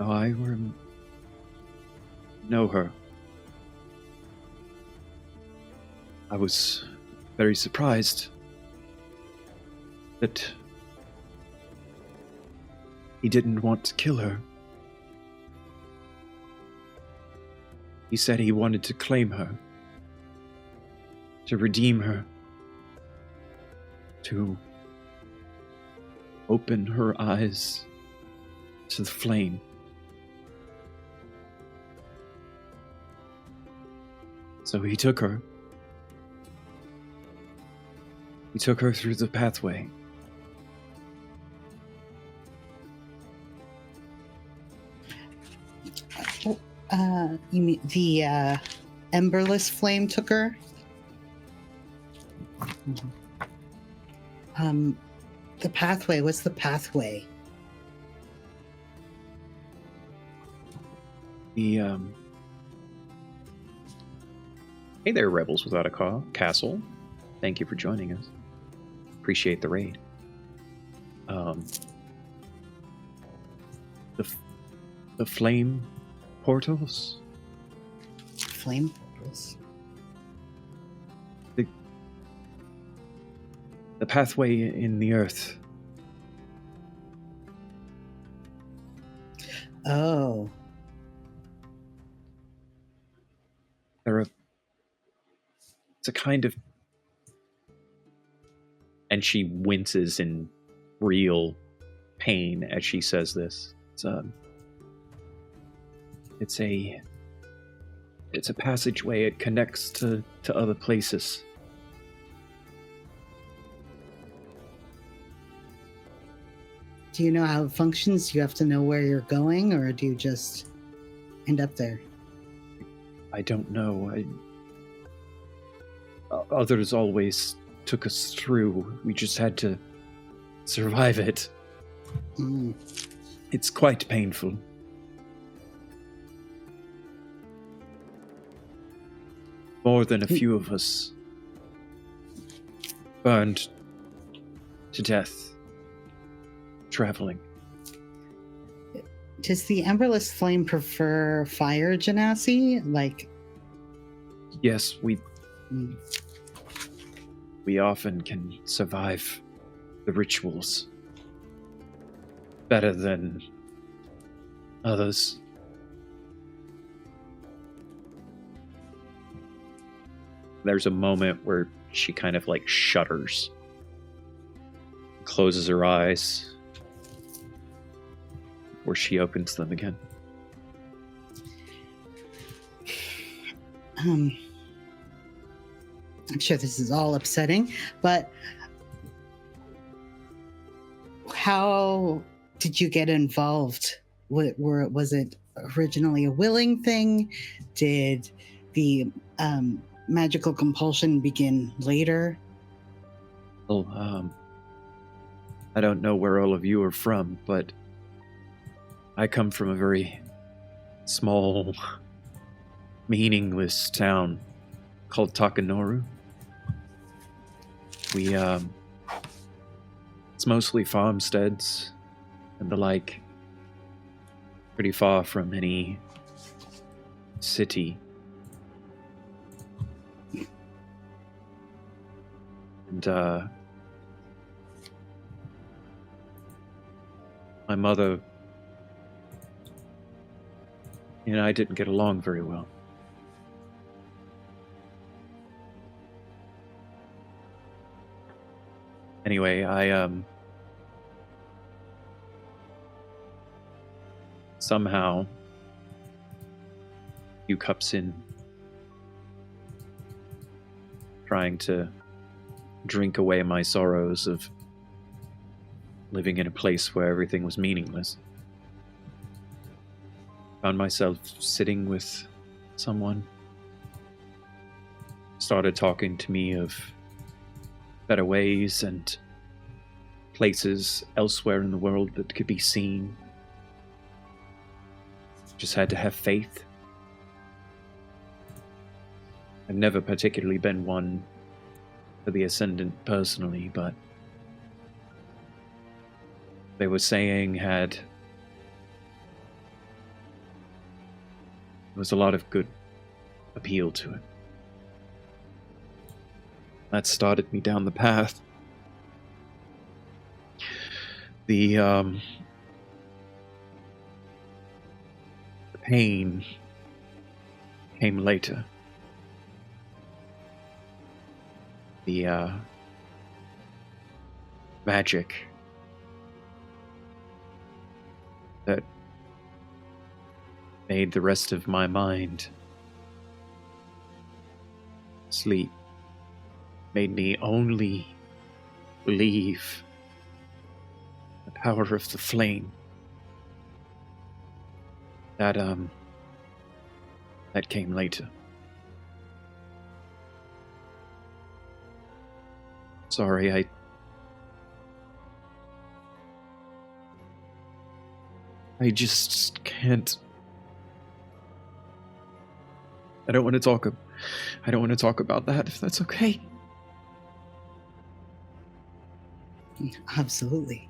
S1: Oh, I know her. I was very surprised that he didn't want to kill her. He said he wanted to claim her, to redeem her, to open her eyes to the flame. So he took her. He took her through the pathway.
S2: You mean the emberless flame took her? The pathway. What's the pathway?
S1: The Hey there, Rebels Without a Castle. Thank you for joining us. Appreciate the raid. The flame portals.
S2: Flame portals.
S1: The pathway in the earth.
S2: Oh.
S1: It's a kind of... And she winces in real pain as she says this. It's a passageway. It connects to other places.
S2: Do you know how it functions? Do you have to know where you're going, or do you just end up there?
S1: I don't know. Others always took us through. We just had to survive it.
S2: Mm.
S1: It's quite painful. More than a few of us burned to death traveling.
S2: Does the emberless flame prefer fire genasi? Like,
S1: yes, we often can survive the rituals better than others. There's a moment where she kind of like shudders, closes her eyes, where she opens them again.
S2: I'm sure this is all upsetting, but how did you get involved? Was it originally a willing thing? Did the magical compulsion begin later?
S1: Well, I don't know where all of you are from, but I come from a very small, meaningless town called Takanoru. It's mostly farmsteads and the like, pretty far from any city. And my mother and I didn't get along very well. Anyway, I somehow few cups in, trying to drink away my sorrows of living in a place where everything was meaningless. Found myself sitting with someone, started talking to me of better ways and places elsewhere in the world that could be seen. Just had to have faith. I've never particularly been one for the Ascendant personally, but they were saying there was a lot of good appeal to it. That started me down the path. The pain came later. The magic that made the rest of my mind sleep made me only believe the power of the flame. That came later. Sorry, I just can't. I don't want to talk about that, if that's okay.
S2: Absolutely.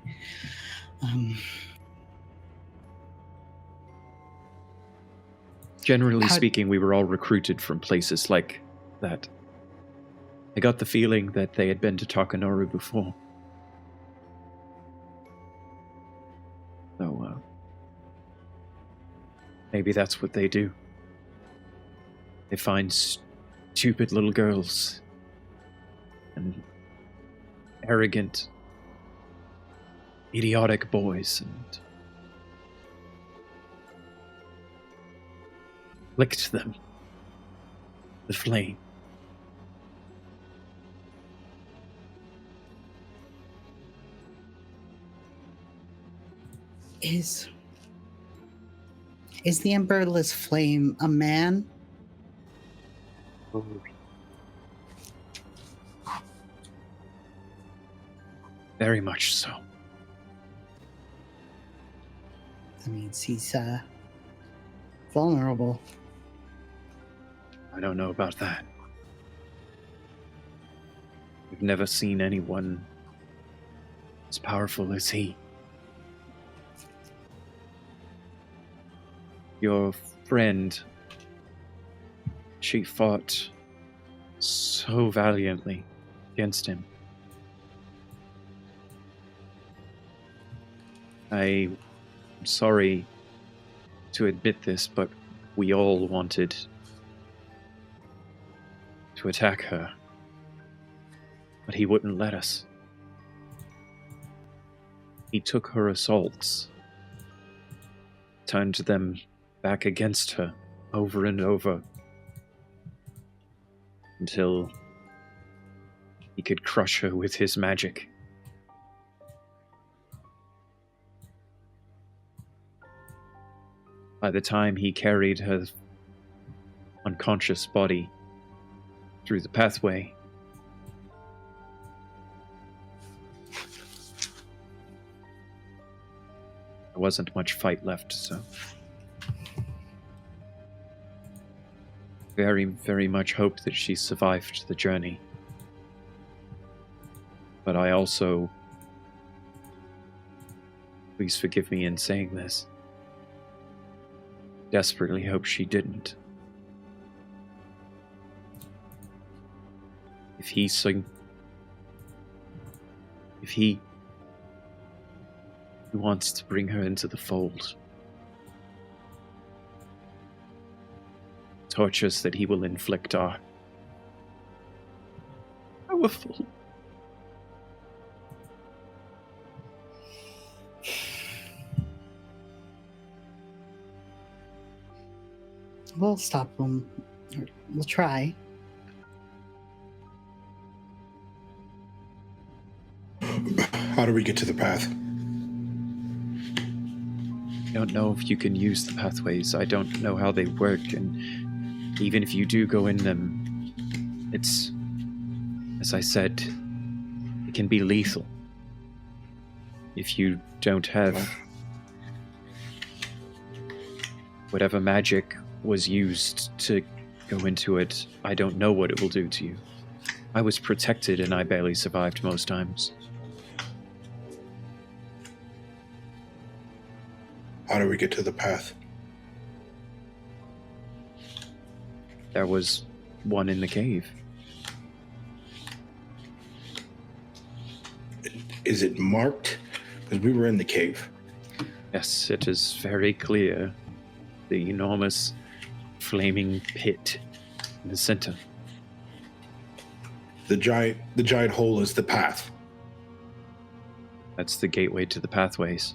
S1: Generally speaking, we were all recruited from places like that. I got the feeling that they had been to Takanoru before. So, maybe that's what they do. They find stupid little girls and arrogant, idiotic boys and licked them. The flame.
S2: Is the Emberless Flame a man?
S1: Oh. Very much so.
S2: That means he's vulnerable.
S1: I don't know about that. We've never seen anyone as powerful as he. Your friend, she fought so valiantly against him. I'm sorry to admit this, but we all wanted to attack her, but he wouldn't let us. He took her assaults, turned them back against her over and over until he could crush her with his magic. By the time he carried her unconscious body through the pathway, there wasn't much fight left, so very, very much hope that she survived the journey. But I also, please forgive me in saying this, desperately hope she didn't. If he he wants to bring her into the fold, tortures that he will inflict are powerful.
S2: We'll stop them. We'll try.
S4: How do we get to the path?
S1: I don't know if you can use the pathways. I don't know how they work, and even if you do go in them, it's, as I said, it can be lethal. If you don't have whatever magic was used to go into it, I don't know what it will do to you. I was protected and I barely survived most times.
S4: How do we get to the path?
S1: There was one in the cave.
S4: Is it marked? Because we were in the cave.
S1: Yes, it is very clear. The enormous flaming pit in the center.
S4: The giant hole is the path.
S1: That's the gateway to the pathways.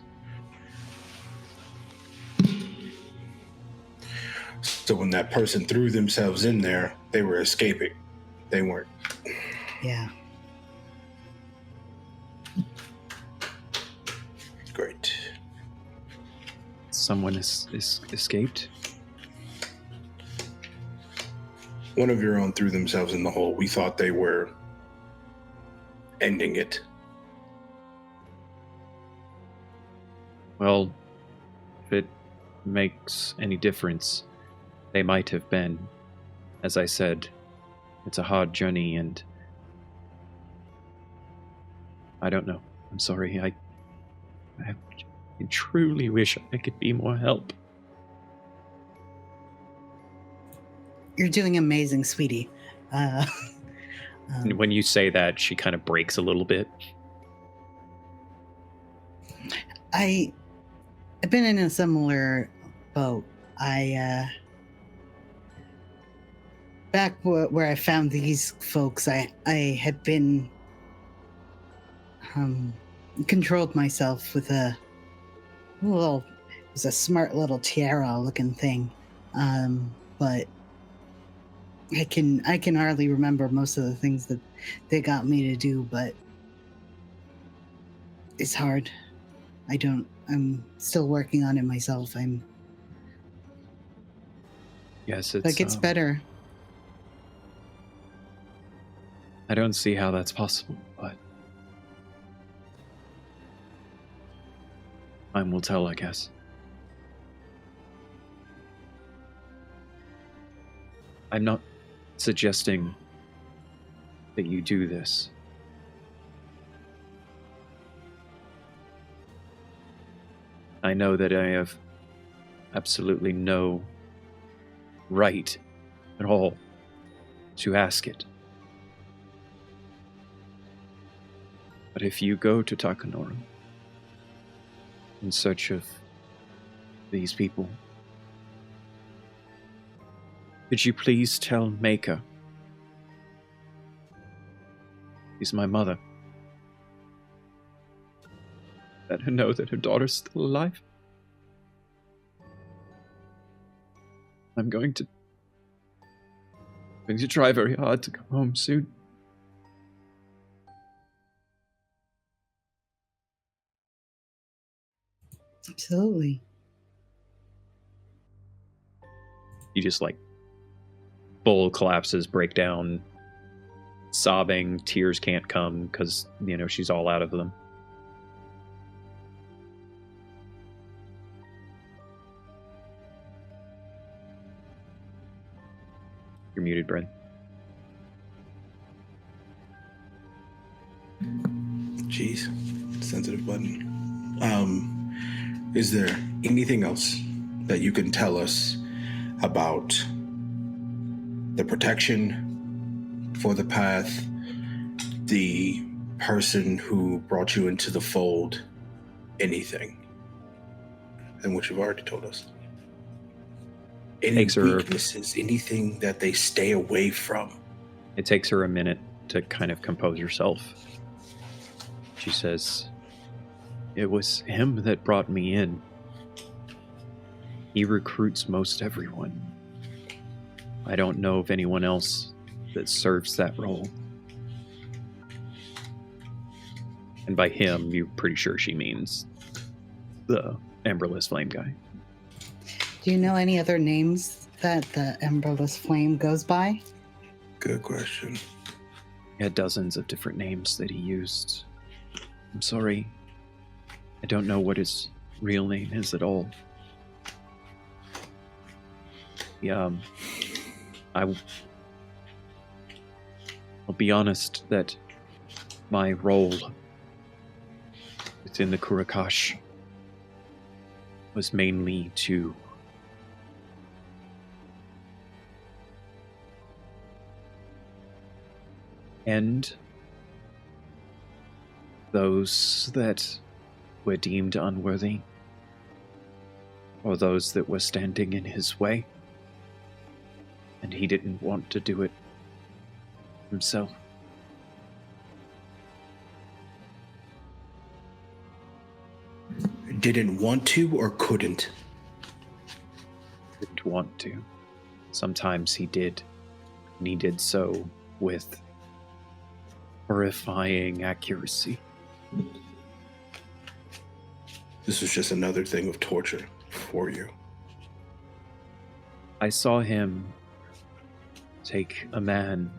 S4: So when that person threw themselves in there, they were escaping. They weren't.
S2: Yeah.
S4: Great.
S1: Someone has escaped?
S4: One of your own threw themselves in the hole. We thought they were ending it.
S1: Well, if it makes any difference, they might have been. As I said, it's a hard journey, and I don't know. I'm sorry. I truly wish I could be more help.
S2: You're doing amazing, sweetie.
S1: And when you say that, she kind of breaks a little bit.
S2: I've been in a similar boat. Back where I found these folks, I had been controlled myself with it was a smart little tiara-looking thing, but I can hardly remember most of the things that they got me to do, but it's hard. I'm still working on it myself.
S1: Yes, it's...
S2: But it gets better.
S1: I don't see how that's possible, but time will tell, I guess. I'm not suggesting that you do this. I know that I have absolutely no right at all to ask it. But if you go to Takanoru in search of these people, could you please tell Mako, she's my mother, let her know that her daughter's still alive? I'm going to try very hard to come home soon.
S2: Absolutely.
S1: You just full collapses, break down, sobbing, tears can't come because, she's all out of them. You're muted, Brent.
S4: Jeez, sensitive button. Is there anything else that you can tell us about the protection for the path, the person who brought you into the fold anything than what you've already told us? Any
S1: Takes her-
S4: weaknesses, anything that they stay away from?
S1: It takes her a minute to kind of compose herself. She says, "It was him that brought me in. He recruits most everyone. I don't know of anyone else that serves that role." And by him, you're pretty sure she means the Emberless Flame guy.
S2: Do you know any other names that the Emberless Flame goes by?
S4: Good question.
S1: He had dozens of different names that he used. I'm sorry. I don't know what his real name is at all. Yeah, I'll be honest that my role within the Kourokash was mainly to end those that were deemed unworthy, or those that were standing in his way, and he didn't want to do it himself.
S4: Didn't want to or couldn't?
S1: Didn't want to. Sometimes he did, and he did so with horrifying accuracy.
S4: This was just another thing of torture for you.
S1: I saw him take a man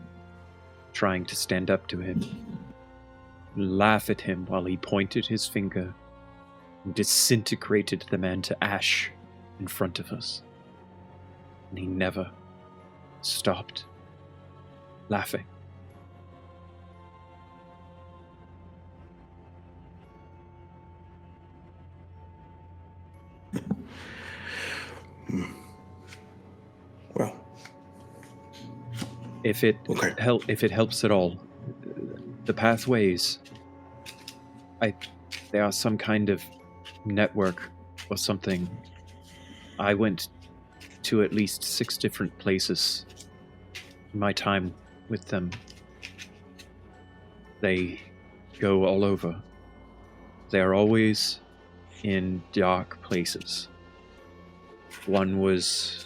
S1: trying to stand up to him, laugh at him while he pointed his finger and disintegrated the man to ash in front of us. And he never stopped laughing.
S4: Well,
S1: If it
S4: Okay.
S1: if it helps at all, the pathways, they are some kind of network or something. I went to at least 6 different places in my time with them. They go all over. They are always in dark places. One was...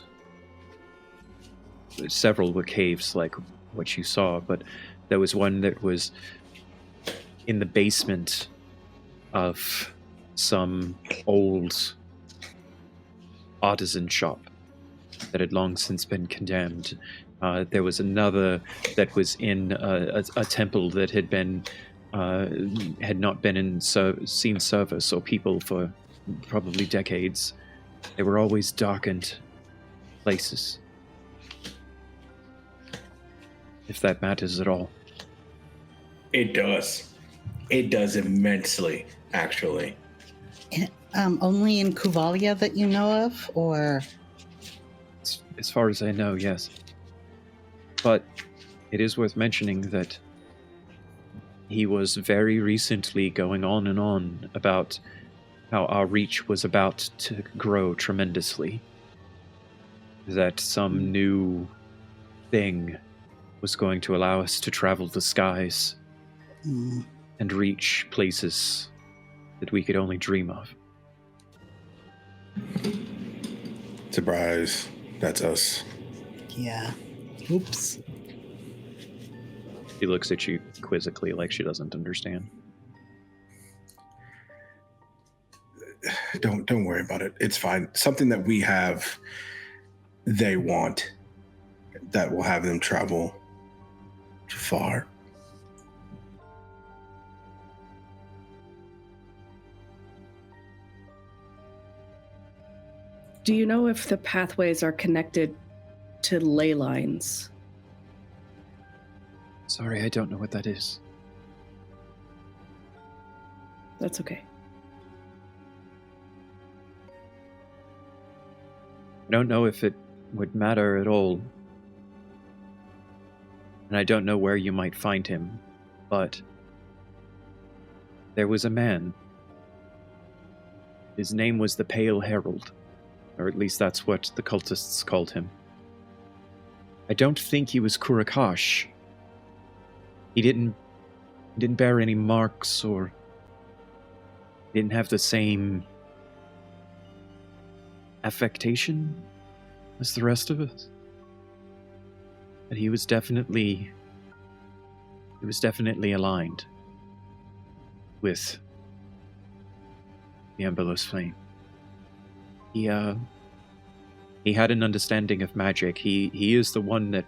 S1: Several were caves like what you saw, but there was one that was in the basement of some old artisan shop that had long since been condemned. There was another that was in a temple that had not been in seen service or people for probably decades. They were always darkened places. If that matters at all.
S4: it does. It does immensely, actually.
S2: Only in Kuvalia that you know of, or
S1: As far as I know, yes. But it is worth mentioning that he was very recently going on and on about how our reach was about to grow tremendously. That some new thing was going to allow us to travel the skies and reach places that we could only dream of.
S4: Surprise. That's us.
S2: yeah. Oops.
S1: She looks at you quizzically like she doesn't understand.
S4: Don't worry about it. It's fine. Something that we have, they want, that will have them travel far.
S5: Do you know if the pathways are connected to ley lines?
S1: Sorry, I don't know what that is.
S5: That's okay.
S1: I don't know if it would matter at all. And I don't know where you might find him, but There was a man. His name was the Pale Herald, or at least that's what the cultists called him. I don't think he was Kourokash. He didn't bear any marks or didn't have the same affectation as the rest of us. But he was definitely aligned with the Emberless Flame. He had an understanding of magic. He is the one that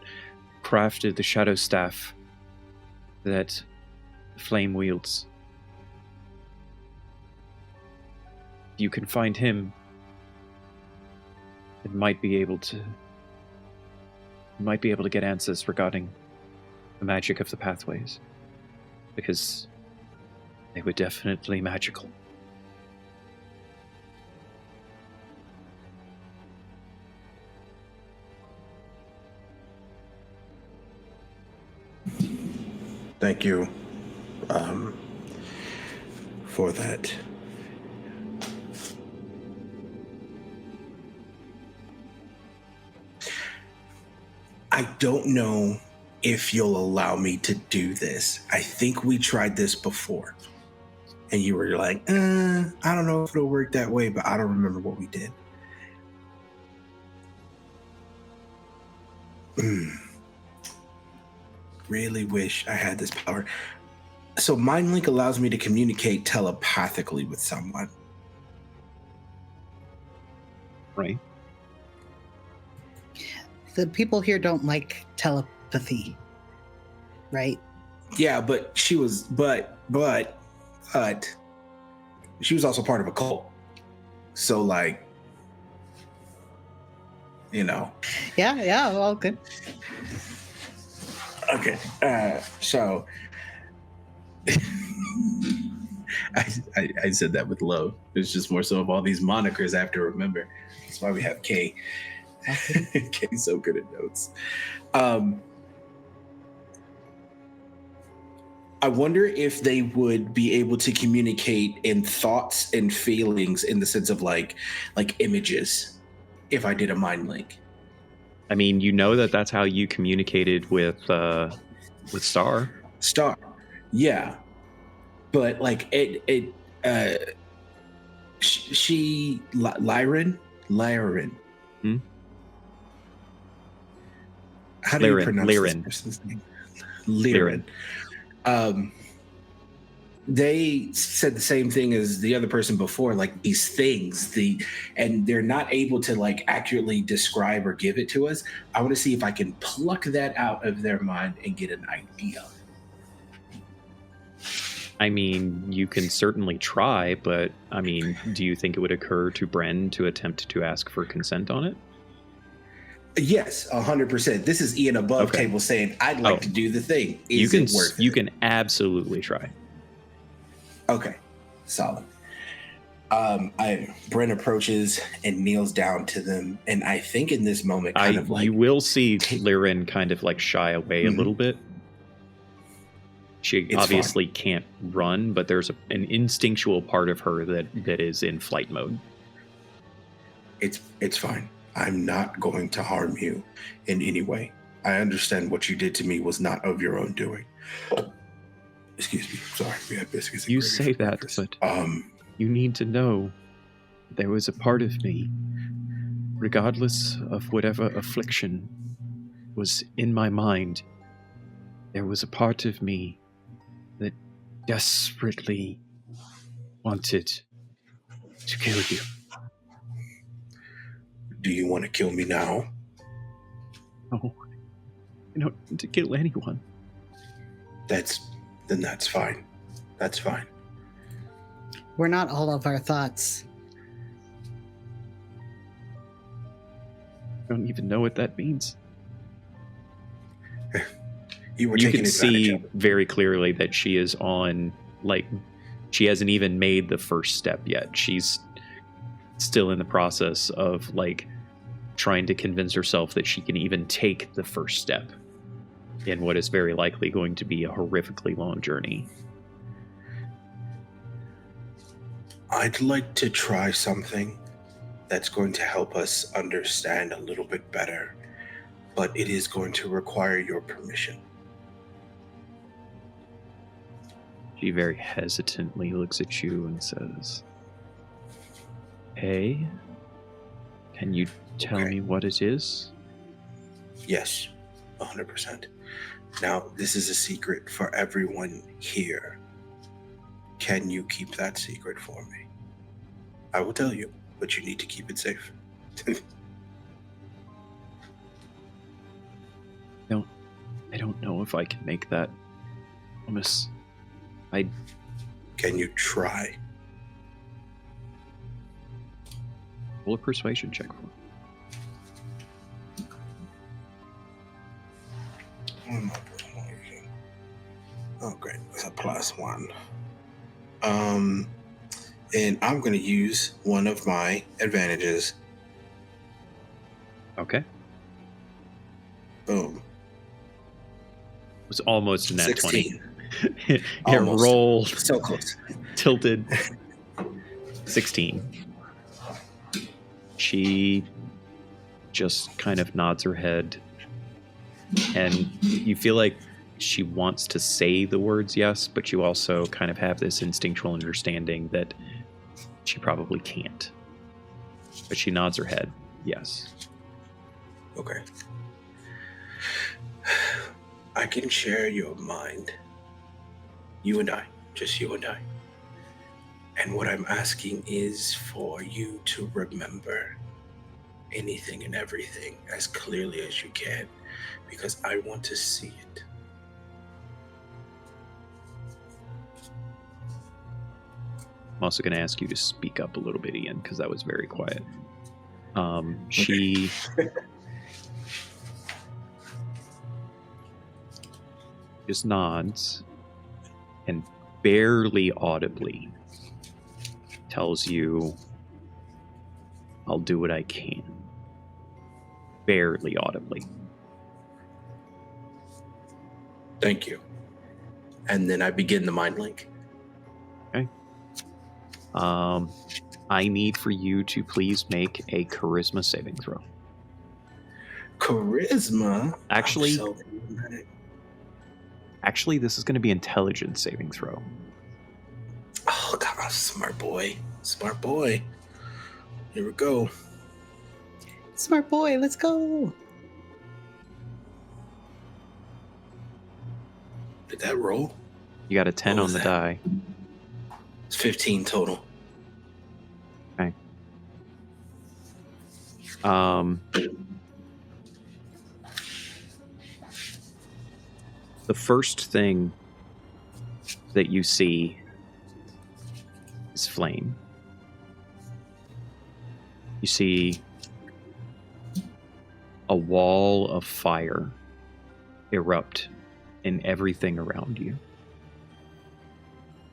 S1: crafted the shadow staff that the flame wields. If you can find him, it might be able to get answers regarding the magic of the pathways, because they were definitely magical.
S4: Thank you for that. I don't know if you'll allow me to do this. I think we tried this before. And you were like, I don't know if it'll work that way, but I don't remember what we did. Really wish I had this power. So Mind Link allows me to communicate telepathically with someone.
S1: Right.
S2: The people here don't like telepathy, right?
S4: Yeah, but she was, but she was also part of a cult. So like, you know.
S2: Yeah, all good.
S4: Okay, so I said that with love. It's just more so of all these monikers I have to remember. That's why we have Kay. Okay. Kay's so good at notes. I wonder if they would be able to communicate in thoughts and feelings in the sense of like images if I did a mind link.
S1: I mean, you know that's how you communicated with Star.
S4: Star, yeah, but like Lyran.
S1: Hmm?
S4: How do you pronounce this person's name? Lyran. They said the same thing as the other person before, like these things, and they're not able to like accurately describe or give it to us. I want to see if I can pluck that out of their mind and get an idea.
S1: I mean, you can certainly try, but I mean, do you think it would occur to Bren to attempt to ask for consent on it?
S4: Yes, 100%. This is Ian above table saying, "I'd like to do the thing." Is it worth it?
S1: You can absolutely try.
S4: Okay, solid. Bren approaches and kneels down to them, and I think in this moment,
S1: you will see Lyran kind of like shy away a little bit. She obviously can't run, but there's an instinctual part of her that is in flight mode.
S4: It's fine. I'm not going to harm you in any way. I understand what you did to me was not of your own doing. Excuse me. Sorry, we had biscuits.
S1: You say that, but you need to know there was a part of me, regardless of whatever affliction was in my mind, there was a part of me that desperately wanted to kill you.
S4: Do you want to kill me now?
S1: No, I don't want to kill anyone.
S4: That's fine. That's fine.
S2: We're not all of our thoughts.
S1: I don't even know what that means.
S4: You
S1: can see very clearly that she is on, like, she hasn't even made the first step yet. She's still in the process of, like, trying to convince herself that she can even take the first step in what is very likely going to be a horrifically long journey.
S4: I'd like to try something that's going to help us understand a little bit better, but it is going to require your permission.
S1: She very hesitantly looks at you and says, "Hey, can you tell me what it is?"
S4: Yes, 100%. Now, this is a secret for everyone here. Can you keep that secret for me? I will tell you, but you need to keep it safe.
S1: I don't know if I can make that promise.
S4: Can you try?
S1: Roll a persuasion check for me.
S4: Oh, great. It's a +1. And I'm going to use one of my advantages.
S1: Okay.
S4: Boom.
S1: It was almost a nat
S4: 16.
S1: 20. It
S4: Almost.
S1: rolled,
S4: So close.
S1: tilted. 16. She just kind of nods her head, and you feel like she wants to say the words yes, but you also kind of have this instinctual understanding that she probably can't. But she nods her head yes.
S4: Okay. I can share your mind. You and I. Just you and I. And what I'm asking is for you to remember anything and everything as clearly as you can, because I want to see it.
S1: I'm also going to ask you to speak up a little bit, Ian, because that was very quiet. She just nods and barely audibly tells you, "I'll do what I can." Barely audibly.
S4: Thank you. And then I begin the mind link.
S1: Okay. I need for you to please make a charisma saving throw.
S4: Charisma?
S1: Actually, this is going to be intelligence saving throw.
S4: Oh, God, smart boy. Smart boy. Here we go.
S2: Smart boy, let's go.
S4: Did that roll?
S1: You got a 10
S4: What
S1: on
S4: was
S1: the
S4: that?
S1: die.
S4: It's 15 total.
S1: Okay. The first thing that you see is flame. You see a wall of fire erupt in everything around you,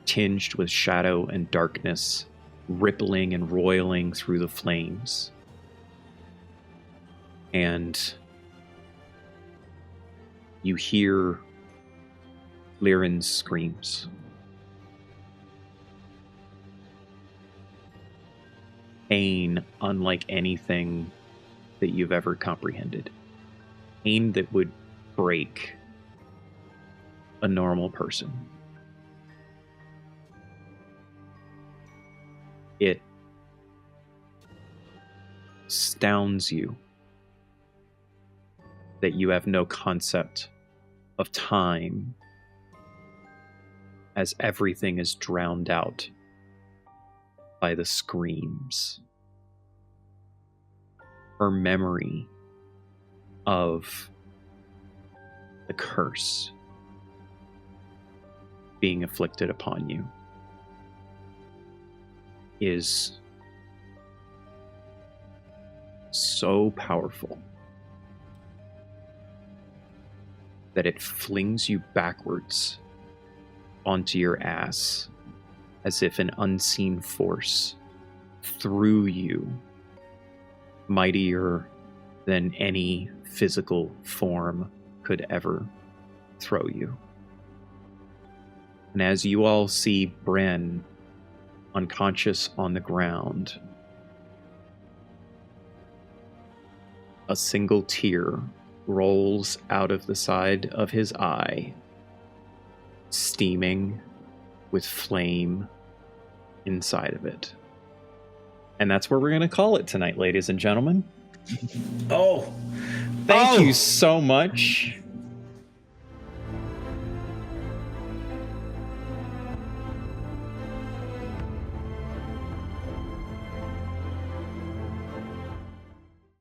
S1: tinged with shadow and darkness, rippling and roiling through the flames. And you hear Lyran's screams. Pain unlike anything that you've ever comprehended. Pain that would break a normal person. It astounds you that you have no concept of time, as everything is drowned out by the screams. Her memory of the curse being afflicted upon you is so powerful that it flings you backwards onto your ass as if an unseen force threw you, mightier than any physical form could ever throw you. And as you all see Bren unconscious on the ground. A single tear rolls out of the side of his eye, steaming with flame inside of it. And that's where we're going to call it tonight, ladies and gentlemen.
S4: Oh,
S1: Thank you so much